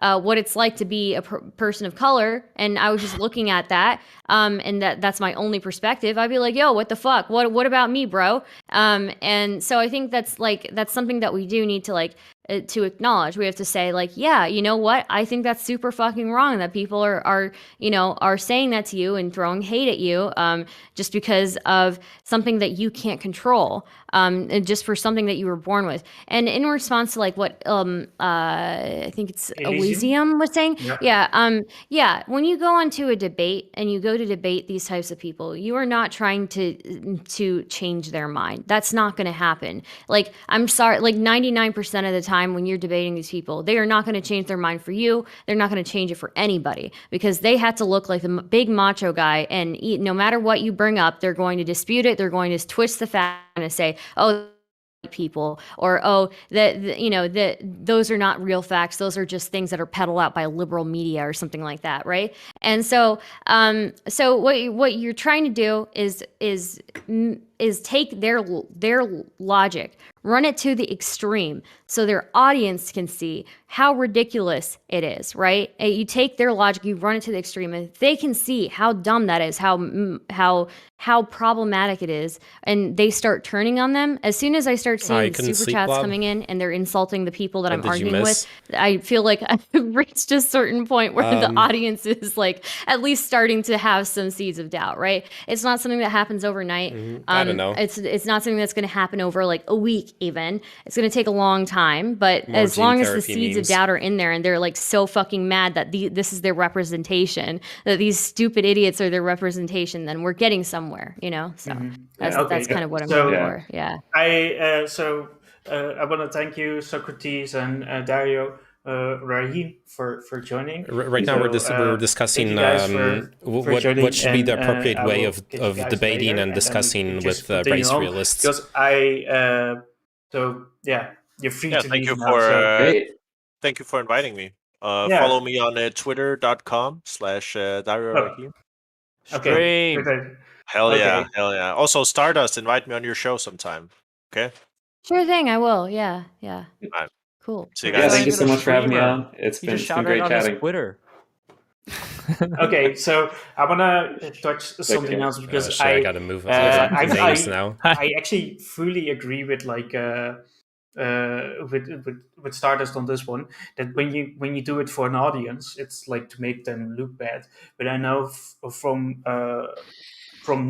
what it's like to be a person of color, and I was just looking at that, and that's my only perspective, I'd be like, yo, what the fuck? What about me, bro? And so I think that's something that we do need to to acknowledge. We have to say, yeah, you know what? I think that's super fucking wrong that people are saying that to you and throwing hate at you just because of something that you can't control, and just for something that you were born with. And in response to what I think it's Elysium was saying, yeah, when you go onto a debate and you go to debate these types of people, you are not trying to change their mind. That's not going to happen. I'm sorry, 99% of the time when you're debating these people, they are not going to change their mind for you. They're not going to change it for anybody, because they have to look like the big macho guy, and no matter what you bring up, they're going to dispute it. They're going to twist the fact and say, oh, people, or those are not real facts, those are just things that are peddled out by liberal media or something like that, right? And so what you're trying to do is take their logic, run it to the extreme so their audience can see how ridiculous it is, right? You take their logic, you run it to the extreme, and they can see how dumb that is, how problematic it is, and they start turning on them. As soon as I start seeing super chats coming in and they're insulting the people that I'm arguing with, I feel like I've reached a certain point where the audience is at least starting to have some seeds of doubt, right? It's not something that happens overnight. I don't know. It's not something that's going to happen over a week even. It's going to take a long time, but as long as the seeds of doubt are in there and they're so fucking mad that this is their representation, that these stupid idiots are their representation, then we're getting somewhere, So that's kind of what I'm going for. Yeah. I want to thank you, Socrates and Dario, Rahim, for joining. Right now we're discussing what should be the appropriate way of debating and discussing with race realists. Because you're free to thank leave you now, thank you for inviting me. Follow me on twitter.com/Dario Rahim. Okay. Hell yeah. Also, Stardust, invite me on your show sometime. Okay? Sure thing, I will. Yeah. Right. Cool. See you guys. Thank you so much for having me on. It's been great chatting. Twitter. Okay, so I want to touch something else, because I gotta move names now. I actually fully agree with with Stardust on this one, that when you do it for an audience, it's to make them look bad. But I know from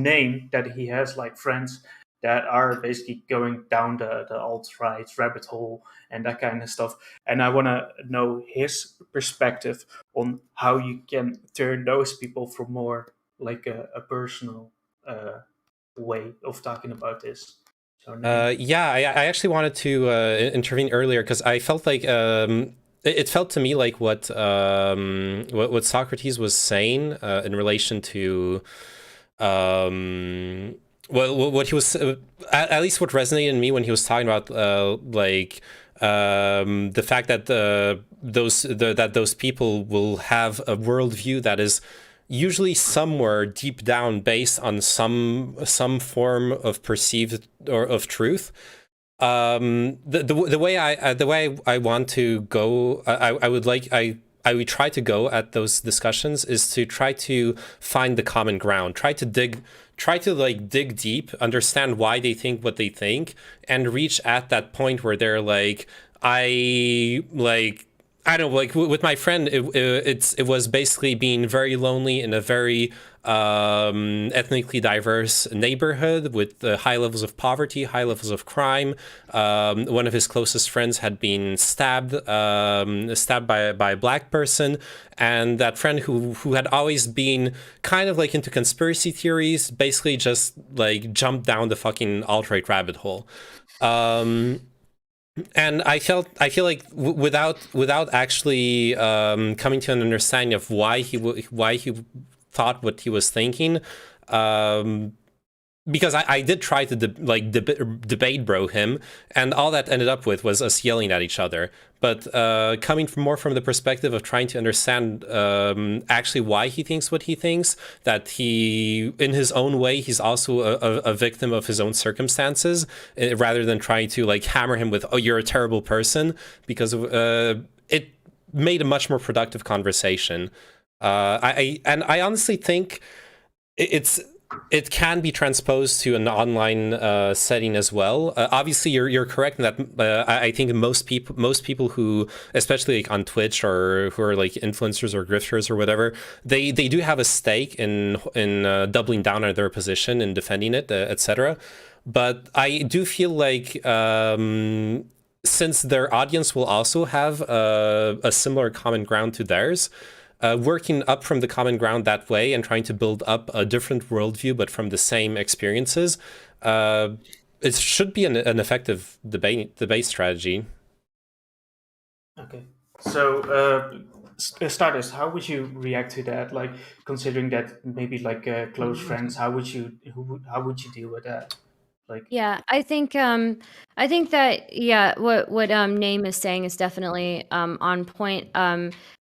name that he has friends that are basically going down the alt-right rabbit hole and that kind of stuff. And I want to know his perspective on how you can turn those people from more like a personal way of talking about this. So, Yeah, I actually wanted to intervene earlier because I felt like it felt to me like what Socrates was saying in relation to what he was at least what resonated in me when he was talking about the fact that those people will have a worldview that is usually somewhere deep down based on some form of perceived or of truth. The way I want to go, I would try to go at those discussions is to try to find the common ground, try to dig deep, understand why they think what they think, and reach at that point where they're like, I don't know, like with my friend, it was basically being very lonely in a very ethnically diverse neighborhood with high levels of poverty, high levels of crime. One of his closest friends had been stabbed by a black person, and that friend who had always been kind of like into conspiracy theories basically just like jumped down the fucking alt-right rabbit hole. And I feel like without actually coming to an understanding of why he thought what he was thinking, because I did try to debate bro him, and all that ended up with was us yelling at each other. But coming more from the perspective of trying to understand actually why he thinks what he thinks, that he, in his own way, he's also a victim of his own circumstances, rather than trying to like hammer him with, oh, you're a terrible person, because it made a much more productive conversation. I honestly think it can be transposed to an online setting as well. Obviously, you're correct in that. I think most people who, especially like on Twitch or who are like influencers or grifters or whatever, they do have a stake in doubling down on their position and defending it, etc. But I do feel like since their audience will also have a similar common ground to theirs. Working up from the common ground that way and trying to build up a different worldview, but from the same experiences, it should be an effective debate strategy. Okay, so Stardust, how would you react to that? Like, considering that maybe like close friends, how would you deal with that? Like, Yeah, I think that what Name is saying is definitely on point.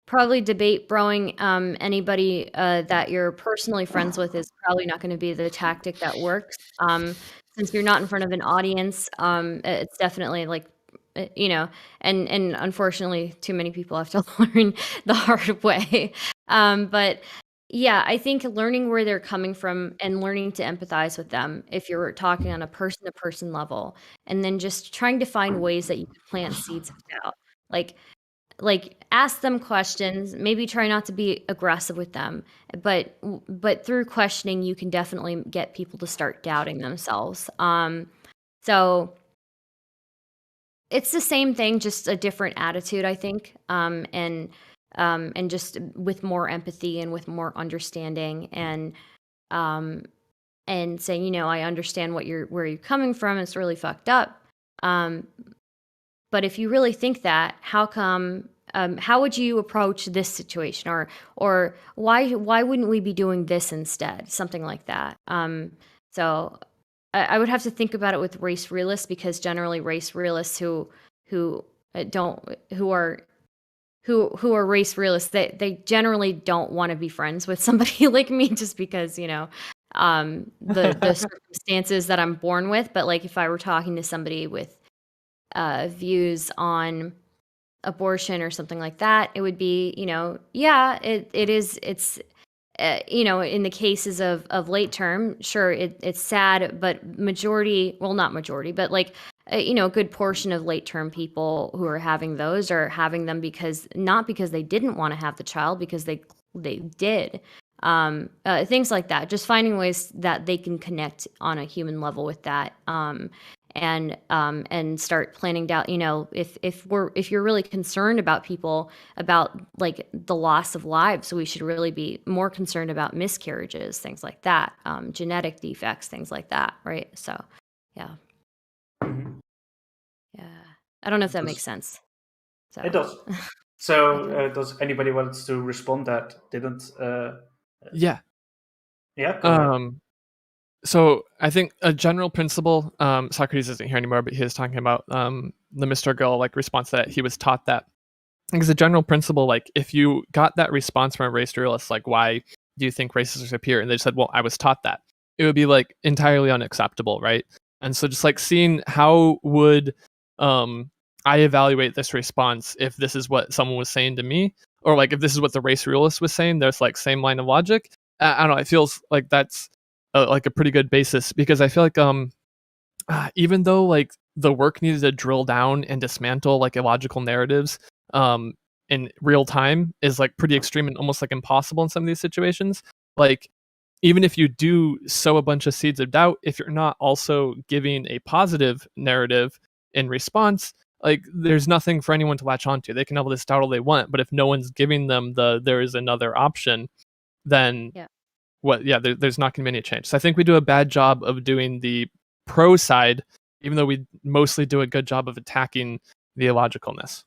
Probably debate broing anybody that you're personally friends with is probably not going to be the tactic that works. Since you're not in front of an audience, it's definitely like and unfortunately too many people have to learn the hard way. But yeah, I think learning where they're coming from and learning to empathize with them if you're talking on a person to person level, and then just trying to find ways that you can plant seeds of doubt. Like ask them questions, maybe try not to be aggressive with them, but through questioning you can definitely get people to start doubting themselves. So it's the same thing, just a different attitude, I think. And just with more empathy and with more understanding, and saying, I understand where you're coming from. It's really fucked up. But if you really think that, how come? How would you approach this situation, or why wouldn't we be doing this instead? Something like that. So I would have to think about it with race realists, because generally race realists who are race realists, they generally don't want to be friends with somebody like me, just because the circumstances that I'm born with. But like if I were talking to somebody with views on abortion or something like that, it would be it's in the cases of late term, sure, it's sad, but majority, well, not majority, but like a good portion of late term people who are having those are having them not because they didn't want to have the child, because they did. things like that. Just finding ways that they can connect on a human level with that, and start planning down. If you're really concerned about people, about like the loss of lives, we should really be more concerned about miscarriages, things like that, genetic defects, things like that, right? So, yeah, Mhm. yeah. I don't know if that Does- makes sense. So. It does. So, does anybody want to respond that didn't? Yeah. Yeah, go ahead. So I think a general principle, Socrates isn't here anymore, but he was talking about the Mr. Girl like response that he was taught that. I think as a general principle, like if you got that response from a race realist, like why do you think races appear? And they said, well, I was taught that. It would be like entirely unacceptable, right? And so just like seeing how would I evaluate this response if this is what someone was saying to me, or like if this is what the race realist was saying, there's like same line of logic. I don't know. It feels like that's like a pretty good basis, because I feel like even though like the work needed to drill down and dismantle like illogical narratives in real time is like pretty extreme and almost like impossible in some of these situations. Like even if you do sow a bunch of seeds of doubt, if you're not also giving a positive narrative in response, like there's nothing for anyone to latch onto. They can have this doubt all they want, but if no one's giving them there is another option, then there's not going to be any change. So I think we do a bad job of doing the pro side, even though we mostly do a good job of attacking the illogicalness.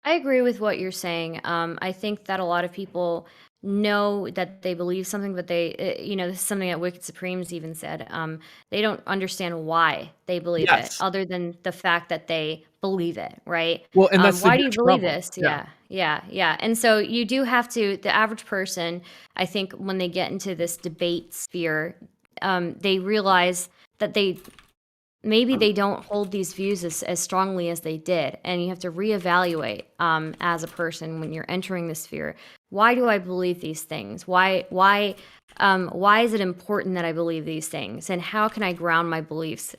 I agree with what you're saying. I think that a lot of people know that they believe something, but this is something that Wicked Supremes even said. They don't understand why they believe it, other than the fact that they believe it, right? Well, and that's why do you believe problem. this? Yeah. And so you do have to. The average person, I think, when they get into this debate sphere, they realize that maybe they don't hold these views as strongly as they did, and you have to reevaluate as a person when you're entering the sphere. Why do I believe these things? Why is it important that I believe these things, and how can I ground my beliefs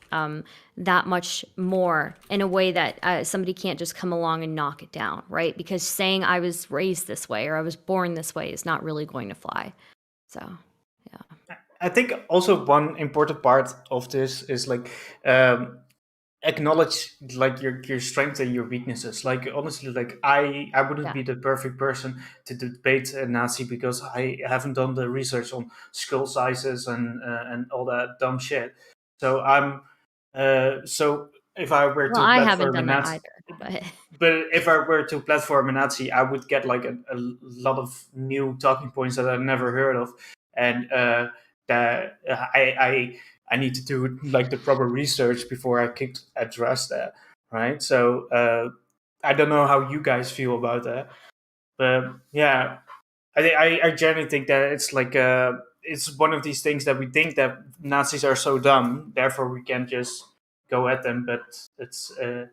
that much more in a way that somebody can't just come along and knock it down, right? Because saying I was raised this way or I was born this way is not really going to fly. So, yeah. I think also one important part of this is like acknowledge like your strengths and your weaknesses. Like honestly, like I wouldn't be the perfect person to debate a Nazi, because I haven't done the research on skull sizes and all that dumb shit. So so if I were to I haven't platform a done that Nazi, either, but if I were to platform a Nazi, I would get like a lot of new talking points that I've never heard of, and that I need to do like the proper research before I could address that, right? So I don't know how you guys feel about that, but yeah, I generally think that it's like it's one of these things that we think that Nazis are so dumb, therefore we can't just go at them, but it's. I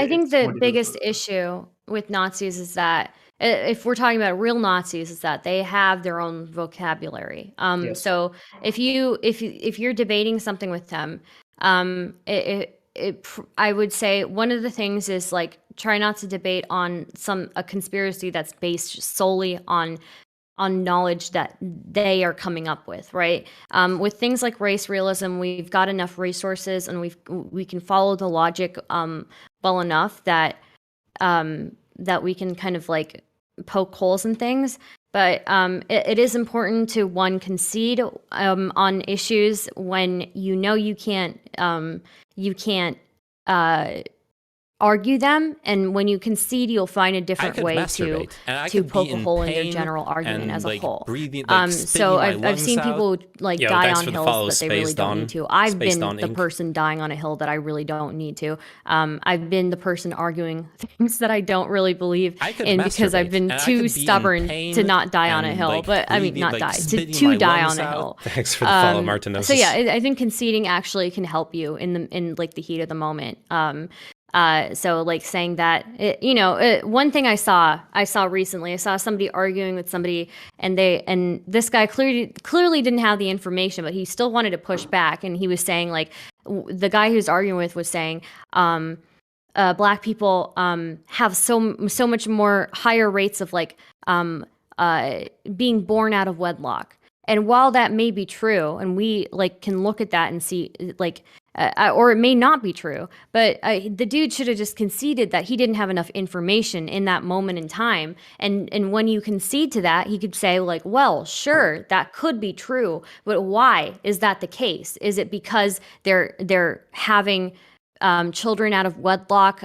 think It's the more to do biggest with- issue with Nazis is that if we're talking about real Nazis, is that they have their own vocabulary. Yes. So if you're debating something with them, I would say one of the things is like try not to debate on a conspiracy that's based solely on knowledge that they are coming up with, right? With things like race realism, we've got enough resources and we can follow the logic well enough that that we can kind of like poke holes in things. But it is important to concede on issues when you can't argue them, and when you concede, you'll find a different way to poke a hole in your general argument as a whole. So I've seen people like die on hills that they really don't need to. I've been the person dying on a hill that I really don't need to. I've been the person arguing things that I don't really believe in because I've been too stubborn to not die on a hill. But I mean, not die, to die on a hill. Thanks for the follow, Martinez. So yeah, I think conceding actually can help you in like the heat of the moment. So like saying that, one thing I saw recently, I saw somebody arguing with somebody, and this guy clearly didn't have the information, but he still wanted to push back, and he was saying like the guy he was arguing with was saying Black people have so much more higher rates of like being born out of wedlock. And while that may be true, and we like can look at that and see like, or it may not be true, but the dude should have just conceded that he didn't have enough information in that moment in time. And when you concede to that, he could say like, well, sure, that could be true, but why is that the case? Is it because they're having children out of wedlock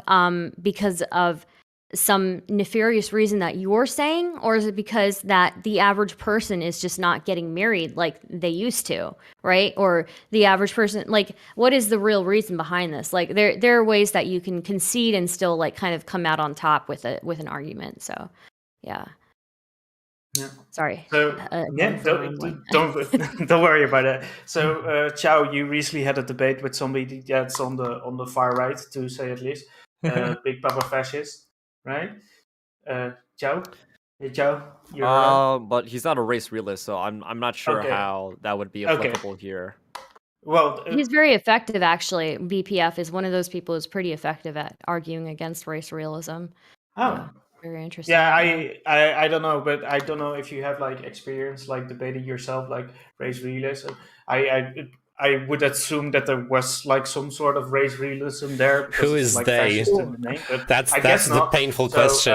because of some nefarious reason that you're saying, or is it because that the average person is just not getting married like they used to, right? Or the average person, like, what is the real reason behind this? Like, there are ways that you can concede and still like kind of come out on top with an argument. So, yeah. Sorry. So yeah, don't worry about that. So Chow, you recently had a debate with somebody that's on the far right, to say at least, Big Papa Fascist. Right, Joe? Hey, Joe, you're around? But he's not a race realist, so I'm not sure Okay. how that would be applicable here. Well, he's very effective, actually. BPF is one of those people who's pretty effective at arguing against race realism. Oh, Yeah, very interesting. Yeah, I don't know, but I don't know if you have like experience like debating yourself like race realism. I would assume that there was like some sort of race realism there. Who is like they? In the name, but That's guess the not. painful So, question.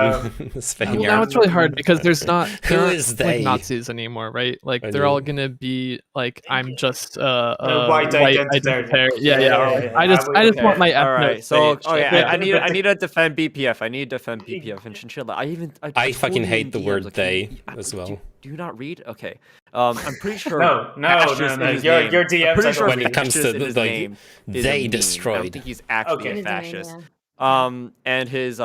Well, now it's really hard because there Who aren't is like they? Nazis anymore, right? Like I they're know. all gonna be like, I'm just white identitarian. Yeah. I just Okay, want my all ethnic. right. So Yeah. I need to defend BPF. I need to defend BPF and Chinchilla. I fucking told you hate in the DMs, word okay, they as well. Do you not read? Okay. I'm pretty sure. No. Your DMs. I'm pretty sure When it comes fascist to in his like name is they a meme. I don't destroyed. think he's actually Okay. a fascist. And his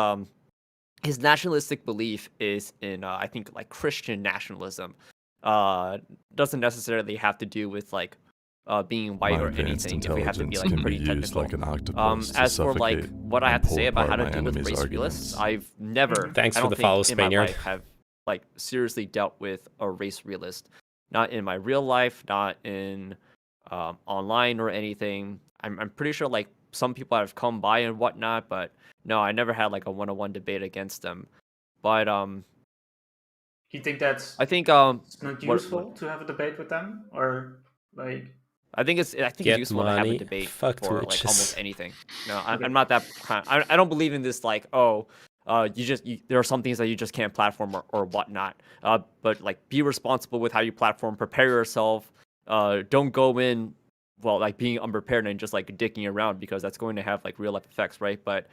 nationalistic belief is in I think like Christian nationalism. Doesn't necessarily have to do with like being white or anything. If we have to be like pretty technical. As for like what I have to say about how to deal with race realists, I've never. Thanks I for don't the think follow, in my Spaniard. life have like seriously dealt with a race realist. Not in my real life, not in online or anything. I'm pretty sure like some people have come by and whatnot, but no, I never had like a one-on-one debate against them. But You think that's I think it's not useful to have a debate with them, or like? I think it's Get useful to have money. a debate Fuck for like Twitches. almost anything. No, Okay. I'm not that kind. I don't believe in this like there are some things that you just can't platform or whatnot. But like be responsible with how you platform. Prepare yourself. Don't go in like being unprepared and just like dicking around, because that's going to have like real life effects, right? But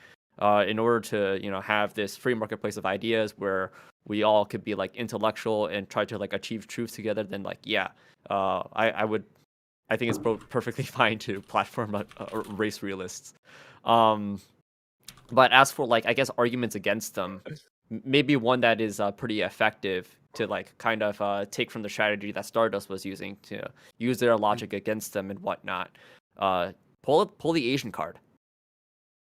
in order to have this free marketplace of ideas where we all could be like intellectual and try to like achieve truth together, then like I think it's perfectly fine to platform race realists. But as for like I guess arguments against them, maybe one that is pretty effective to like kind of take from the strategy that Stardust was using to use their logic against them and whatnot. Pull the Asian card.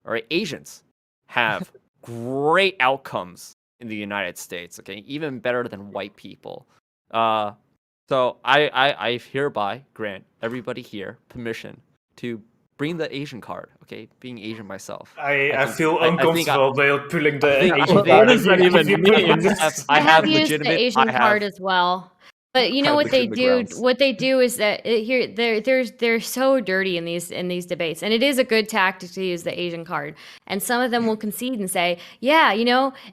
All right, Asians have great outcomes in the United States. Okay, even better than white people. So I hereby grant everybody here permission to bring the Asian card. Okay, being Asian myself. I feel uncomfortable about pulling the Asian What card. does that even mean? I have used legitimate. the Asian I have, card as well. But you know what they do? grounds. What they do is that they're so dirty in these debates, and it is a good tactic to use the Asian card. And some of them will concede and say, "Yeah,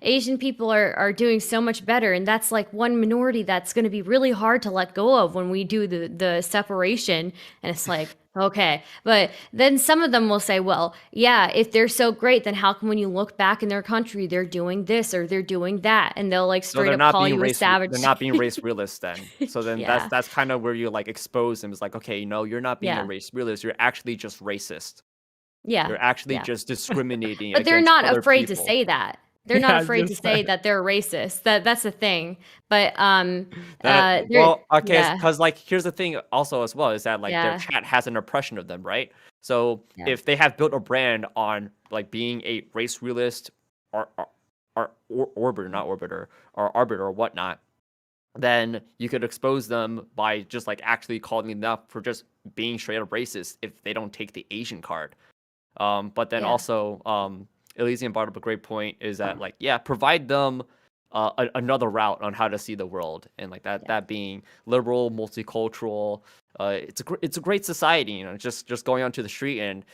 Asian people are doing so much better, and that's like one minority that's going to be really hard to let go of when we do the separation." And it's like, okay, but then some of them will say, well, yeah, if they're so great, then how come when you look back in their country, they're doing this or they're doing that, and they'll like straight up call you a savage. They're not being race realists then. So then Yeah. that's kind of where you like expose them. It's like, okay, no, you're not being Yeah. a race realist. You're actually just racist. Yeah, You're actually yeah. just discriminating. but they're against not other afraid to people. say that. They're Yeah, not I was afraid to gonna say say. that they're racist. That's the thing. But Well, okay, yeah. because like here's the thing also as well is that like Yeah. their chat has an impression of them, right? So Yeah. if they have built a brand on like being a race realist or orbiter, not orbiter, or arbiter or whatnot, then you could expose them by just like actually calling them up for just being straight up racist if they don't take the Asian card. But then Yeah. also Elysium brought up a great point is that like, yeah, provide them another route on how to see the world, and like that being liberal, multicultural. It's a great society, you know. Just going onto the street and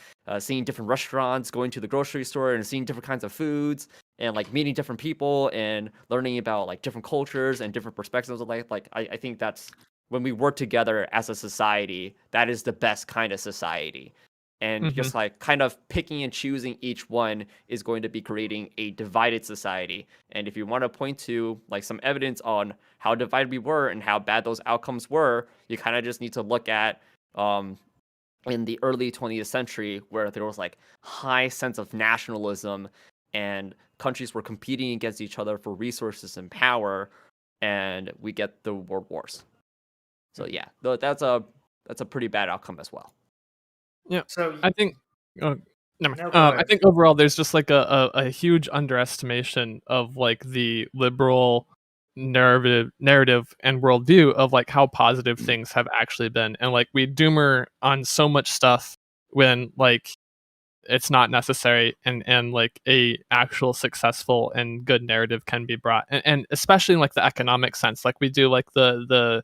seeing different restaurants, going to the grocery store and seeing different kinds of foods, and like meeting different people and learning about like different cultures and different perspectives of life. Like I think that's when we work together as a society, that is the best kind of society. And just like kind of picking and choosing each one is going to be creating a divided society. And if you want to point to like some evidence on how divided we were and how bad those outcomes were, you kind of just need to look at in the early 20th century, where there was like high sense of nationalism and countries were competing against each other for resources and power, and we get the world wars. So yeah, that's a pretty bad outcome as well. Yeah, So I think. Never mind. No, go I ahead. think overall, there's just like a huge underestimation of like the liberal narrative and worldview of like how positive things have actually been, and like we doomer on so much stuff when like it's not necessary, and like a actual successful and good narrative can be brought, and especially in like the economic sense, like we do like the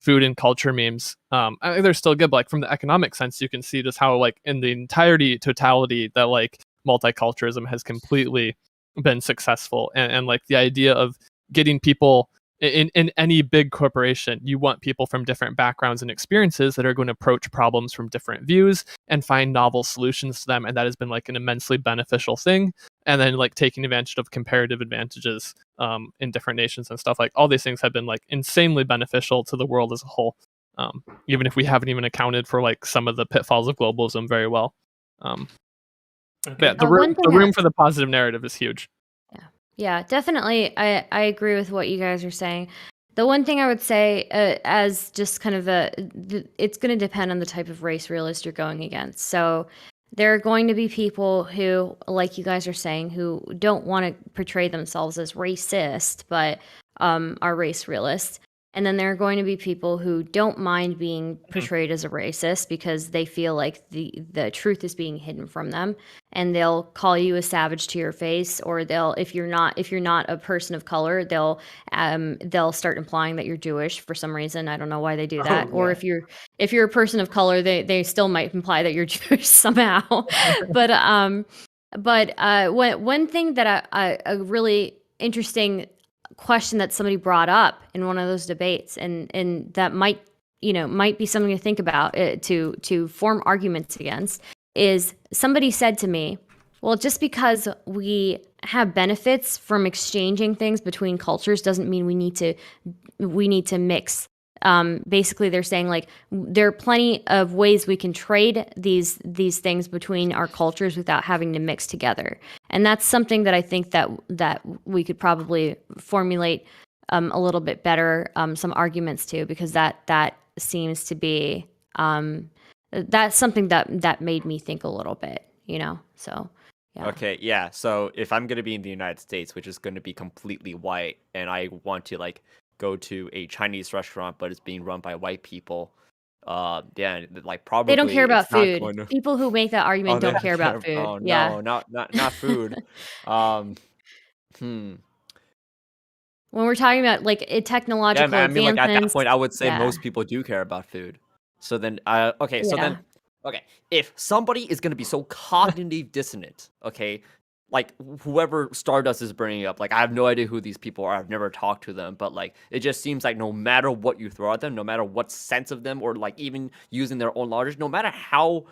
food and culture memes. I think they're still good, but like from the economic sense, you can see just how like in the totality that like multiculturalism has completely been successful, and like the idea of getting people in any big corporation, you want people from different backgrounds and experiences that are going to approach problems from different views and find novel solutions to them, and that has been like an immensely beneficial thing. And then like taking advantage of comparative advantages in different nations and stuff, like all these things have been like insanely beneficial to the world as a whole, even if we haven't even accounted for like some of the pitfalls of globalism very well. But yeah, the room for the positive narrative is huge. Yeah, definitely. I agree with what you guys are saying. The one thing I would say, as just kind of it's going to depend on the type of race realist you're going against. So there are going to be people who, like you guys are saying, who don't want to portray themselves as racist, but are race realists. And then there are going to be people who don't mind being portrayed as a racist because they feel like the truth is being hidden from them, and they'll call you a savage to your face, or they'll if you're not a person of color, they'll start implying that you're Jewish for some reason. I don't know why they do that. Or if you're a person of color, they still might imply that you're Jewish somehow. But one thing that a really interesting question that somebody brought up in one of those debates, and that might be something to think about, to form arguments against, is somebody said to me, well, just because we have benefits from exchanging things between cultures doesn't mean we need to mix. Basically they're saying like there are plenty of ways we can trade these things between our cultures without having to mix together. And that's something that I think that we could probably formulate a little bit better, some arguments to, because that seems to be that's something that made me think a little bit, so yeah. Okay, yeah. So if I'm gonna be in the United States, which is gonna be completely white, and I want to like go to a Chinese restaurant, but it's being run by white people, yeah, like probably they don't care about it's not food. going to... People who make that argument they don't care about food. Oh Yeah. no, not food. When we're talking about like technological I mean, like at that advancements, point, I would say yeah. most people do care about food. So then, okay, so then, okay, if somebody is gonna be so cognitively dissonant, okay, like whoever Stardust is bringing up, like I have no idea who these people are. I've never talked to them, but like it just seems like no matter what you throw at them, no matter what sense of them, or like even using their own logic, no matter how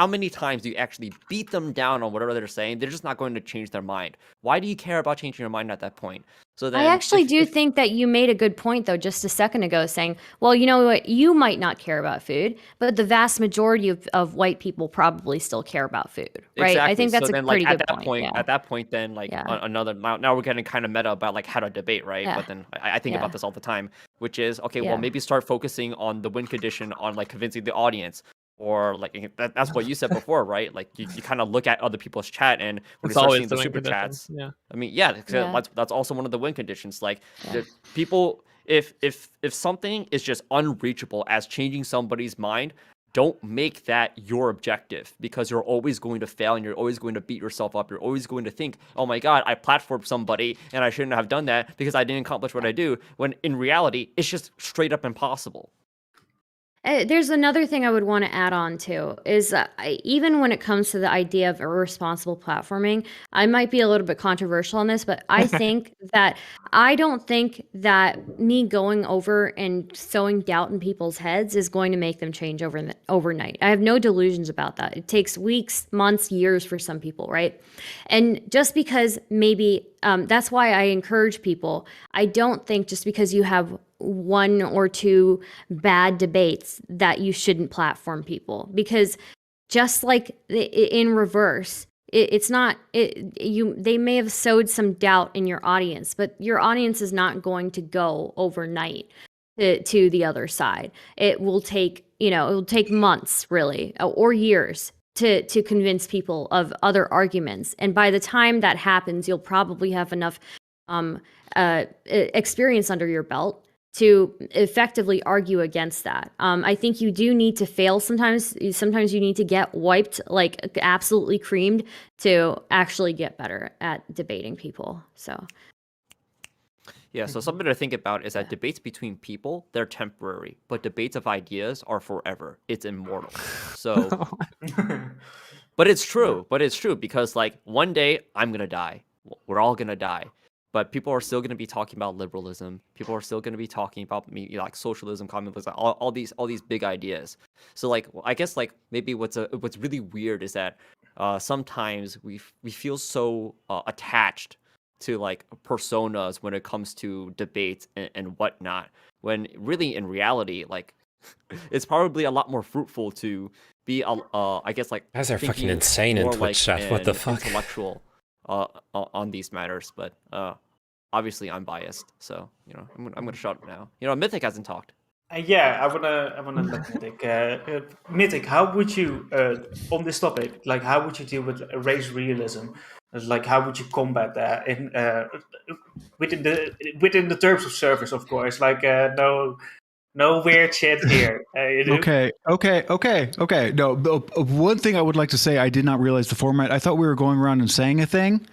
many times you actually beat them down on whatever they're saying, they're just not going to change their mind. Why do you care about changing your mind at that point? So then, I actually do think that you made a good point, though, just a second ago, saying, well, you know what, you might not care about food, but the vast majority of white people probably still care about food, right? Exactly. I think that's so then, a pretty like, good point. At that point, then, like, another, now we're getting kind of meta about, like, how to debate, right? Yeah. But then I think about this all the time, which is, okay, well, Yeah. maybe start focusing on the win condition on, like, convincing the audience. Or like that's what you said before, right? Like you kind of look at other people's chat, and when you start seeing the super chats, yeah. I mean, that's also one of the win conditions. Like the people, if something is just unreachable as changing somebody's mind, don't make that your objective, because you're always going to fail and you're always going to beat yourself up. You're always going to think, oh my God, I platformed somebody and I shouldn't have done that because I didn't accomplish what I do, when in reality, it's just straight up impossible. There's another thing I would want to add on to is even when it comes to the idea of irresponsible platforming, I might be a little bit controversial on this, but I think that I don't think that me going over and sowing doubt in people's heads is going to make them change overnight. I have no delusions about that. It takes weeks, months, years for some people, right? And just because maybe that's why I encourage people. I don't think just because you have one or two bad debates that you shouldn't platform people, because just like in reverse, it's not they may have sowed some doubt in your audience, but your audience is not going to go overnight to the other side. It will take months really, or years to convince people of other arguments. And by the time that happens, you'll probably have enough experience under your belt to effectively argue against that. I think you do need to fail sometimes. Sometimes you need to get wiped, like absolutely creamed, to actually get better at debating people. So. Yeah, so something to think about is that debates between people, they're temporary, but debates of ideas are forever. It's immortal. So, but it's true because like one day I'm going to die. We're all going to die. But people are still going to be talking about liberalism. People are still going to be talking about like socialism, communism, all these big ideas. So like, I guess like maybe what's really weird is that sometimes we feel so attached to like personas when it comes to debates and whatnot, when really in reality, like it's probably a lot more fruitful to be I guess like guys are fucking thinking insane in more Twitch like chat. What the an fuck? intellectual on these matters. But obviously I'm biased, so I'm gonna shut up now. Mythic hasn't talked. Yeah, I wanna let Mythic. Mythic, how would you on this topic? Like, how would you deal with race realism? Like, how would you combat that in within the terms of service, of course? Like, no weird shit here. Okay. No, one thing I would like to say, I did not realize the format. I thought we were going around and saying a thing.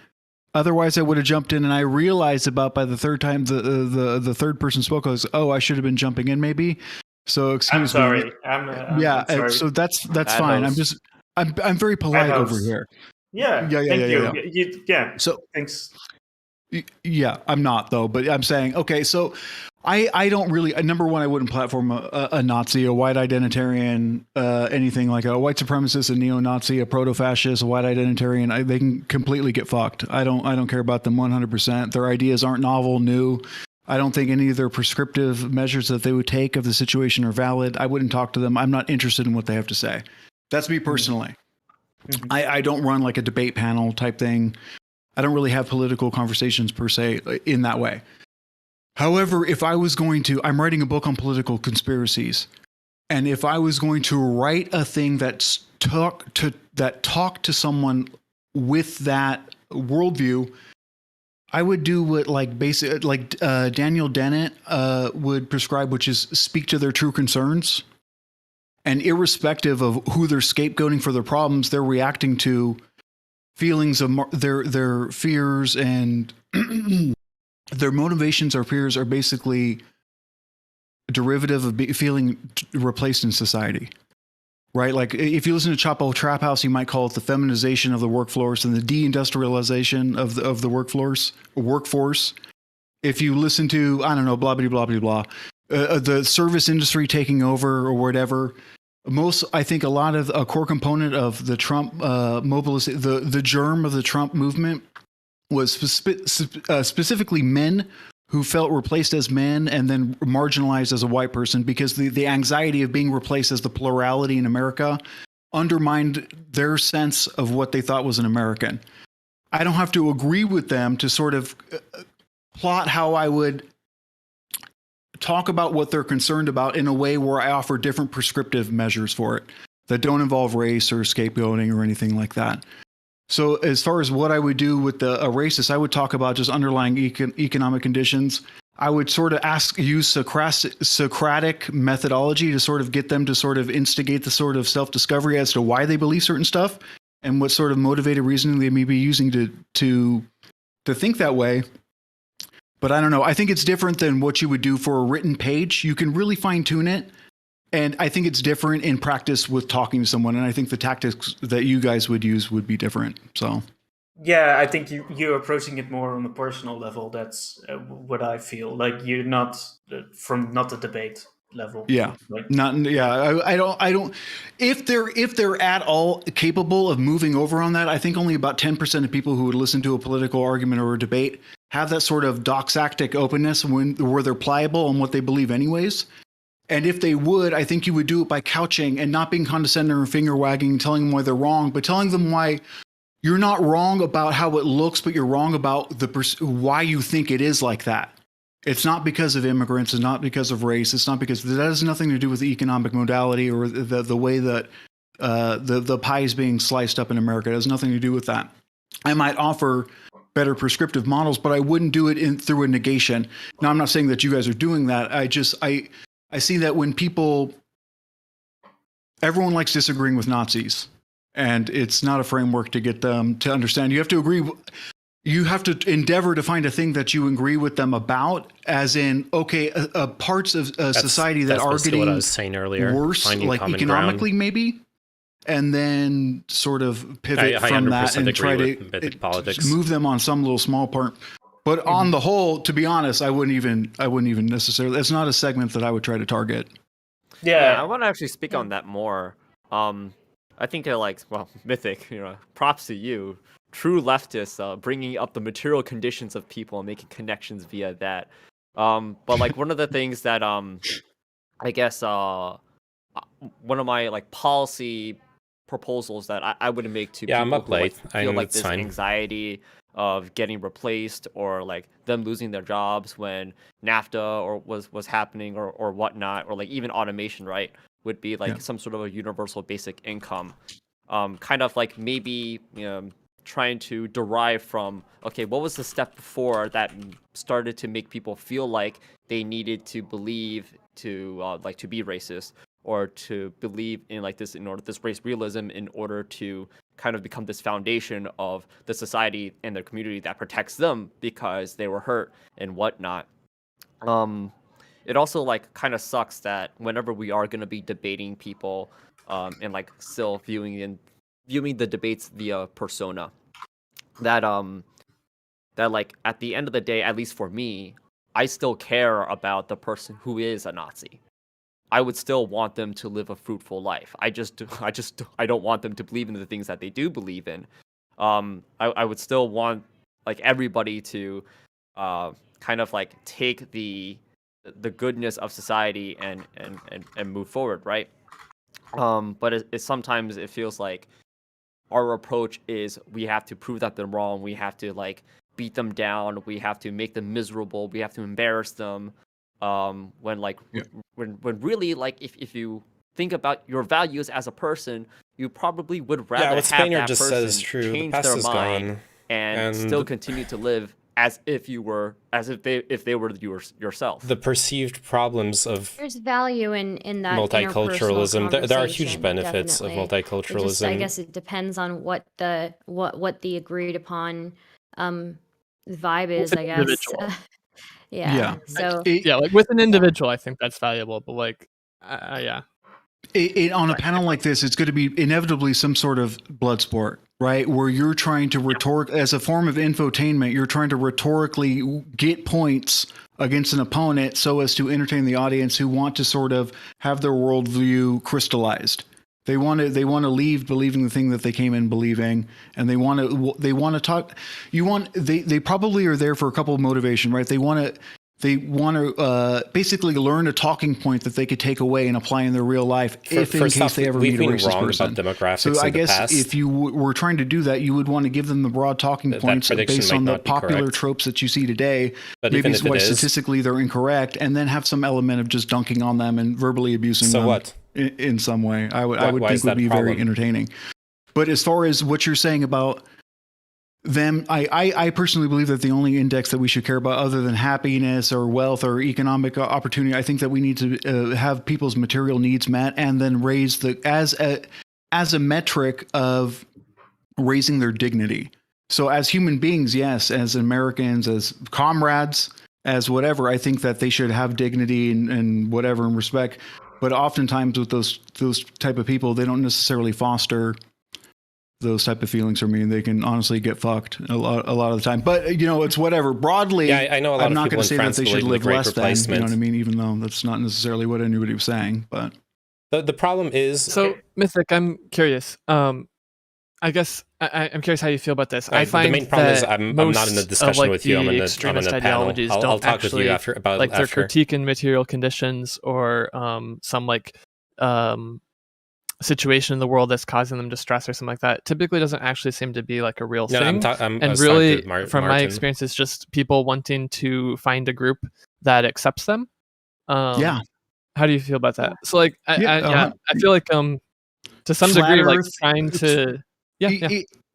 Otherwise, I would have jumped in, and I realized about by the third time the third person spoke, I was, I should have been jumping in maybe. So excuse me. I'm sorry. So that's Bad fine. host. I'm very polite Bad over host. here. Yeah. Thank you. Yeah. So Thanks. yeah, I'm not though, but I'm saying okay. So I don't really. Number one, I wouldn't platform a Nazi, a white identitarian, anything like a white supremacist, a neo-Nazi, a proto-fascist, a white identitarian. They can completely get fucked. I don't care about them 100%. Their ideas aren't novel, new. I don't think any of their prescriptive measures that they would take of the situation are valid. I wouldn't talk to them. I'm not interested in what they have to say. That's me personally. Mm-hmm. I don't run like a debate panel type thing. I don't really have political conversations per se in that way. However, if I was going to, I'm writing a book on political conspiracies, and if I was going to write a thing that talk to someone with that worldview, I would do what Daniel Dennett would prescribe, which is speak to their true concerns, and irrespective of who they're scapegoating for their problems, they're reacting to feelings of their fears and. Their motivations or fears are basically derivative of feeling replaced in society, right? Like if you listen to Chapo Trap House, you might call it the feminization of the workforce and the deindustrialization of the workforce. If you listen to, I don't know, blah, blah, blah, blah, blah, the service industry taking over or whatever, I think a lot of a core component of the Trump mobilization, the germ of the Trump movement was specifically men who felt replaced as men and then marginalized as a white person, because the anxiety of being replaced as the plurality in America undermined their sense of what they thought was an American. I don't have to agree with them to sort of plot how I would talk about what they're concerned about in a way where I offer different prescriptive measures for it that don't involve race or scapegoating or anything like that. So as far as what I would do with a racist, I would talk about just underlying economic conditions. I would sort of use Socratic methodology to sort of get them to sort of instigate the sort of self-discovery as to why they believe certain stuff and what sort of motivated reasoning they may be using to think that way. But I don't know. I think it's different than what you would do for a written page. You can really fine tune it. And I think it's different in practice with talking to someone. And I think the tactics that you guys would use would be different. So. Yeah, I think you're approaching it more on a personal level. That's what I feel. Like you're not not the debate level. Yeah, right? I don't. If they're at all capable of moving over on that, I think only about 10% of people who would listen to a political argument or a debate have that sort of doxastic openness where they're pliable on what they believe, anyways. And if they would, I think you would do it by couching and not being condescending or finger wagging, telling them why they're wrong, but telling them why. You're not wrong about how it looks, but you're wrong about why you think it is like that. It's not because of immigrants. It's not because of race. It's not because that has nothing to do with the economic modality or the way that the pie is being sliced up in America. It has nothing to do with that. I might offer better prescriptive models, but I wouldn't do it through a negation. Now, I'm not saying that you guys are doing that. I see that when everyone likes disagreeing with Nazis. And it's not a framework to get them to understand. You have to agree. You have to endeavor to find a thing that you agree with them about, as in, okay, parts of society that are getting what I was saying earlier, worse, like economically, ground. Maybe, and then sort of pivot from that and try to move them on some little small part. But on the whole, to be honest, I wouldn't even necessarily. It's not a segment that I would try to target. Yeah, I want to actually speak on that more. I think Mythic, props to you. True leftists, bringing up the material conditions of people and making connections via that. But like one of the things that I guess one of my like policy proposals that I would make to people who feel like this anxiety of getting replaced or like them losing their jobs when NAFTA or was happening or whatnot, or like even automation, right? Would be like some sort of a universal basic income. Kind of like maybe trying to derive from, okay, what was the step before that started to make people feel like they needed to believe to be racist or to believe in like this this race realism in order to kind of become this foundation of the society and the community that protects them because they were hurt and whatnot. It also like kind of sucks that whenever we are going to be debating people and like still viewing the debates via persona, that like at the end of the day, at least for me, I still care about the person who is a Nazi. I would still want them to live a fruitful life. I don't want them to believe in the things that they do believe in. I would still want like everybody to kind of like take the goodness of society and move forward, right? But it sometimes it feels like our approach is we have to prove that they're wrong, we have to like beat them down, we have to make them miserable, we have to embarrass them, when really like if you think about your values as a person, you probably would rather have that person change their mind and still continue to live as if they were yourself. The perceived problems of there's value in that multiculturalism. There are huge benefits definitely. of multiculturalism. I guess it depends on what the agreed upon vibe is. I guess. Yeah. So like with an individual, I think that's valuable. But like, yeah. On a panel like this, it's going to be inevitably some sort of blood sport, right? Where you're trying to as a form of infotainment, you're trying to rhetorically get points against an opponent so as to entertain the audience who want to sort of have their worldview crystallized. They want to leave believing the thing that they came in believing, and they want to talk. They probably are there for a couple of motivation, right? They want to basically learn a talking point that they could take away and apply in their real life in case they ever meet a racist person. So I guess if you were trying to do that, you would want to give them the broad talking points based on the popular tropes that you see today. But maybe statistically they're incorrect, and then have some element of just dunking on them and verbally abusing them. So what? In some way, I would think would be very entertaining. But as far as what you're saying about I personally believe that the only index that we should care about other than happiness or wealth or economic opportunity, I think that we need to have people's material needs met and then raise as a metric of raising their dignity. So as human beings, yes, as Americans, as comrades, as whatever, I think that they should have dignity and whatever and respect. But oftentimes with those type of people, they don't necessarily foster those type of feelings for me, and they can honestly get fucked a lot of the time. But it's whatever. Broadly, Yeah, I know a lot I'm of not people going to in say France that they should believe in the live Great less than. You Replacement. know what I mean? Even though that's not necessarily what anybody was saying. But The problem is, So, Mythic, I'm curious. I guess I'm curious how you feel about this. I find the main problem is that I'm not in a most discussion of, with you. I'm in a extremist panel. ideologies I'll don't talk with actually you after about like their after. critique in material conditions or some situation in the world that's causing them distress or something like that. Typically, doesn't actually seem to be like a real No, thing. I And was really, talking to from my Martin. experience, it's just people wanting to find a group that accepts them. yeah, How do you feel about that? So, like, Yeah, I feel like to some Flat degree, like Earth, trying to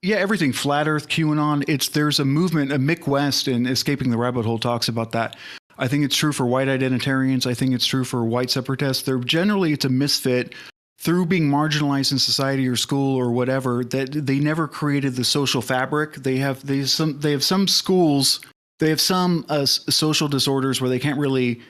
everything. Flat Earth, QAnon. There's a movement. Mick West in Escaping the Rabbit Hole talks about that. I think it's true for white identitarians. I think it's true for white separatists. It's a misfit through being marginalized in society or school or whatever, that they never created the social fabric. They have some schools. They have some social disorders where they can't really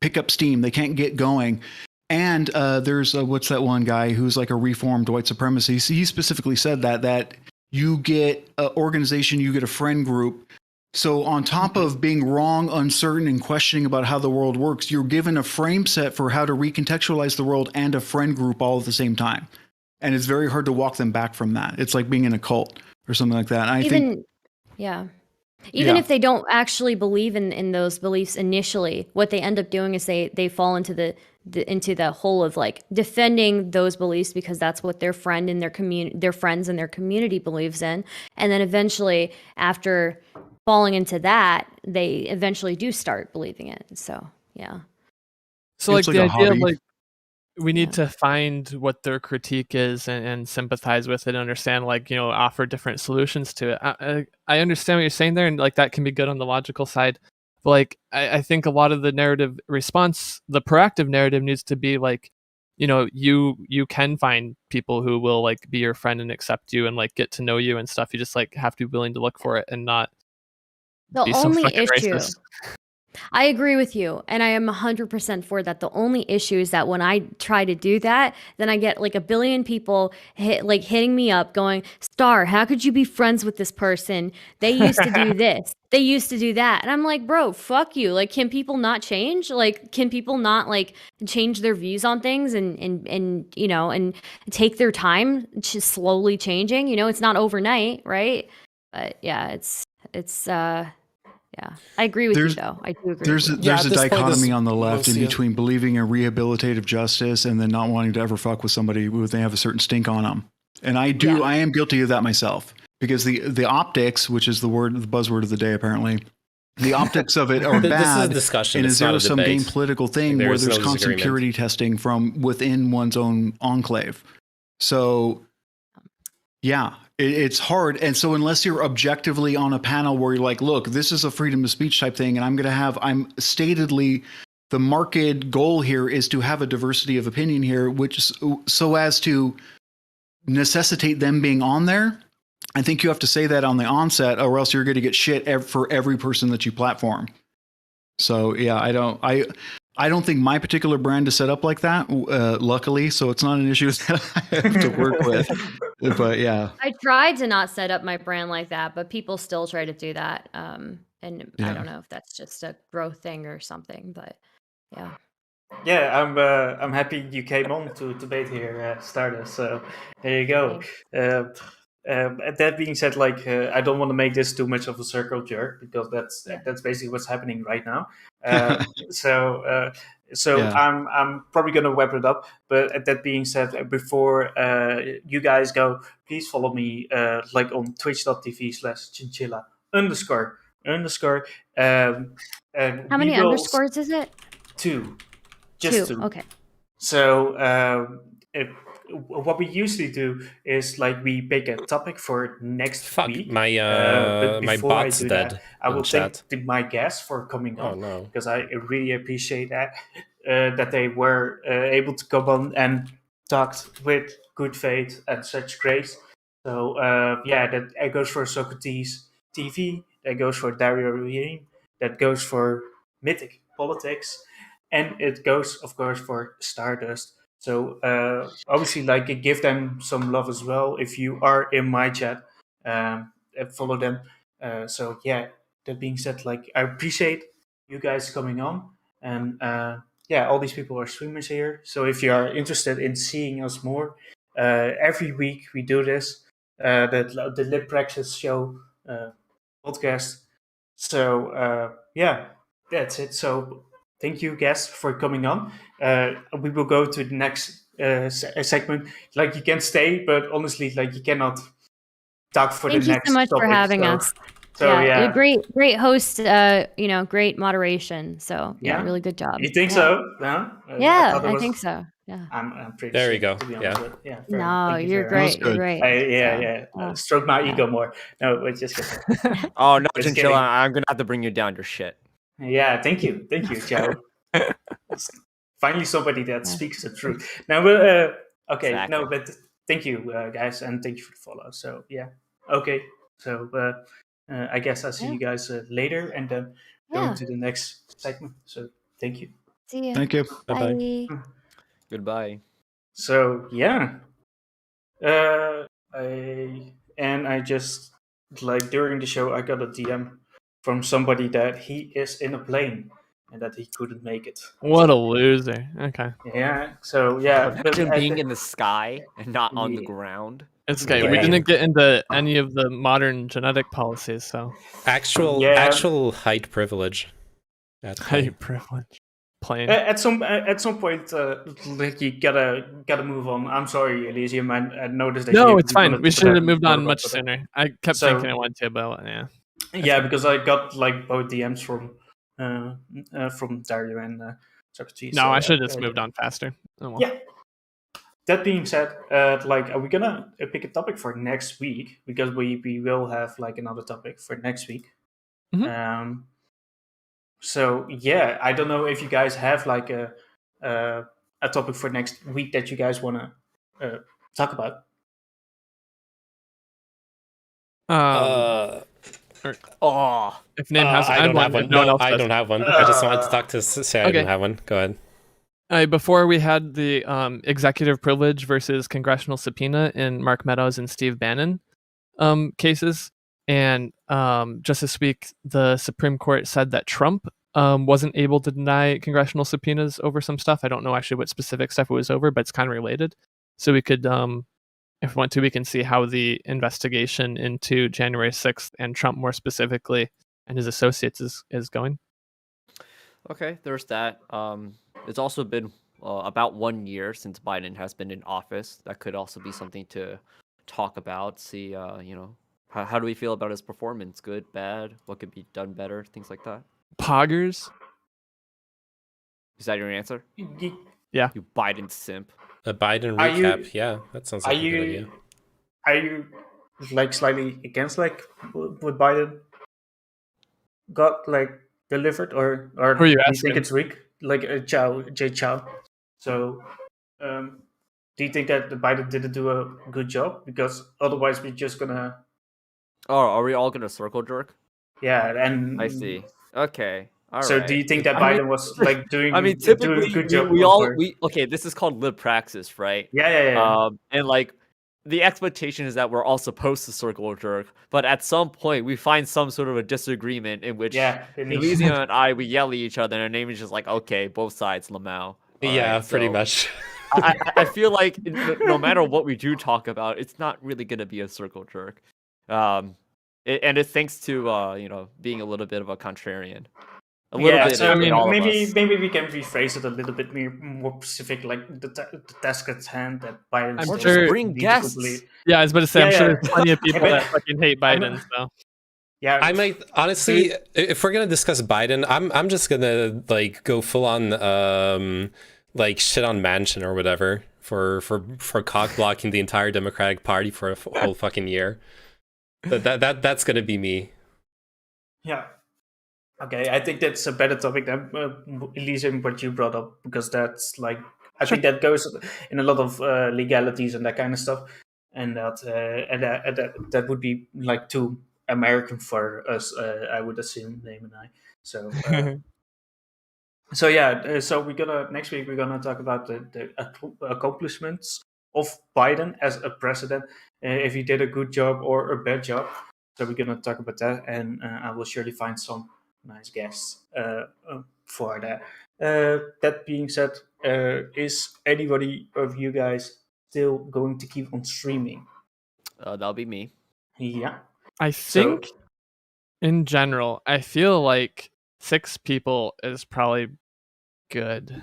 pick up steam. They can't get going. And there's what's that one guy who's like a reformed white supremacist? He specifically said that you get an organization, you get a friend group. So on top of being wrong, uncertain, and questioning about how the world works, you're given a frame set for how to recontextualize the world and a friend group all at the same time. And it's very hard to walk them back from that. It's like being in a cult or something like that. And Even if they don't actually believe in those beliefs initially, what they end up doing is they fall into the hole of like defending those beliefs because that's what their friend and their friends and their community believes in, and then eventually, after falling into that, they eventually do start believing it. So yeah. So like It's like the a idea of hobby. like we need to find what their critique is and sympathize with it and understand, like, offer different solutions to it. I understand what you're saying there, and like that can be good on the logical side. But like I think a lot of the narrative response, the proactive narrative, needs to be like, you can find people who will like be your friend and accept you and like get to know you and stuff. You just like have to be willing to look for it and not be so only fucking issue racist. I agree with you, and I am 100% for that. The only issue is that when I try to do that, then I get like a billion people hitting me up going, Star, how could you be friends with this person? They used to do this. They used to do that. And I'm like, bro, fuck you. Like, can people not change? Like, can people not like change their views on things and take their time just slowly changing? It's not overnight, right? But yeah, it's yeah, I agree with you, though. I do agree. There's with you. a dichotomy on the left in mostly between believing in rehabilitative justice and then not wanting to ever fuck with somebody who they have a certain stink on them. And I am guilty of that myself, because the optics, which is the buzzword of the day, apparently, the optics of it are bad. This is a discussion. In a It's not a zero-sum game debate. political thing where there's no constant disagreement. purity testing from within one's own enclave. So, yeah, it's hard. And so unless you're objectively on a panel where you're like, look, this is a freedom of speech type thing, and I'm statedly, the market goal here is to have a diversity of opinion here, which is so as to necessitate them being on there. I think you have to say that on the onset, or else you're going to get shit for every person that you platform. So yeah, I don't think my particular brand is set up like that, luckily, so it's not an issue that I have to work with. But yeah. I tried to not set up my brand like that, but people still try to do that. And I don't know if that's just a growth thing or something, but yeah. Yeah, I'm happy you came on to debate here, Stardust. So there you go. That being said, like I don't want to make this too much of a circle jerk, because that's basically what's happening right now. So I'm probably gonna wrap it up. But that being said, before you guys go, please follow me like on twitch.tv/chinchilla__. How many underscores is it? 2. Just 2. Okay. So what we usually do is like we pick a topic for next Fuck, week. my But my before I bot's do dead that, I in will chat. thank my guests for coming Oh on, no. because I really appreciate that they were able to come on and talked with good faith and such grace. So yeah, that goes for Socrates TV, that goes for Dario Ruin, that goes for Mythic Politics, and it goes, of course, for Stardust. So obviously, like, give them some love as well if you are in my chat. Follow them. So yeah, that being said, like, I appreciate you guys coming on, and yeah, all these people are streamers here. So if you are interested in seeing us more, every week we do this, the Lip Praxis Show podcast. So yeah, that's it. So thank you, guests, for coming on. We will go to the next segment. Like, you can stay, but honestly, like, you cannot talk for Thank the you next so much for topic. having So, us. so yeah, yeah. great host. Great moderation. So yeah, Yeah? really good job. You think yeah. so? No? Yeah, thought it I was. think so. Yeah. I'm pretty There sure, we go. to be honest. Yeah. But yeah, No, thank you you're very That was great. You're good. great. yeah. Stroke my yeah. ego more. No, but just kidding. Oh no, Just Chinchilla, kidding. I'm gonna have to bring you down your shit. Yeah, thank you, Joe. Finally, somebody that Yeah. speaks the truth. Now, but okay, Exactly. no, but thank you, guys, and thank you for the follow. So yeah, okay. So I guess I'll see Yeah. you guys later, and then go Yeah. to the next segment. So thank you. See you. Thank you. Bye-bye. Bye. Goodbye. So yeah, I just, like, during the show I got a DM from somebody that he is in a plane and that he couldn't make it. What a loser. Okay. Yeah. So yeah, but Imagine being in the sky and not on the Yeah. ground. It's okay. We Yeah. didn't get into any of the modern genetic policies, so Actual height privilege. That's height privilege. Plane. At some point, like, you gotta move on. I'm sorry, Elysium. I noticed that. No, it's fine. wanted We to should have talk moved more on about much that. sooner. I kept So- thinking I wanted to, but yeah. Yeah, because I got, like, both DMs from Dario and Socrates. No, so, I should have just I- moved on faster. Oh, well. Yeah. That being said, like, are we gonna pick a topic for next week? Because we will have, like, another topic for next week. Mhm. So yeah, I don't know if you guys have, like, a topic for next week that you guys wanna talk about. Oh, If Nim has, I don't have one. if no one No, else I does. don't have one. I just wanted to talk to say I Okay. didn't have one. Go ahead. Before we had the executive privilege versus congressional subpoena in Mark Meadows and Steve Bannon cases, and just this week, the Supreme Court said that Trump wasn't able to deny congressional subpoenas over some stuff. I don't know actually what specific stuff it was over, but it's kind of related. So we could, if we want to, we can see how the investigation into January 6th and Trump more specifically and his associates is going. okay. There's that. It's also been about 1 year since Biden has been in office. That could also be something to talk about. See, how do we feel about his performance? Good, bad? What could be done better? Things like that. Poggers. Is that your answer? Yeah. You Biden simp. A Biden Are you- recap. Yeah, that sounds Are like a good idea. you are you like slightly against, like, what Biden got, like, delivered, or Who are you do you asking? think it's weak, like, Jay Chow? So, do you think that the Biden didn't do a good job? Because otherwise, we're just gonna, Oh, are we all gonna circle jerk? yeah. And I see. Okay. All So, right. do you think that I mean- Biden was, like, doing? I mean, doing typically a good job? okay. This is called lib praxis, right? Yeah. And like the expectation is that we're all supposed to circle jerk, but at some point we find some sort of a disagreement in which Yeah, it needs- Elysium and I we yell at each other, and name is just like, okay, both sides, Lamau. Yeah, pretty much. I feel like no matter what we do talk about, it's not really gonna be a circle jerk. And it's thanks to being a little bit of a contrarian. A little bit. So, in all of maybe us. we can rephrase it a little bit more specific, like the task at hand that Biden I'm still sure- Bring needs to guests. complete. Yeah, I was about to say, I'm Yeah, sure yeah. there's plenty of people but- that fucking hate Biden. So Yeah, I might honestly, if we're gonna discuss Biden, I'm just gonna, like, go full on like shit on Manchin or whatever for cock blocking the entire Democratic Party for a whole fucking year. That's gonna be me. Yeah. Okay, I think that's a better topic than Elysium, what you brought up, because that's like I think that goes in a lot of legalities and that kind of stuff, and that would be like too American for us. I would assume, Name and I. So. So yeah, so we're gonna next week we're gonna talk about the accomplishments of Biden as a president, if he did a good job or a bad job. So we're gonna talk about that, and I will surely find some nice guests for that. That being said, is anybody of you guys still going to keep on streaming? That'll be me. Yeah. I So think in general, I feel like 6 people is probably good.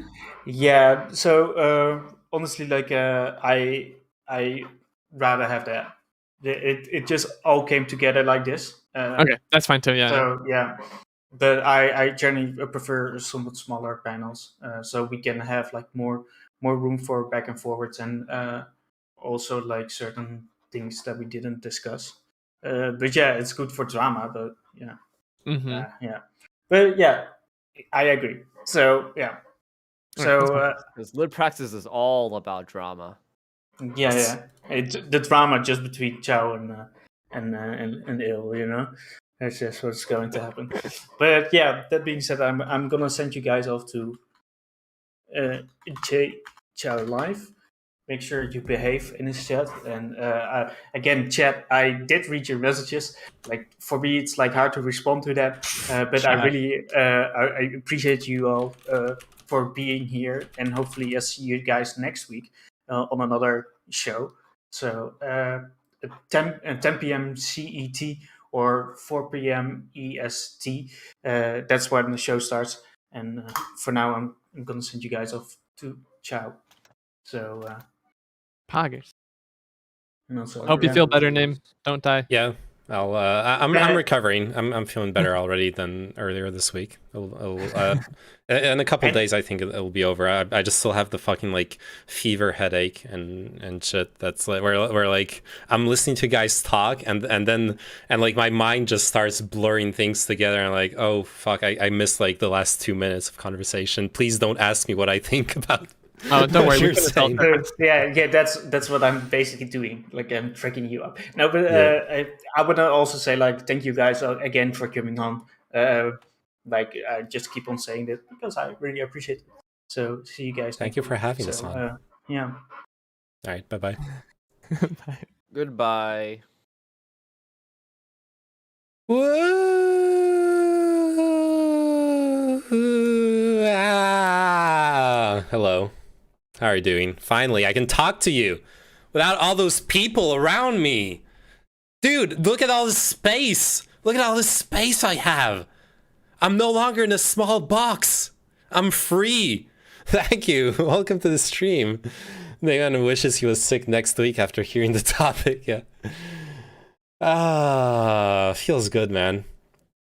yeah. So honestly, like I rather have that. It just all came together like this. Okay, that's fine too. Yeah. So yeah, but I generally prefer somewhat smaller panels, so we can have like more room for back and forwards, and also like certain things that we didn't discuss. But yeah, it's good for drama. But yeah, Mm-hmm. yeah. But yeah, I agree. So yeah, so Because Lit Praxis is all about drama. yeah. It's the drama just between Chow and Il, you know. That's just what's going to happen. But yeah, that being said, I'm gonna send you guys off to J Chow Live. Make sure you behave in his chat. And again, chat, I did read your messages. Like for me, it's like hard to respond to that. But I really I appreciate you all for being here, and hopefully I'll see you guys next week on another show. So 10 p.m. CET or 4 p.m. EST. That's when the show starts. And for now, I'm gonna send you guys off to Ciao. So. Poggers. No, so Hope you feel better, Name. Don't die. Yeah, I'm recovering. I'm feeling better already than earlier this week. In a couple days, I think it'll be over. I just still have the fucking like fever headache and shit. That's like where like I'm listening to guys talk and then like my mind just starts blurring things together and like, oh fuck, I missed like the last 2 minutes of conversation. Please don't ask me what I think about. Oh, don't worry. You're We can tell saying. yeah, that's what I'm basically doing. Like I'm tracking you up. No, but I would also say like thank you guys again for coming on. Like I just keep on saying that because I really appreciate it. So see you guys. Thank you for having us on. Yeah. All right. Bye. Bye. Goodbye. Hello. How are you doing? Finally, I can talk to you without all those people around me. Dude, look at all this space. Look at all this space I have. I'm no longer in a small box. I'm free. Thank you. Welcome to the stream. Nayman wishes he was sick next week after hearing the topic. Yeah. Feels good, man.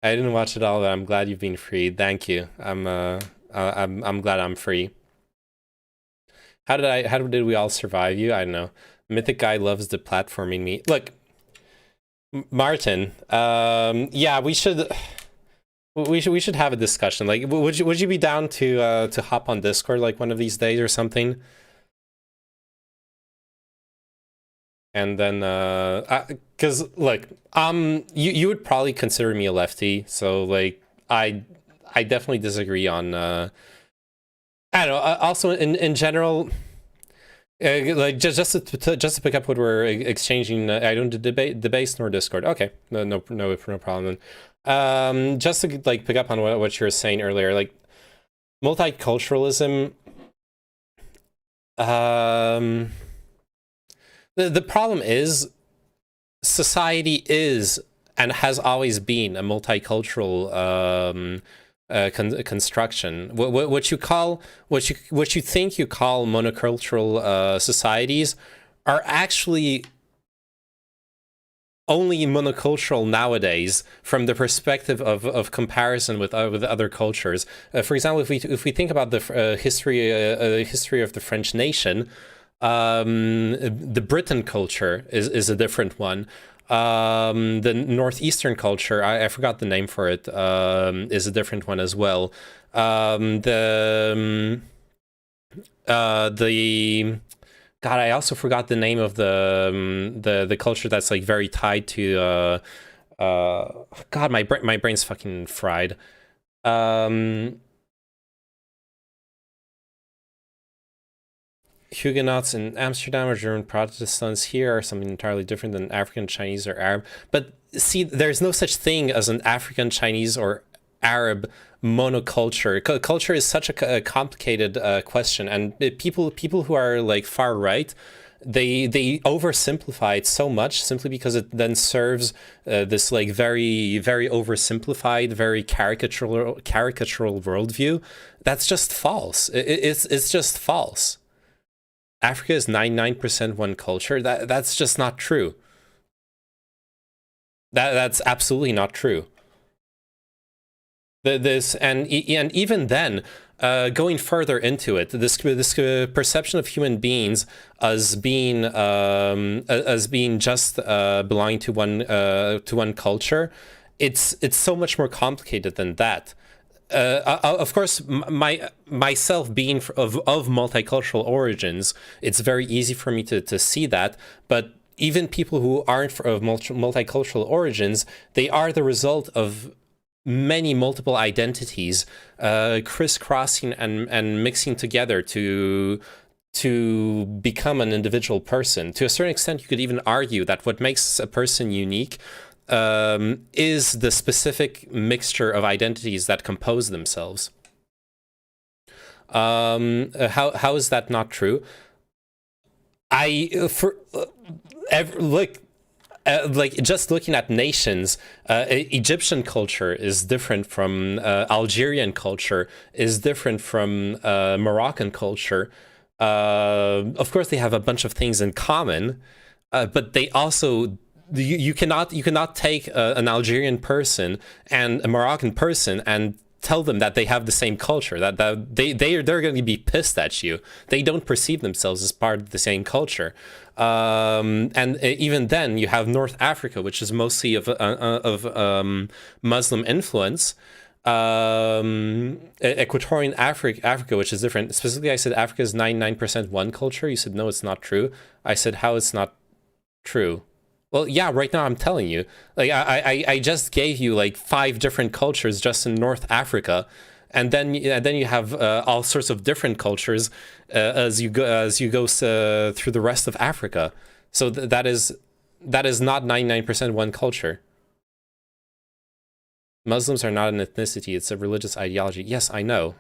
I didn't watch it all, but I'm glad you've been freed. Thank you. I'm glad I'm free. How did we all survive you? I don't know. Mythic Guy loves the platforming me. Look, Martin. Yeah, we should have a discussion. Like, would you be down to hop on Discord like one of these days or something? And then, cause look, you would probably consider me a lefty, so like I definitely disagree on. I don't know. Also, in general, like just to pick up what we're exchanging, I don't do debate nor Discord. Okay, no problem. Just to like pick up on what you were saying earlier, like multiculturalism. The problem is society is and has always been a multicultural construction. What you think you call monocultural societies are actually only monocultural nowadays from the perspective of comparison with other cultures. For example, if we think about the history of the French nation, The Britain culture is a different one. The northeastern culture, I forgot the name for it, is a different one as well. The God, I also forgot the name of the culture that's like very tied to God, my brain's fucking fried. Huguenots in Amsterdam or German Protestants here are something entirely different than African, Chinese, or Arab. But see, there's no such thing as an African, Chinese, or Arab monoculture. Culture is such a complicated question, and people who are like far right, they oversimplify it so much simply because it then serves this like very oversimplified, very caricatural worldview. That's just false. It's just false. Africa is 99% one culture. That's just not true. That's absolutely not true. And even then, going further into it, this perception of human beings as being just belonging to one culture, it's so much more complicated than that. Of course, myself being of multicultural origins, it's very easy for me to see that. But even people who aren't of multicultural origins, they are the result of many multiple identities crisscrossing and mixing together to become an individual person. To a certain extent, you could even argue that what makes a person unique is the specific mixture of identities that compose themselves. How is that not true? Like just looking at nations, Egyptian culture is different from Algerian culture, is different from Moroccan culture. Of course, they have a bunch of things in common, but they also you cannot take an Algerian person and a Moroccan person and tell them that they have the same culture. That they're going to be pissed at you. They don't perceive themselves as part of the same culture. And even then, you have North Africa, which is mostly of Muslim influence. Equatorial Africa, which is different. Specifically, I said Africa is 99% one culture. You said no, it's not true. I said how it's not true. Well, yeah, right now I'm telling you. Like I just gave you like 5 different cultures just in North Africa, and then you have all sorts of different cultures as you go through the rest of Africa. So that is not 99% one culture. Muslims are not an ethnicity; it's a religious ideology. Yes, I know.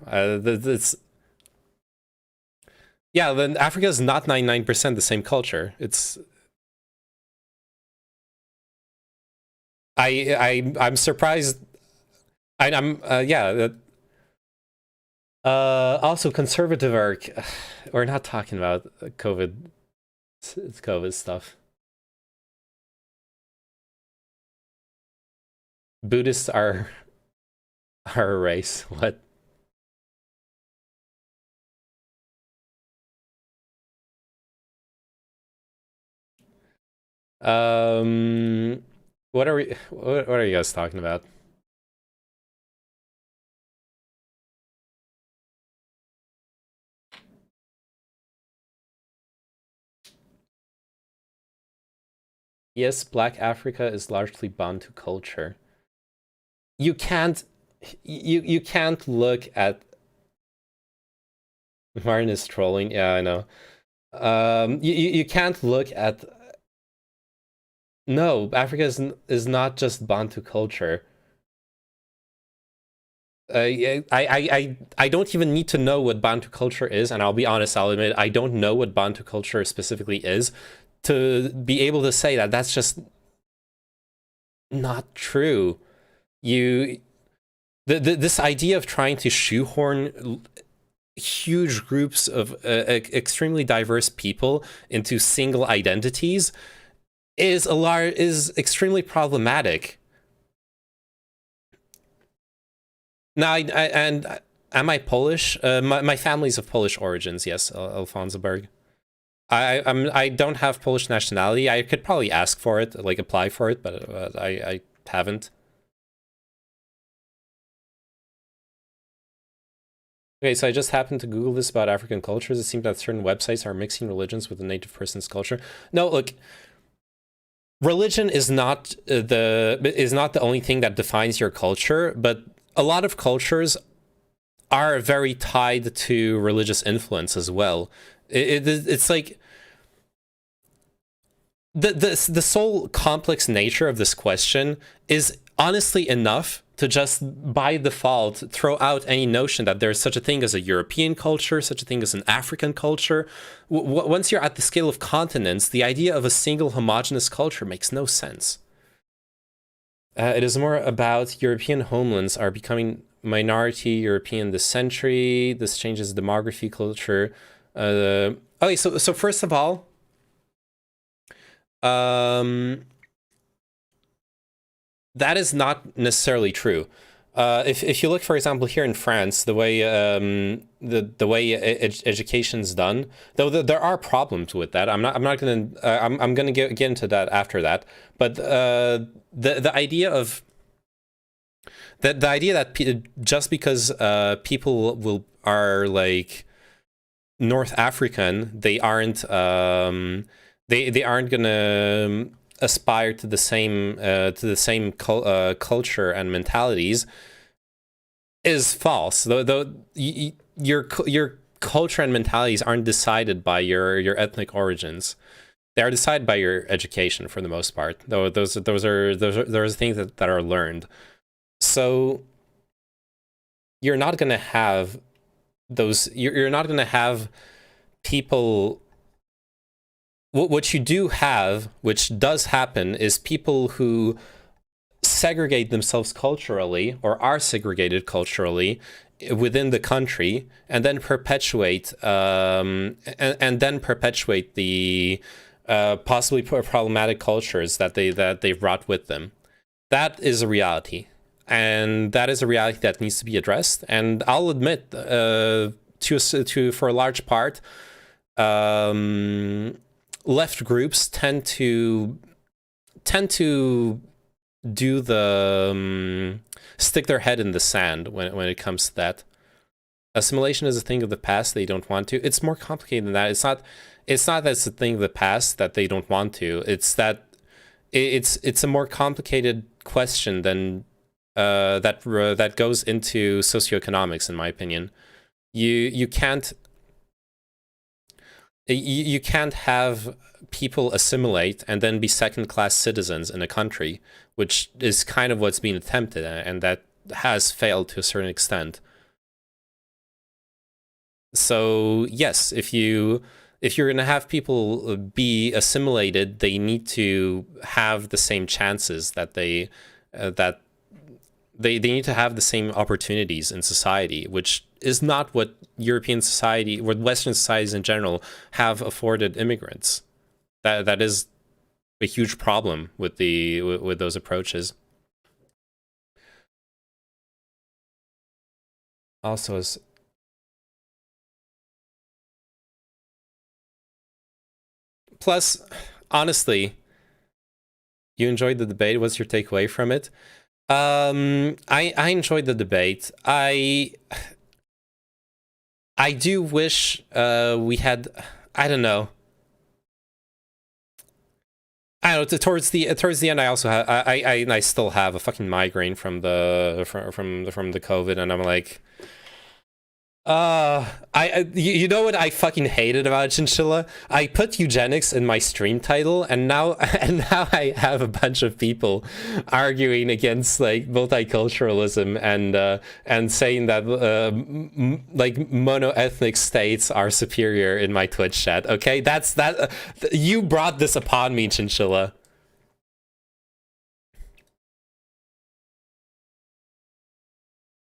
Yeah, then Africa is not 99% the same culture. It's I'm surprised. I'm yeah. Also, conservative are. We're not talking about COVID. It's COVID stuff. Buddhists are a race. What? What are you guys talking about? Yes, Black Africa is largely Bantu culture. You can't look at Martin is trolling. Yeah, I know. You can't look at. No, Africa is not just Bantu culture. I don't even need to know what Bantu culture is, and I'll be honest, I'll admit I don't know what Bantu culture specifically is, to be able to say that that's just not true. This idea of trying to shoehorn huge groups of extremely diverse people into single identities is extremely problematic. Now, am I Polish? My family's of Polish origins. Yes, Alfonso Berg. I don't have Polish nationality. I could probably ask for it, like apply for it, but I haven't. Okay, so I just happened to Google this about African cultures. It seems that certain websites are mixing religions with the native person's culture. No, look, religion is not the only thing that defines your culture, but a lot of cultures are very tied to religious influence as well. It's like the sole complex nature of this question is honestly enough to just by default throw out any notion that there's such a thing as a European culture, such a thing as an African culture. Once you're at the scale of continents, the idea of a single homogeneous culture makes no sense. It is more about European homelands are becoming minority European this century. This changes demography, culture. Okay, so first of all, that is not necessarily true. If you look, for example, here in France, the way education's done, though there are problems with that. I'm gonna get into that after that. But the idea of the idea that just because people are like North African, they aren't they aren't gonna aspire to the same culture and mentalities is false. Though your culture and mentalities aren't decided by your ethnic origins. They are decided by your education for the most part. Though those are things that are learned. So you're not gonna have those. You're not gonna have people. What you do have, which does happen, is people who segregate themselves culturally or are segregated culturally within the country, and then perpetuate the possibly problematic cultures that they've brought with them. That is a reality, and that is a reality that needs to be addressed. And I'll admit, for a large part, left groups tend to do the stick their head in the sand when it comes to that. Assimilation is a thing of the past they don't want to. It's more complicated than that. It's not that it's a thing of the past that they don't want to. It's that it's a more complicated question than that goes into socioeconomics, in my opinion. You can't have people assimilate and then be second-class citizens in a country, which is kind of what's being attempted, and that has failed to a certain extent. So yes, if you're going to have people be assimilated, they need to have the same chances that they need to have the same opportunities in society, which is not what European society, what Western societies in general have afforded immigrants. That is a huge problem with those approaches. Also, plus, honestly, you enjoyed the debate. What's your takeaway from it? I enjoyed the debate. I do wish we had, I don't know. Towards the end, I also have I still have a fucking migraine from the COVID, and I'm like, you know what I fucking hated about Chinchilla? I put eugenics in my stream title, and now I have a bunch of people arguing against like multiculturalism and saying that like monoethnic states are superior in my Twitch chat. Okay, that's you brought this upon me, Chinchilla.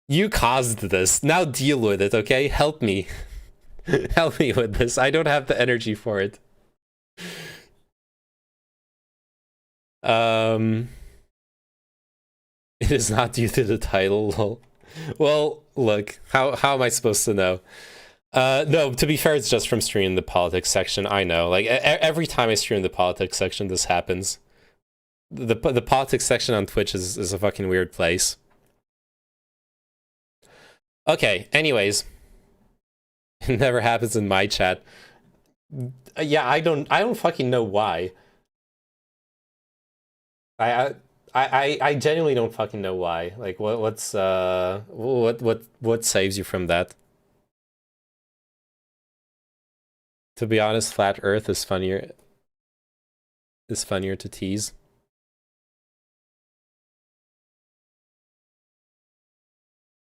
You caused this. Now deal with it, okay? Help me. Help me with this. I don't have the energy for it. It is not due to the title, lol. Well, look, how am I supposed to know? No, to be fair, it's just from streaming the politics section. I know, like every time I stream the politics section, this happens. The politics section on Twitch is a fucking weird place. Okay, anyways. It never happens in my chat. Yeah, I don't fucking know why. I genuinely don't fucking know why. Like what saves you from that? To be honest, flat Earth is funnier to tease.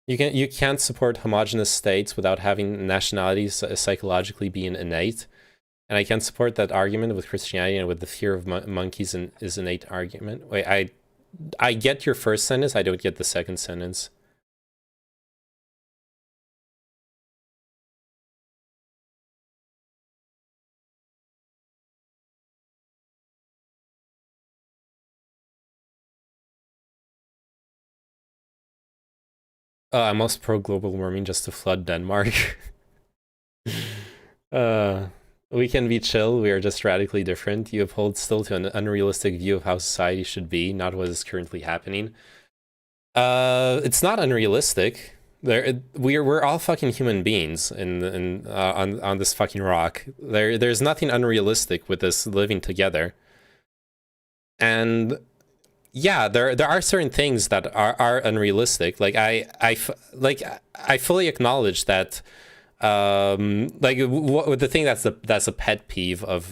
You can't support homogenous states without having nationalities psychologically being innate, and I can't support that argument with Christianity and with the fear of monkeys is innate argument. Wait, I get your first sentence. I don't get the second sentence. I'm also pro global warming just to flood Denmark. We can be chill. We are just radically different. You uphold still to an unrealistic view of how society should be, not what is currently happening. It's not unrealistic. We're all fucking human beings on this fucking rock. There's nothing unrealistic with us living together. And yeah, there are certain things that are unrealistic. Like I fully acknowledge that. Like the thing that's a pet peeve of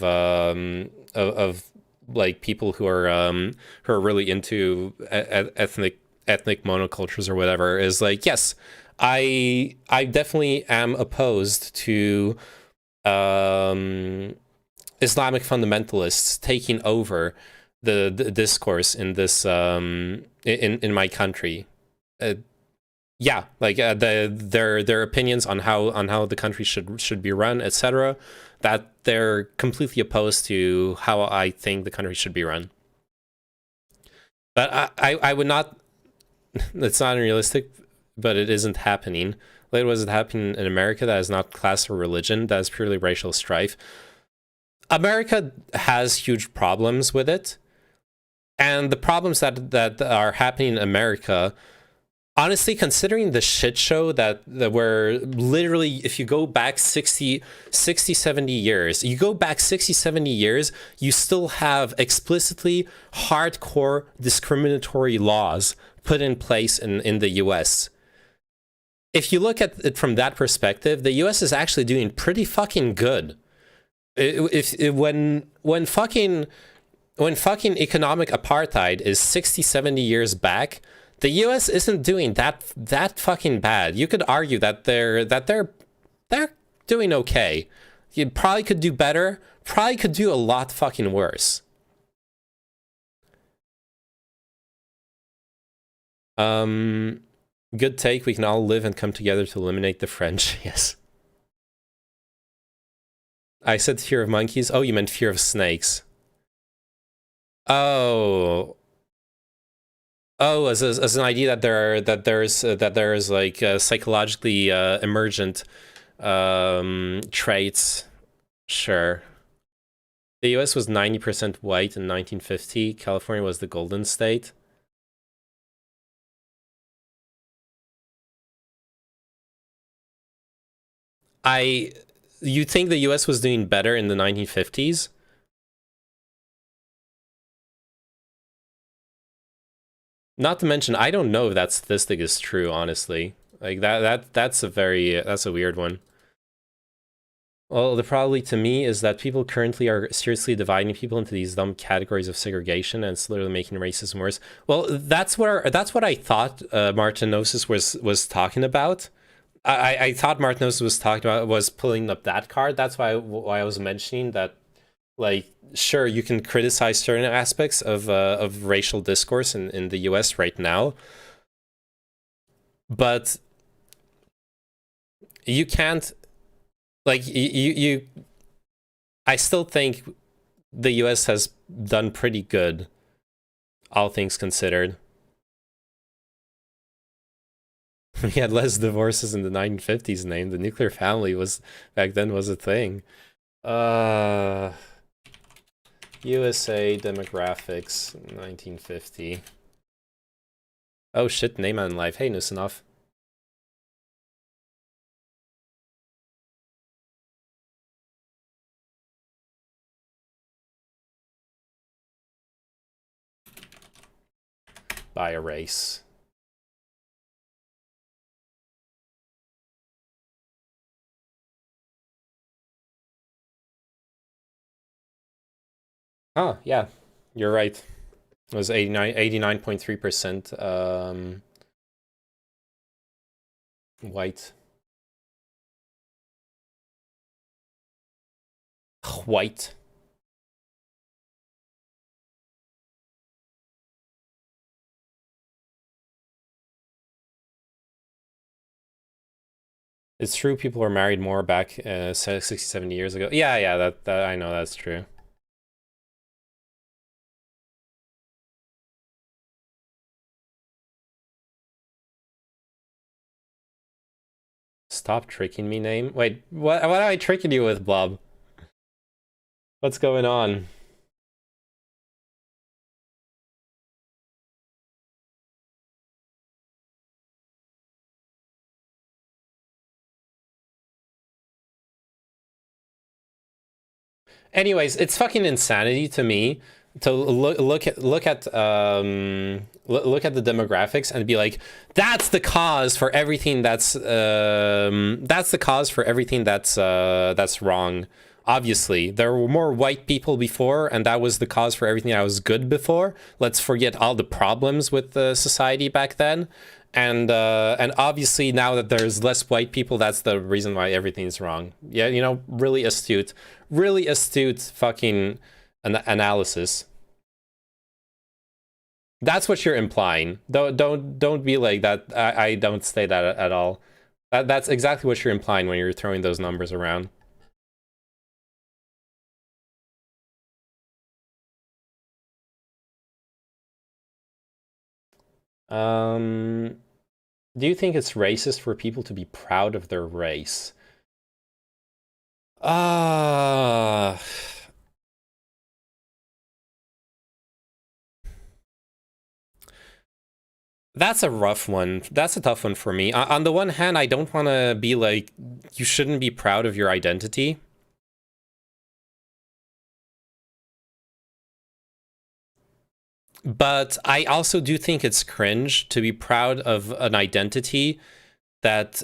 like people who are really into ethnic monocultures or whatever is like, yes, I definitely am opposed to Islamic fundamentalists taking over the discourse in this in my country. Yeah, like their opinions on how the country should be run, etc. That they're completely opposed to how I think the country should be run. But I would not. It's not unrealistic, but it isn't happening. Like, was it happening in America? That is not class or religion. That is purely racial strife. America has huge problems with it, and the problems that are happening in America. Honestly, considering the shit show that were literally, if you go back 60, 70 years, you go back 60, 70 years, you still have explicitly hardcore discriminatory laws put in place in the US. If you look at it from that perspective, the US is actually doing pretty fucking good. When fucking economic apartheid is 60, 70 years back, the US isn't doing that fucking bad. You could argue that they're doing okay. You probably could do better. Probably could do a lot fucking worse. Good take. We can all live and come together to eliminate the French. Yes. I said fear of monkeys. Oh, you meant fear of snakes. Oh, as an idea that there's like psychologically emergent traits. Sure. The U.S. was 90% white in 1950. California was the Golden State. You think the U.S. was doing better in the 1950s? Not to mention, I don't know if that statistic is true, honestly. Like that's a weird one. Well, the probably to me is that people currently are seriously dividing people into these dumb categories of segregation, and it's literally making racism worse. Well, that's what I thought Martinosis was talking about. I thought Martinosis was pulling up that card. That's why I was mentioning that. Like, sure, you can criticize certain aspects of racial discourse in the US right now, but you can't, like, I still think the US has done pretty good, all things considered. We had less divorces in the 1950s. Name the nuclear family was back then was a thing. USA demographics 1950. Oh shit, name on life. Hey, Nusanov. By a race. Oh, yeah, you're right. It was 89.3% white. White. It's true people were married more back 60, 70 years ago. Yeah, that I know that's true. Stop tricking me, name. Wait, what am I tricking you with, Blob? What's going on? Anyways, it's fucking insanity to me to look at the demographics and be like, that's the cause for everything that's wrong. Obviously, there were more white people before, and that was the cause for everything that was good before. Let's forget all the problems with the society back then. And obviously now that there's less white people, that's the reason why everything's wrong. Yeah, you know, really astute fucking analysis. That's what you're implying. Don't be like that. I don't say that at all. That's exactly what you're implying when you're throwing those numbers around. Do you think it's racist for people to be proud of their race? That's a rough one. That's a tough one for me. On the one hand, I don't want to be like, you shouldn't be proud of your identity. But I also do think it's cringe to be proud of an identity that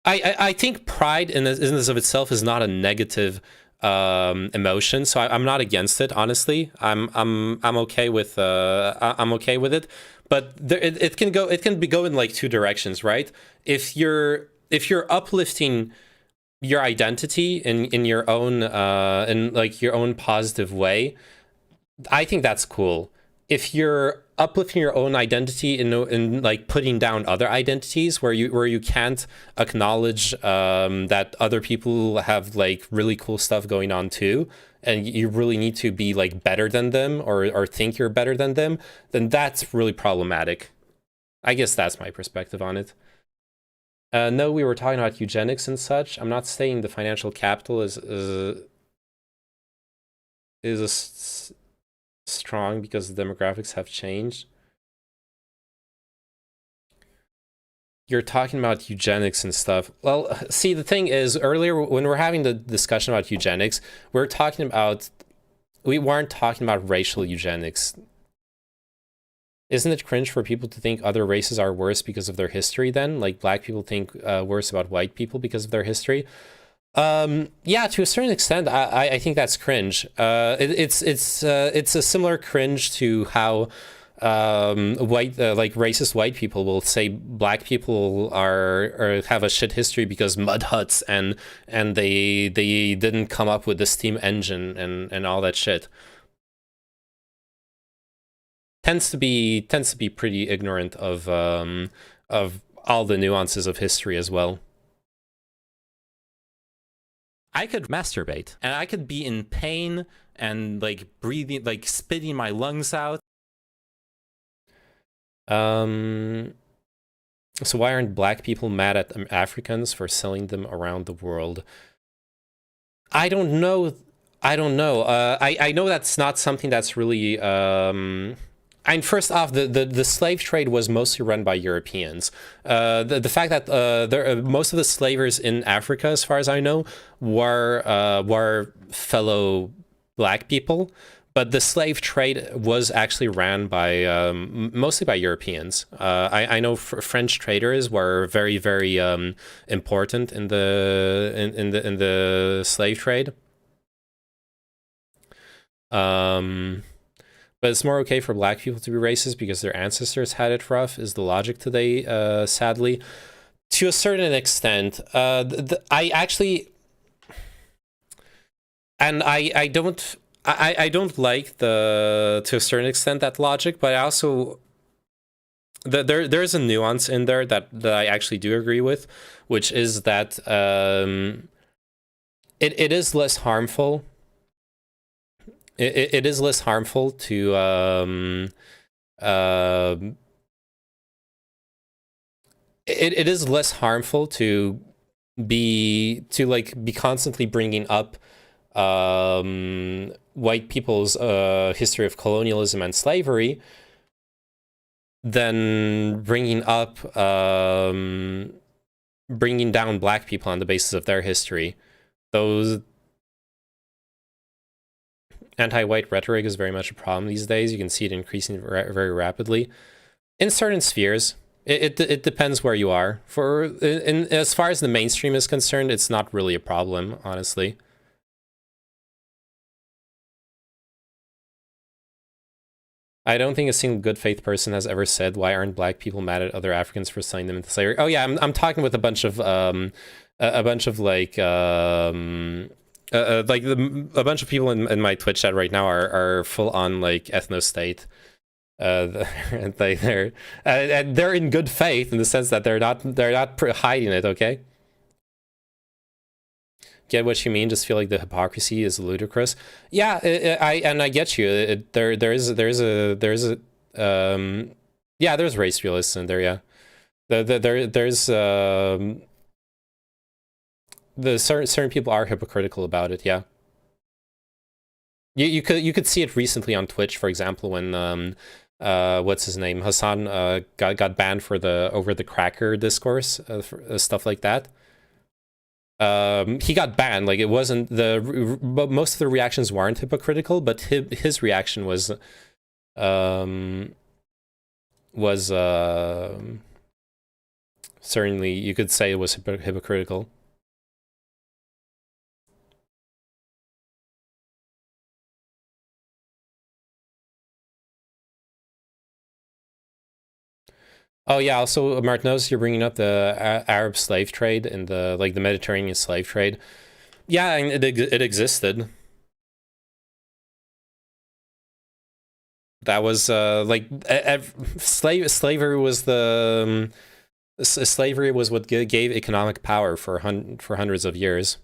I think pride in this of itself is not a negative emotion, so I'm not against it. Honestly, I'm okay with I'm okay with it. But it can go in like two directions, right? If you're uplifting your identity in your own in like your own positive way, I think that's cool. If you're uplifting your own identity in like putting down other identities where you can't acknowledge that other people have like really cool stuff going on too, and you really need to be like better than them or think you're better than them, then that's really problematic. I guess that's my perspective on it. No, we were talking about eugenics and such. I'm not saying the financial capital is strong because the demographics have changed. You're talking about eugenics and stuff. Well, see, the thing is, earlier when we're having the discussion about eugenics, we weren't talking about racial eugenics. Isn't it cringe for people to think other races are worse because of their history then? Like black people think worse about white people because of their history? Yeah, to a certain extent, I think that's cringe. It's a similar cringe to how like racist white people will say black people are have a shit history because mud huts and they didn't come up with the steam engine and all that shit. Tends to be pretty ignorant of all the nuances of history as well. I could masturbate and I could be in pain and like breathing, like spitting my lungs out. So why aren't black people mad at Africans for selling them around the world? I don't know. I know that's not something that's really. And first off, the slave trade was mostly run by Europeans. The fact that most of the slavers in Africa, as far as I know, were fellow black people. But the slave trade was actually ran by mostly by Europeans. I know French traders were very, very important in the slave trade. But it's more okay for black people to be racist because their ancestors had it rough, is the logic today, sadly. To a certain extent, I actually... And I don't like to a certain extent, that logic, but I also... There's a nuance in there that I actually do agree with, which is that it is less harmful. It is less harmful to it is less harmful to be constantly bringing up white people's history of colonialism and slavery than bringing down black people on the basis of their history. Those anti-white rhetoric is very much a problem these days. You can see it increasing very rapidly in certain spheres. It depends where you are. As far as the mainstream is concerned, it's not really a problem, honestly. I don't think a single good faith person has ever said, "Why aren't black people mad at other Africans for selling them into slavery?" Oh yeah, I'm talking with a bunch of a bunch of people in my Twitch chat right now are full on like ethno-state. And they're in good faith in the sense that they're not hiding it. Okay. Get what you mean. Just feel like the hypocrisy is ludicrous. Yeah, I get you. There's race realists in there. Yeah, there's certain people are hypocritical about it. Yeah, you could see it recently on Twitch, for example, when what's his name, Hassan got banned for the over the cracker discourse, stuff like that. He got banned. Like, it wasn't but most of the reactions weren't hypocritical, but his reaction was certainly, you could say it was hypocritical. Oh yeah, also Mark, notice you're bringing up the Arab slave trade and the Mediterranean slave trade. Yeah, and it existed. That was slavery was slavery was what gave economic power for hundreds of years.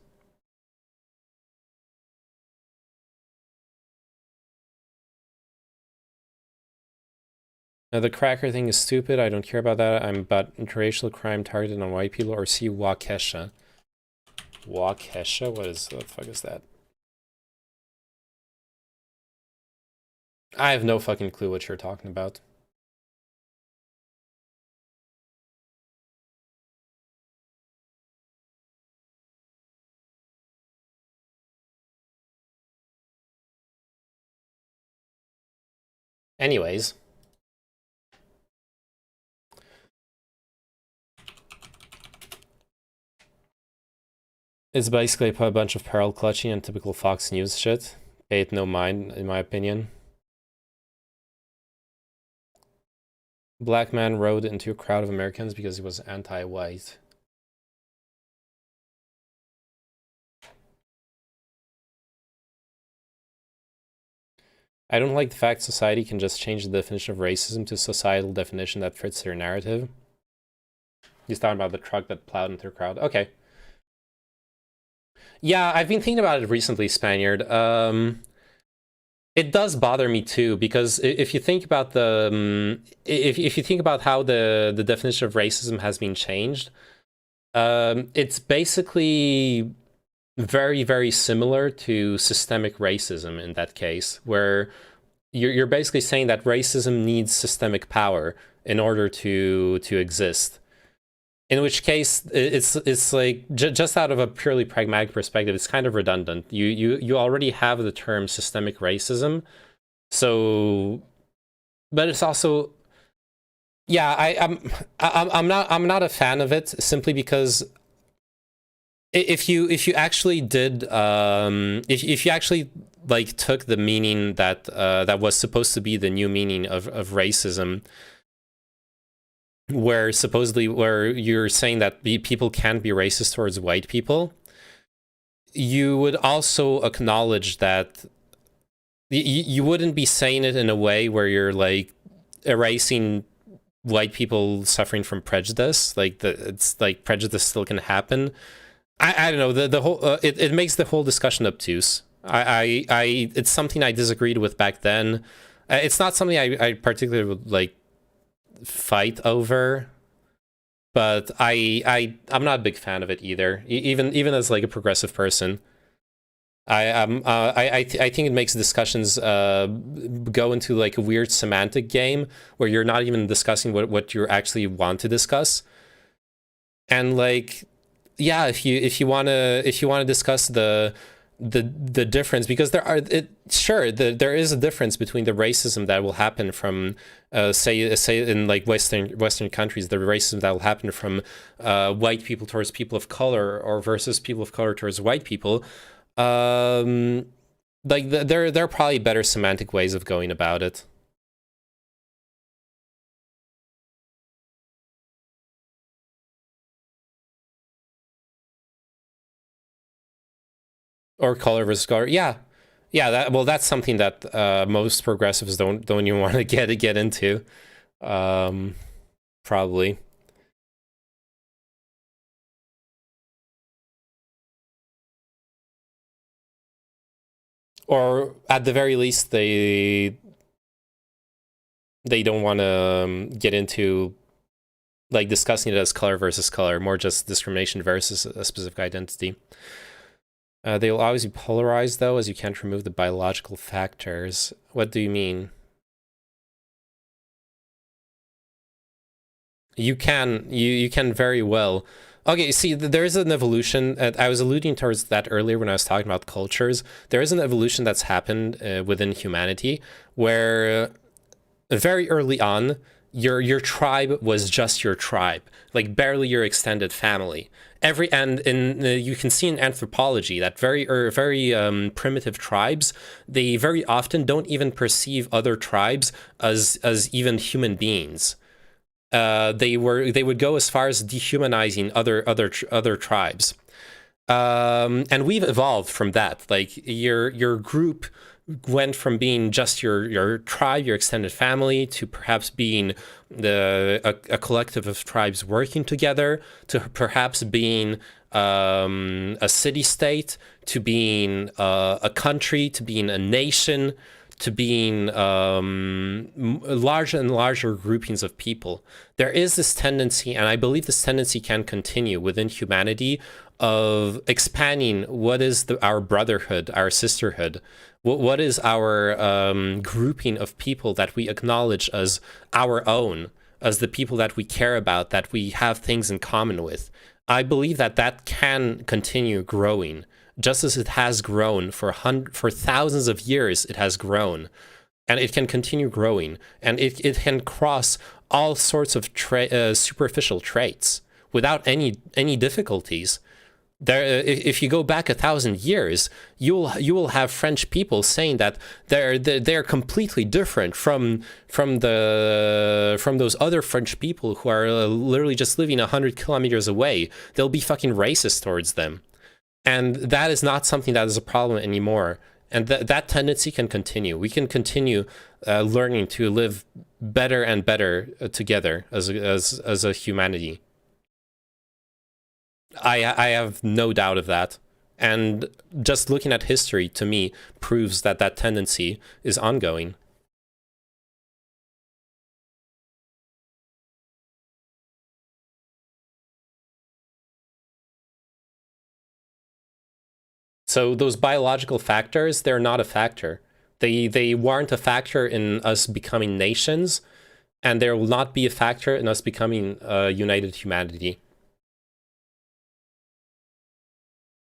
The cracker thing is stupid. I don't care about that. I'm about interracial crime targeted on white people. Or see Waukesha. Waukesha? What the fuck is that? I have no fucking clue what you're talking about. Anyways. It's basically a bunch of parallel clutching and typical Fox News shit. Pay it no mind, in my opinion. Black man rode into a crowd of Americans because he was anti-white. I don't like the fact society can just change the definition of racism to a societal definition that fits their narrative. He's talking about the truck that plowed into a crowd. Okay. Yeah, I've been thinking about it recently, Spaniard. It does bother me too, because if you think about the if you think about how the definition of racism has been changed, it's basically very, very similar to systemic racism in that case, where you're basically saying that racism needs systemic power in order to exist. In which case, it's like just out of a purely pragmatic perspective, it's kind of redundant. You already have the term systemic racism, so, but it's also, yeah, I'm not a fan of it, simply because if you actually did if you actually like took the meaning that that was supposed to be the new meaning of racism, where supposedly where you're saying that people can't be racist towards white people, you would also acknowledge that you wouldn't be saying it in a way where you're like erasing white people suffering from prejudice. Like it's like prejudice still can happen. I don't know, the whole it makes the whole discussion obtuse. I it's something I disagreed with back then. It's not something I particularly would like fight over, but I'm not a big fan of it either. Even as like a progressive person, I think it makes discussions go into like a weird semantic game where you're not even discussing what you actually want to discuss. And like, yeah, if you want to discuss the difference, because there is a difference between the racism that will happen from say in like Western countries, the racism that will happen from white people towards people of color, or versus people of color towards white people. Like there are probably better semantic ways of going about it. Or color versus color, yeah. That's something that most progressives don't even want to get into, probably. Or at the very least, they don't want to get into like discussing it as color versus color, more just discrimination versus a specific identity. They will always be polarized, though, as you can't remove the biological factors. What do you mean? You can very well. Okay, see, there is an evolution. I was alluding towards that earlier when I was talking about cultures. There is an evolution that's happened within humanity, where very early on, your tribe was just your tribe, like barely your extended family. You can see in anthropology that very primitive tribes, they very often don't even perceive other tribes as even human beings. They would go as far as dehumanizing other tribes, and we've evolved from that. Like your group went from being just your tribe, your extended family, to perhaps being a collective of tribes working together, to perhaps being a city-state, to being a country, to being a nation, to being larger and larger groupings of people. There is this tendency, and I believe this tendency can continue within humanity, of expanding what is our brotherhood, our sisterhood. What is our grouping of people that we acknowledge as our own, as the people that we care about, that we have things in common with. I believe that can continue growing, just as it has grown for thousands of years. It has grown, and it can continue growing, and it can cross all sorts of superficial traits without any difficulties. If you go back 1,000 years, you will have French people saying that they're completely different from those other French people who are literally just living 100 kilometers away. They'll be fucking racist towards them, and that is not something that is a problem anymore. And that tendency can continue. We can continue learning to live better and better together as a humanity. I have no doubt of that. And just looking at history, to me, proves that that tendency is ongoing. So those biological factors, they're not a factor. They weren't a factor in us becoming nations, and there will not be a factor in us becoming a united humanity.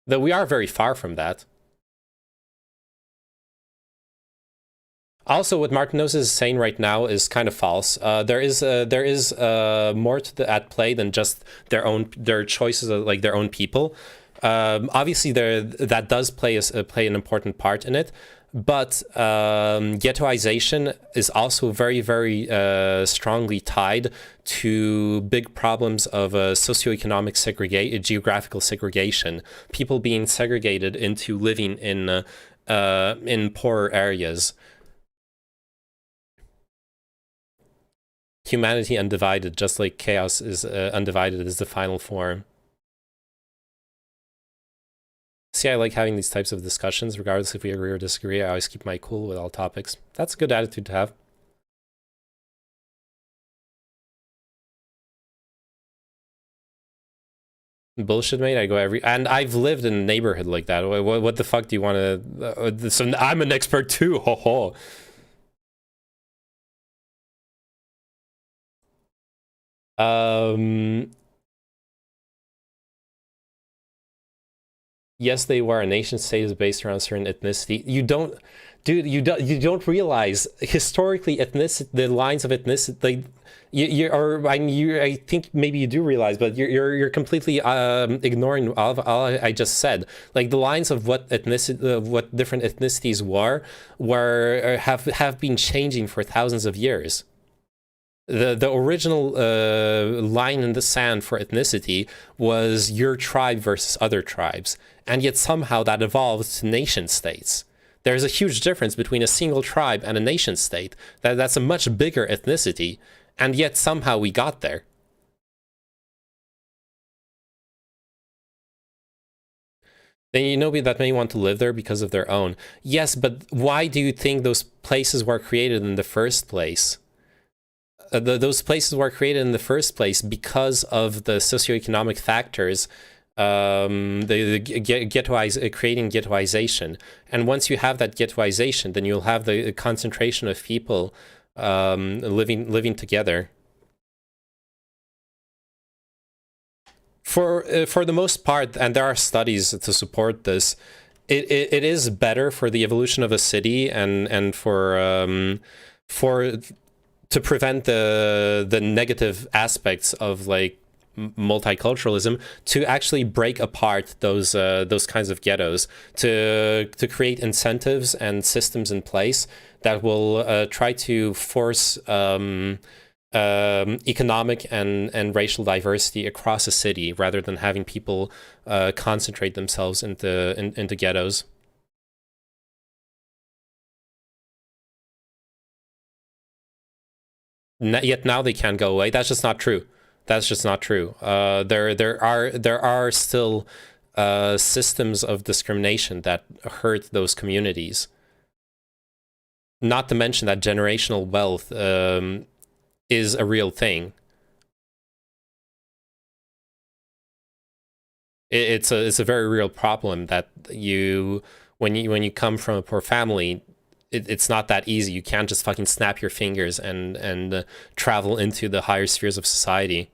Though we are very far from that. Also, what Martinos is saying right now is kind of false. There is more at play than just their choices of like their own people. Obviously, that does play an important part in it, but ghettoization is also very, very strongly tied to big problems of socioeconomic geographical segregation. People being segregated into living in poorer areas. Humanity undivided, just like chaos is undivided, is the final form. See, I like having these types of discussions, regardless if we agree or disagree. I always keep my cool with all topics. That's a good attitude to have. Bullshit, mate. I go and I've lived in a neighborhood like that. What the fuck do you want to? So I'm an expert too. Ho ho. Yes, they were. A nation state is based around a certain ethnicity. You don't, dude. You don't realize historically the lines of ethnicity. Like, I think maybe you do realize, but you're completely ignoring all I just said. Like the lines of what ethnicity, what different ethnicities have been changing for thousands of years. The original line in the sand for ethnicity was your tribe versus other tribes, and yet somehow that evolved to nation states. There's a huge difference between a single tribe and a nation state. That's a much bigger ethnicity, and yet somehow we got there. Then you know that may want to live there because of their own. Yes, but why do you think those places were created in the first place? Those places were created in the first place because of the socioeconomic factors, creating ghettoization. And once you have that ghettoization, then you'll have the concentration of people living together. For the most part, and there are studies to support this, it is better for the evolution of a city and for to prevent the negative aspects of like multiculturalism, to actually break apart those kinds of ghettos, to create incentives and systems in place that will try to force economic and racial diversity across a city, rather than having people concentrate themselves into ghettos. Yet now they can't go away. That's just not true. That's just not true. There are still systems of discrimination that hurt those communities. Not to mention that generational wealth is a real thing. It's a very real problem that when you come from a poor family, it's not that easy. You can't just fucking snap your fingers and travel into the higher spheres of society.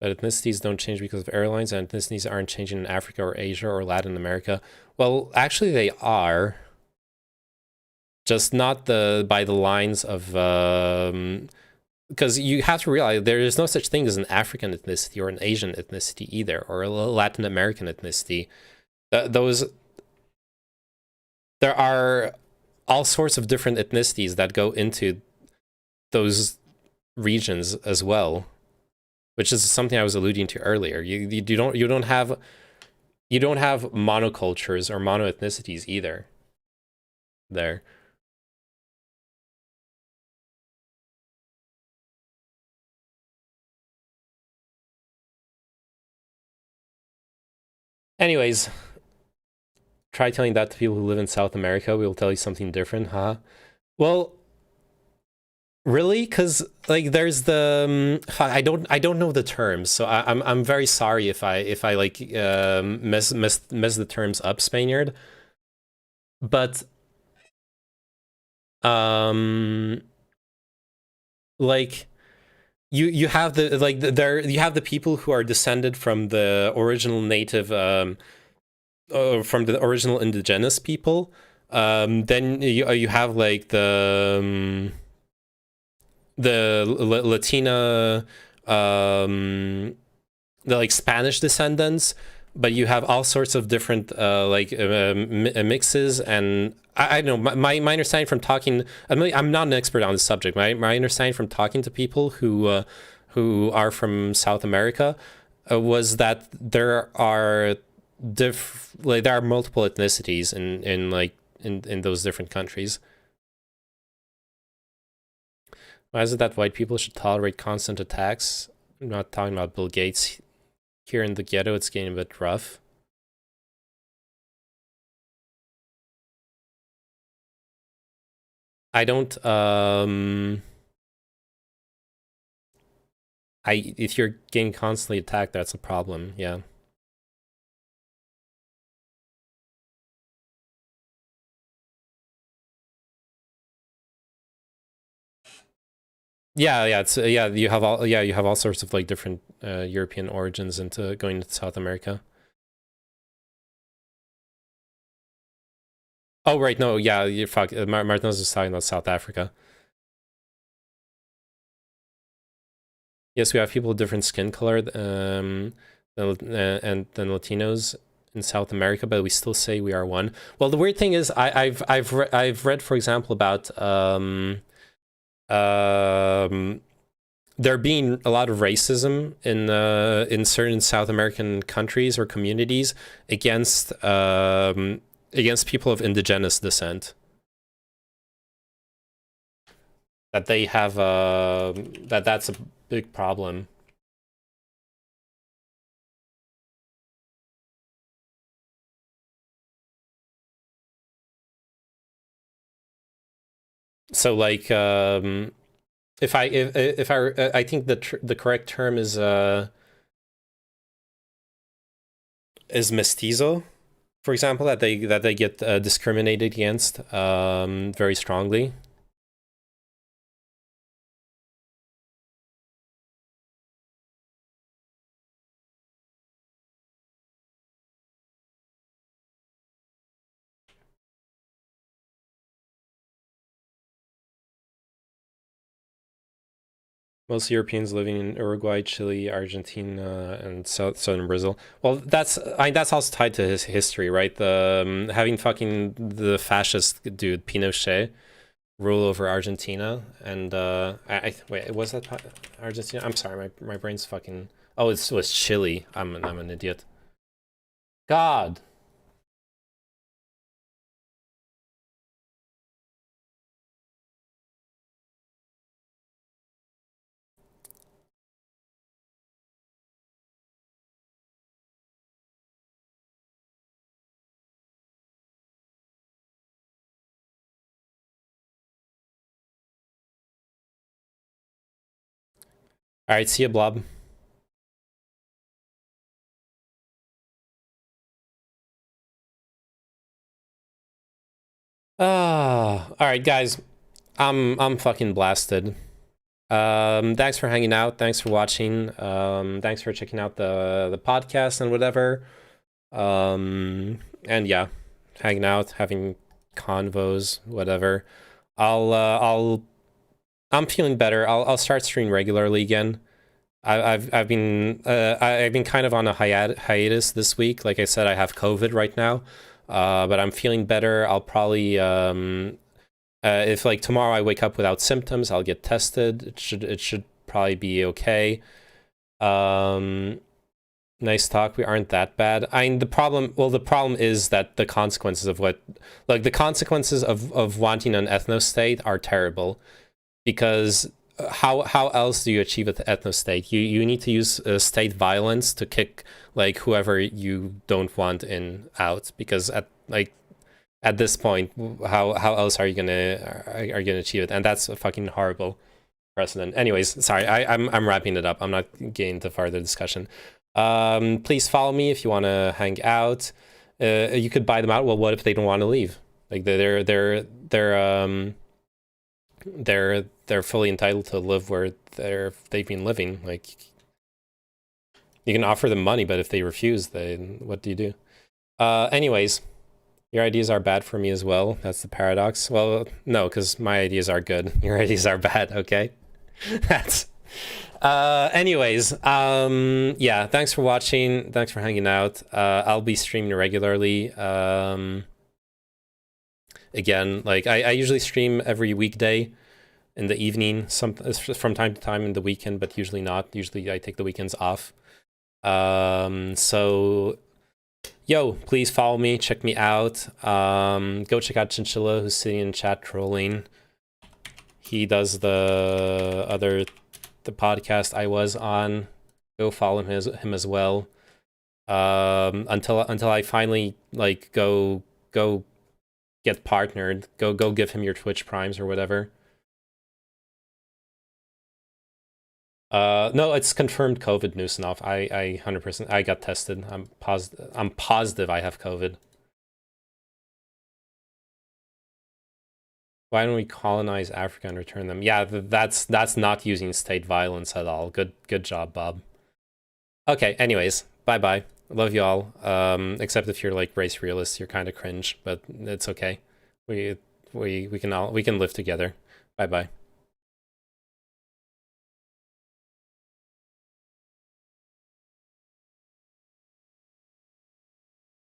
But ethnicities don't change because of airlines, and ethnicities aren't changing in Africa or Asia or Latin America. Well, actually they are. Just not by the lines of... because you have to realize there is no such thing as an African ethnicity or an Asian ethnicity either, or a Latin American ethnicity. There are all sorts of different ethnicities that go into those regions as well, which is something I was alluding to earlier. You don't have you don't have monocultures or monoethnicities either there. Anyways, try telling that to people who live in South America. We will tell you something different, huh? Well, really? Because like there's the I don't know the terms, so I'm very sorry if I like mess the terms up, Spaniard. But like you have the like there you have the people who are descended from the original native from the original indigenous people. Then you have like the Latina, the like Spanish descendants, but you have all sorts of different mixes. And I don't know, my understanding from talking, I'm not an expert on the subject. My understanding from talking to people who are from South America was that there are there are multiple ethnicities in those different countries. Why is it that white people should tolerate constant attacks? I'm not talking about Bill Gates. Here in the ghetto, it's getting a bit rough. I don't, if you're getting constantly attacked, that's a problem, yeah. Yeah, it's you have all sorts of like different European origins into going to South America. Oh right, no, yeah, you fuck. Martinez is talking about South Africa. Yes, we have people with different skin color than Latinos in South America, but we still say we are one. Well, the weird thing is, I've read, for example, about there being a lot of racism in certain South American countries or communities against people of indigenous descent. That they have that's a big problem. So like if I think the correct term is mestizo, for example, that they get discriminated against very strongly. Most Europeans living in Uruguay, Chile, Argentina, and southern Brazil. Well, that's also tied to his history, right? The having fucking the fascist dude Pinochet rule over Argentina, and wait, was that Argentina? I'm sorry, my brain's fucking. Oh, it was Chile. I'm an idiot. God. All right, see ya, Blob. All right, guys. I'm fucking blasted. Thanks for hanging out. Thanks for watching. Thanks for checking out the podcast and whatever. And yeah, hanging out, having convos, whatever. I'm feeling better. I'll start streaming regularly again. I've been kind of on a hiatus this week. Like I said, I have COVID right now, but I'm feeling better. I'll probably if like tomorrow I wake up without symptoms, I'll get tested. It should probably be okay. Nice talk. We aren't that bad. I mean, the problem is that the consequences of the consequences of wanting an ethno state are terrible, because how else do you achieve an ethno state? You need to use state violence to kick like whoever you don't want in out, because at this point, how else are you gonna achieve it? And that's a fucking horrible precedent. Anyways, sorry, I'm wrapping it up. I'm not getting into further discussion. Please follow me if you want to hang out. You could buy them out. Well, what if they don't want to leave? Like they're fully entitled to live where they've been living. Like, you can offer them money, but if they refuse, then what do you do? Anyways, your ideas are bad for me as well. That's the paradox. Well, no, because my ideas are good. Your ideas are bad. Okay, that's. Anyways, yeah, thanks for watching. Thanks for hanging out. I'll be streaming regularly. Again, like I usually stream every weekday in the evening, from time to time in the weekend, but usually not. Usually I take the weekends off. So, yo, please follow me, check me out. Go check out Chinchilla, who's sitting in chat trolling. He does the podcast I was on. Go follow him as well. Until I finally like go get partnered. Go give him your Twitch primes or whatever. No, it's confirmed COVID, Newsonoff. I 100%. I got tested. I'm positive I have COVID. Why don't we colonize Africa and return them? Yeah, that's not using state violence at all. Good job, Bob. Okay, anyways, bye-bye. Love you all. Except if you're like race realists, you're kind of cringe, but it's okay. We can live together. Bye-bye.